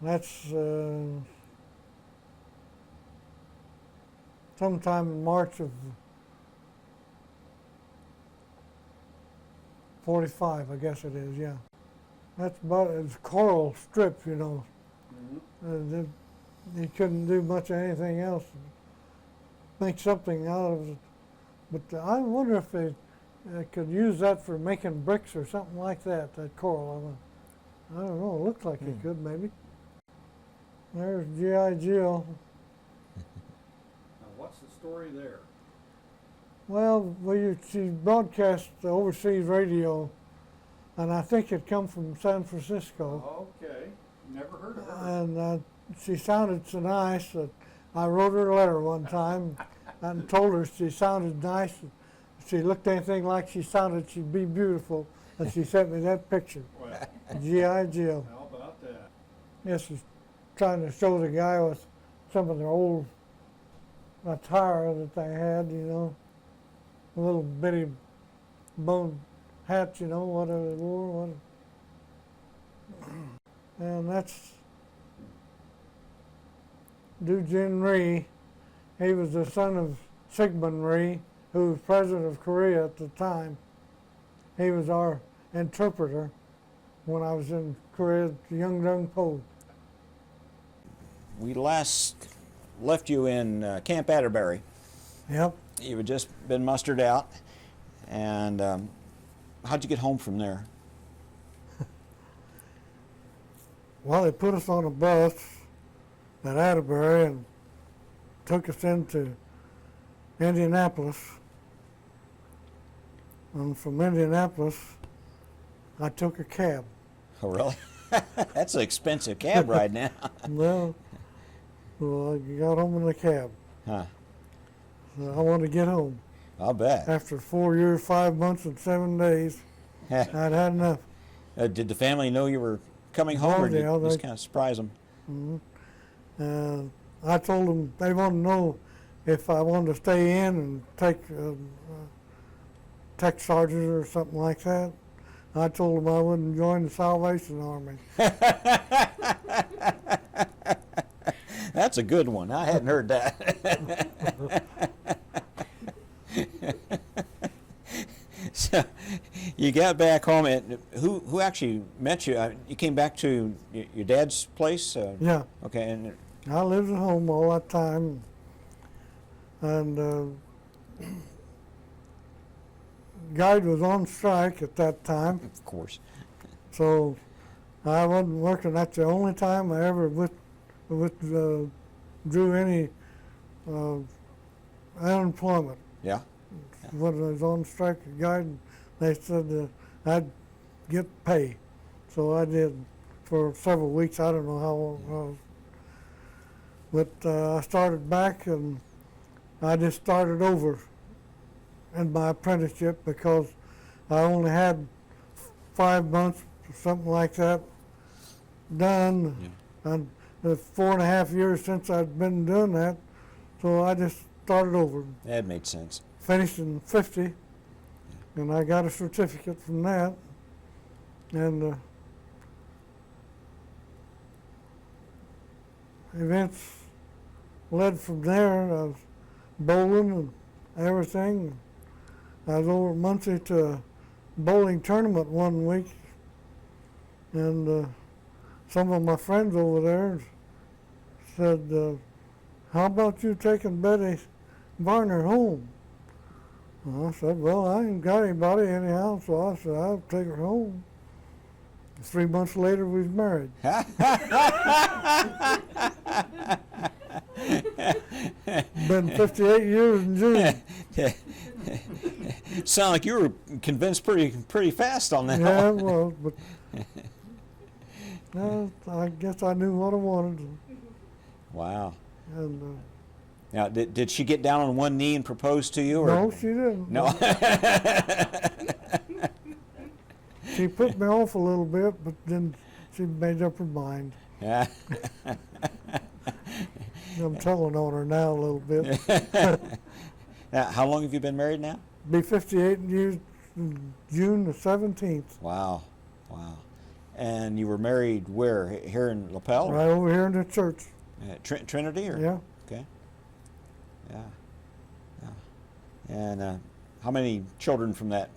That's sometime in March of 45, I guess it is, yeah. That's about, it's coral strip, you know. He couldn't do much of anything else. Make something out of it. But I wonder if they could use that for making bricks or something like that, that coral. I don't know, it looked like it could maybe. There's G.I. Jill. Now, what's the story there? Well, she broadcast the overseas radio, and I think it come from San Francisco. Okay, never heard of her. And she sounded so nice that I wrote her a letter one time and told her she sounded nice. If she looked anything like she sounded, she'd be beautiful. And she sent me that picture. Well, G.I. Jill. how about that? Yes, she's trying to show the guy with some of their old attire that they had, you know. A little bitty bone hat, you know, whatever they wore. And that's Dujin Rhee. He was the son of Sigmund Rhee, who was president of Korea at the time. He was our interpreter when I was in Korea at the Yeongdeung Po. We last left you in Camp Atterbury. Yep. You had just been mustered out. And how'd you get home from there? Well, they put us on a bus at Atterbury and took us into Indianapolis. And from Indianapolis, I took a cab. Oh, really? That's an expensive cab ride now. Well, I got home in the cab. Huh. So I wanted to get home. I'll bet. After 4 years, 5 months, and 7 days, I'd had enough. Did the family know you were coming home, or did yeah, you just kind of surprise them? I told them they wanted to know if I wanted to stay in and take tech sergeant or something like that. I told them I wouldn't join the Salvation Army. That's a good one. I hadn't heard that. So you got back home, and who actually met you? You came back to your dad's place? Yeah. Okay. And I lived at home all that time, and guide was on strike at that time, of course. so I wasn't working. That's the only time I ever withdrew any unemployment. Yeah. When I was on strike at guide, they said I'd get pay, so I did for several weeks. I don't know how long. But I started back, and I just started over in my apprenticeship because I only had 5 months, something like that, done. Yeah. And the 4.5 years since I'd been doing that, so I just started over. That made sense. Finished in 50, and I got a certificate from that. And events led from there. I was bowling and everything. I was over at Muncie to a bowling tournament one week, and some of my friends over there said, how about you taking Betty Varner home? And I said, well, I ain't got anybody anyhow, so I said, I'll take her home. 3 months later, we was married. Been 58 years in June. Sound like you were convinced pretty fast on that. Yeah, one. well, but I guess I knew what I wanted. Wow. And Now, did she get down on one knee and propose to you? Or? no, she didn't. No. She put me off a little bit, but then she made up her mind. Yeah. I'm telling on her now a little bit. Now, how long have you been married now? Be 58 years, June the 17th. Wow. Wow. And you were married where? Here in Lapel? Right over here in the church. Trinity? Or? Yeah. Okay. Yeah. Yeah. And how many children from that?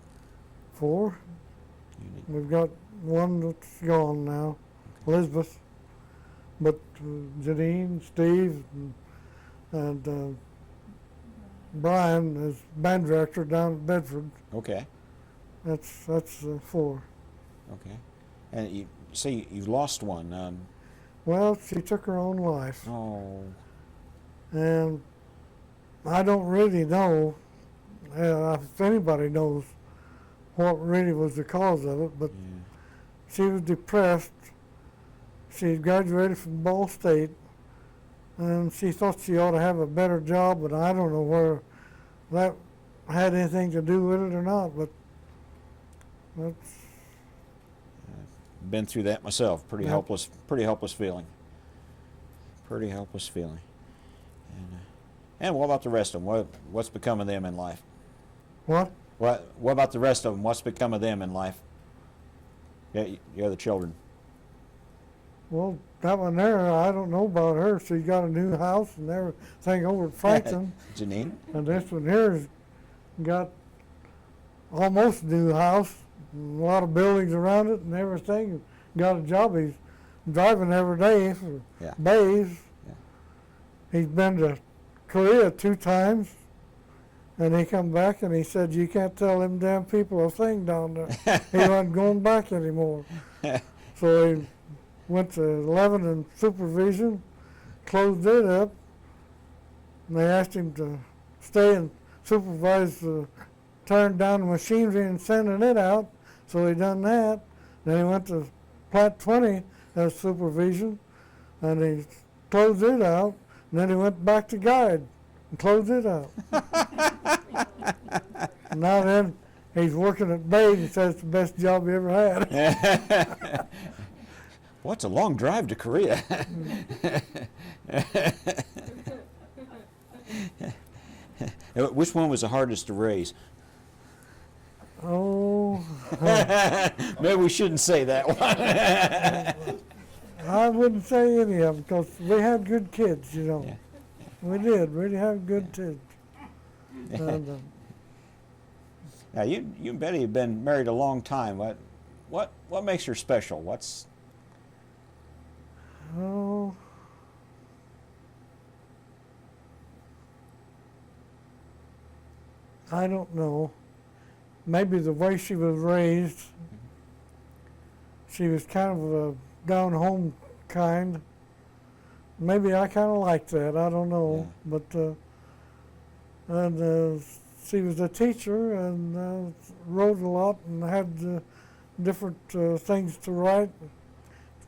4. Unit? We've got one that's gone now, Elizabeth. But Janine, Steve, and Brian is band director down at Bedford. Okay. That's 4. Okay. And you say you lost one. Well, she took her own life, Oh. and I don't really know if anybody knows what really was the cause of it, but Yeah. she was depressed. She graduated from Ball State, and she thought she ought to have a better job, but I don't know where that had anything to do with it or not, but that's, Been through that myself. Pretty Yeah. helpless. Pretty helpless feeling. Pretty helpless feeling. And what about the rest of them? What's become of them in life? what? What about the rest of them? What's become of them in life? Yeah, you other children. Well, that one there, I don't know about her. She got a new house and everything over at Franklin, Janine. and this one here's got almost a new house, and a lot of buildings around it and everything. Got a job. He's driving every day for Yeah. Bays. Yeah. He's been to Korea 2 times, and he come back and he said, you can't tell them damn people a thing down there. He wasn't going back anymore. So he went to 11 in supervision, closed it up, and they asked him to stay and supervise the turn down the machinery and sending it out. So he done that. Then he went to Plant 20 as supervision, and he closed it out. And then he went back to guide and closed it out. Now then, he's working at Bays and says it's the best job he ever had. Well, it's a long drive to Korea. Which one was the hardest to raise? Oh, Maybe we shouldn't say that one. I wouldn't say any of them because we had good kids, you know. Yeah. We did really have good kids. And, Now you and Betty have been married a long time. What makes her special? What's oh, I don't know. Maybe the way she was raised. She was kind of a down home kind. Maybe I kind of like that. I don't know, but she was a teacher and wrote a lot and had different things to write.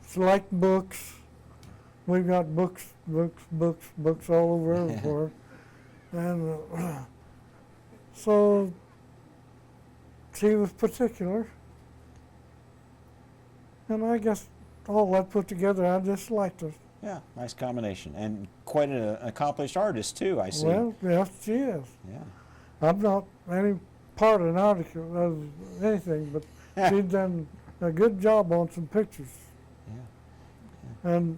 She liked books. We've got books all over everywhere, and so she was particular. And I guess all that put together, I just liked her. Yeah, nice combination, and quite an accomplished artist too. I see. Well, yes, she is. Yeah. I'm not any part of an article of anything, but she's done a good job on some pictures. Yeah. And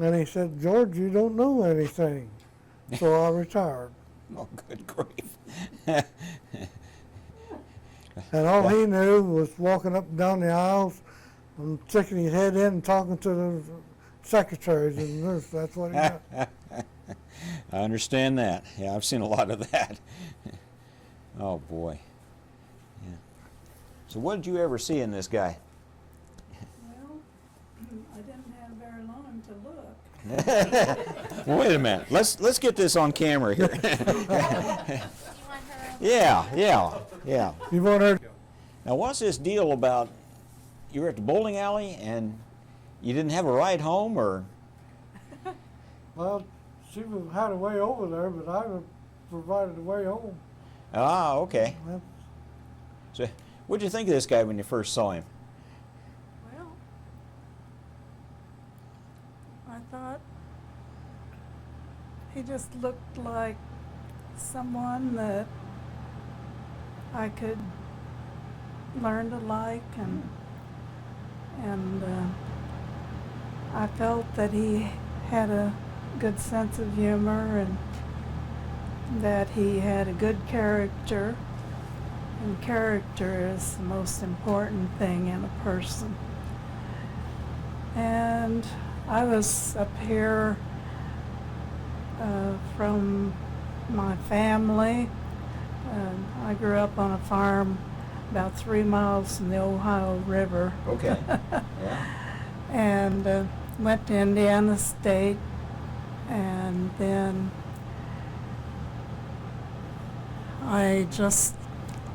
And he said, George, you don't know anything. So I retired. Oh, good grief. And all he knew was walking up and down the aisles and sticking his head in and talking to the secretaries and nurses. That's what he did. I understand that. Yeah, I've seen a lot of that. Oh, boy. Yeah. So what did you ever see in this guy? Well, I didn't have very long to look. Well, wait a minute. Let's get this on camera here. Yeah. You want her? Now, what's this deal about you were at the bowling alley and you didn't have a ride home, or? Well, she had a way over there, but I provided a way home. Ah, okay. Well, So, what did you think of this guy when you first saw him? Well, I thought he just looked like someone that I could learn to like, and I felt that he had a good sense of humor and that he had a good character, and character is the most important thing in a person. And I was up here from my family. I grew up on a farm about 3 miles from the Ohio River. Okay. Yeah. And went to Indiana State, and then I just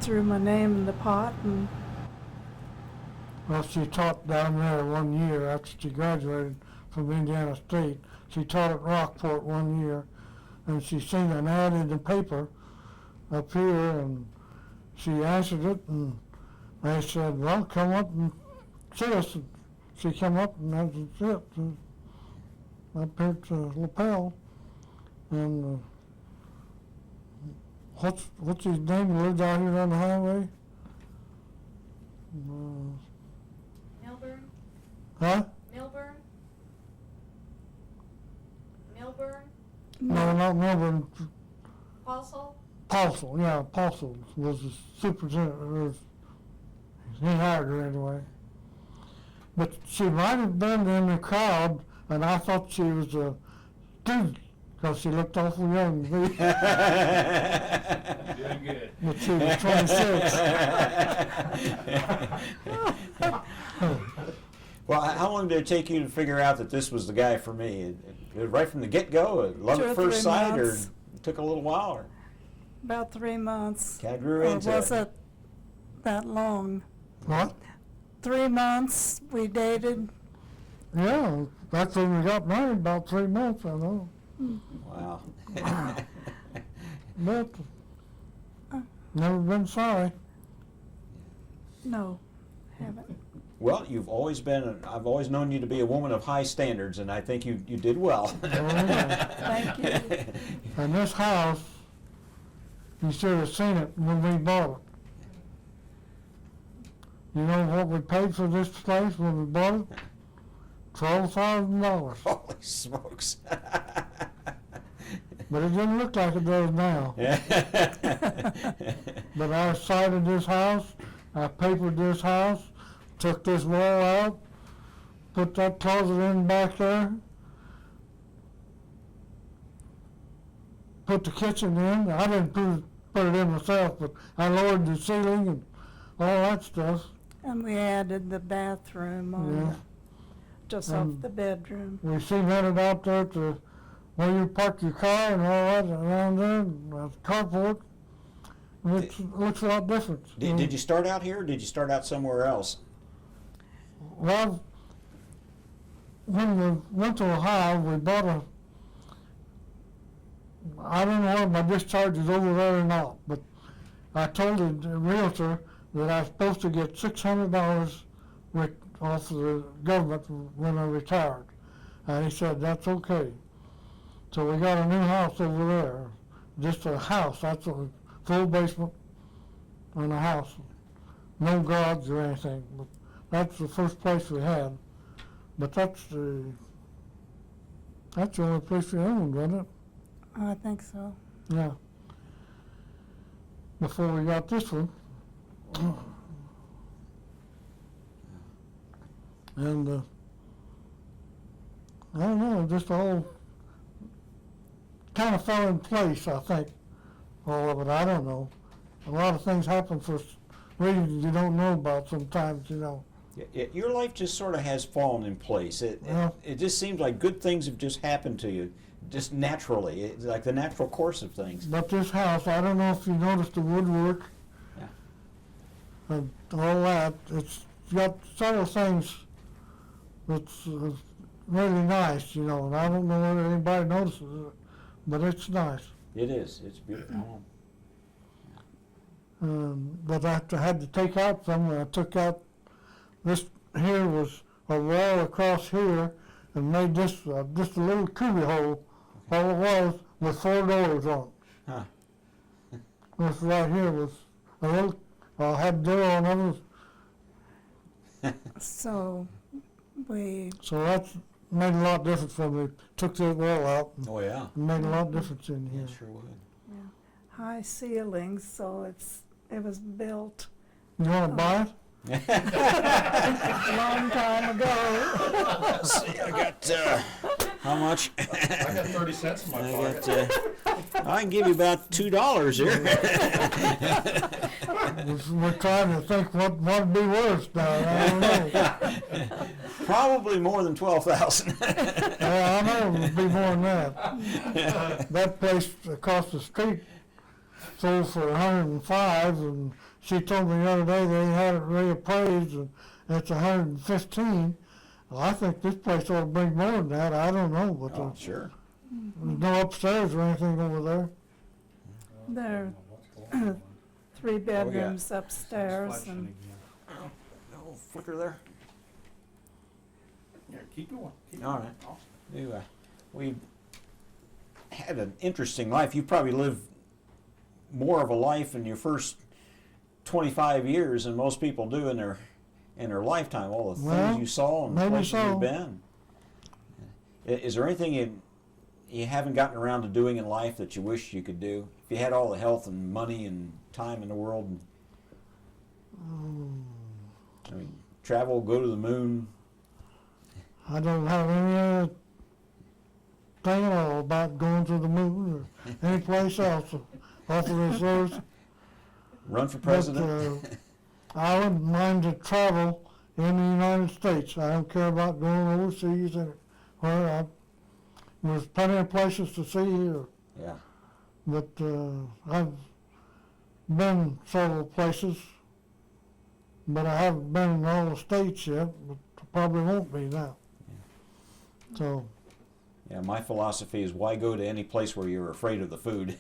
threw my name in the pot, and well, she taught down there 1 year after she graduated from Indiana State. She taught at Rockport 1 year, and she seen an ad in the paper up here, and she answered it, and they said, well, come up and see us. And she came up, and that was it. Up here to Lapel. And what's his name? He lived out here on the highway? Milburn? Huh? Milburn? Milburn? No, not Melbourne. Paulsell? Paulsell, yeah, Paulsell was the superintendent. He hired her anyway. But she might have been in the crowd, and I thought she was a student because she looked awful young to me. Doing good. But she was 26. Well, how long did it take you to figure out that this was the guy for me? Right from the get-go, love 2 at or first 3 sight, or months. it took a little while, or about 3 months. kind of grew Or into was it? it that long? What? 3 months we dated. Yeah, that's when we got married, about 3 months, I know. Wow. But never been sorry. No, haven't. Well, you've always been, I've always known you to be a woman of high standards, and I think you did well. Thank you. And this house, you should have seen it when we bought it. You know what we paid for this place when we bought it? $12,000. Holy smokes. But it didn't look like it does now. But I sided this house, I papered this house, took this wall out, put that closet in back there, put the kitchen in. I didn't put it in myself, but I lowered the ceiling and all that stuff. And we added the bathroom on Yeah. just off the bedroom. We cemented out there to where you park your car and all that around there, and the carport. Looks a lot different. Did you start out here, or did you start out somewhere else? Well, when we went to Ohio, we bought I don't know whether my discharge is over there or not, but I told the realtor that I was supposed to get $600 off the government when I retired. And he said, that's okay. So we got a new house over there, just a house, that's a full basement and a house. No garage or anything, but that's the first place we had. But that's the That's the only place we owned, wasn't it? I think so. Yeah. Before we got this one. And I don't know, just all kind of fell in place, I think, all of it. I don't know. A lot of things happen for reasons you don't know about sometimes, you know. Your life just sort of has fallen in place. Yeah. It just seems like good things have just happened to you, just naturally. It's like the natural course of things. But this house, I don't know if you noticed the woodwork. Yeah. And all that. It's got several things that's really nice, you know, and I don't know whether anybody notices it, but it's nice. It is. It's beautiful. But I had to take out some, and I took out, this here was a wall across here, and made this just a little cubby hole. All it was with 4 doors on it. Huh. This right here was a little, had a door on it. So we, So that's made a lot of difference for me. Took the wall out Oh, yeah. and made a lot of difference in here. It sure would. high ceilings, so it was built You want to buy it? a long time ago. Let's see, I got, how much? I got 30 cents in my I pocket. got, I can give you about $2 here. We're trying to think what'd be worse now. I don't know. Probably more than 12,000. Yeah, I know it would be more than that. That place across the street sold for 105, and she told me the other day they had it reappraised, and it's 115. Well, I think this place ought to bring more than that. I don't know, but Oh, sure. there's no upstairs or anything over there. There are 3 bedrooms upstairs, and Oh, flicker there. Yeah, keep going. Keep All going. right. We had an interesting life. You probably lived more of a life in your first 25 years than most people do in their lifetime. All the Well, things you saw and the maybe places so. you've been. Is there anything you haven't gotten around to doing in life that you wish you could do? If you had all the health and money and time in the world, I mean, travel, go to the moon. I don't have any thing at all about going to the moon or any place else off of this earth. Run for But president? I wouldn't mind to travel in the United States. I don't care about going overseas and where there's plenty of places to see here. Yeah. But I've been several places, but I haven't been in all the states yet, but probably won't be now. So, Yeah, my philosophy is why go to any place where you're afraid of the food?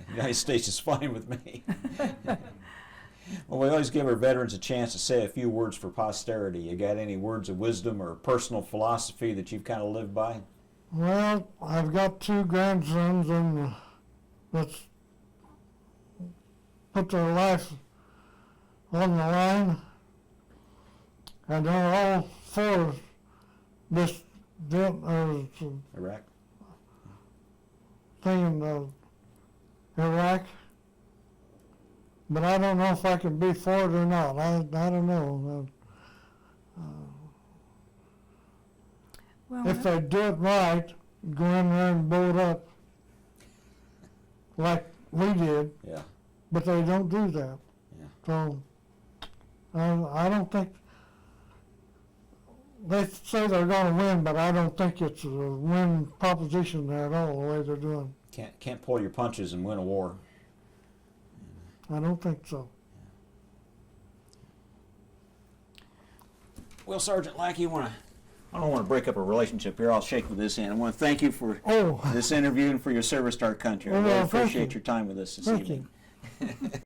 United States is fine with me. Well, we always give our veterans a chance to say a few words for posterity. You got any words of wisdom or personal philosophy that you've kind of lived by? well, I've got 2 grandsons, and let's put their life on the line, and they're all for this Iraq? thing in Iraq. But I don't know if I can be for it or not. I don't know. well, If they do it right, go in there and blow it up like we did, Yeah. but they don't do that. Yeah. So I don't think, they say they're going to win, but I don't think it's a win proposition there at all, the way they're doing. Can't pull your punches and win a war. I don't think so. Well, Sergeant Lackey, I don't want to break up a relationship here. I'll shake with this hand. I want to thank you for Oh, this interview and for your service to our country. I Oh, really well, thank appreciate you. your time with us this Thank evening.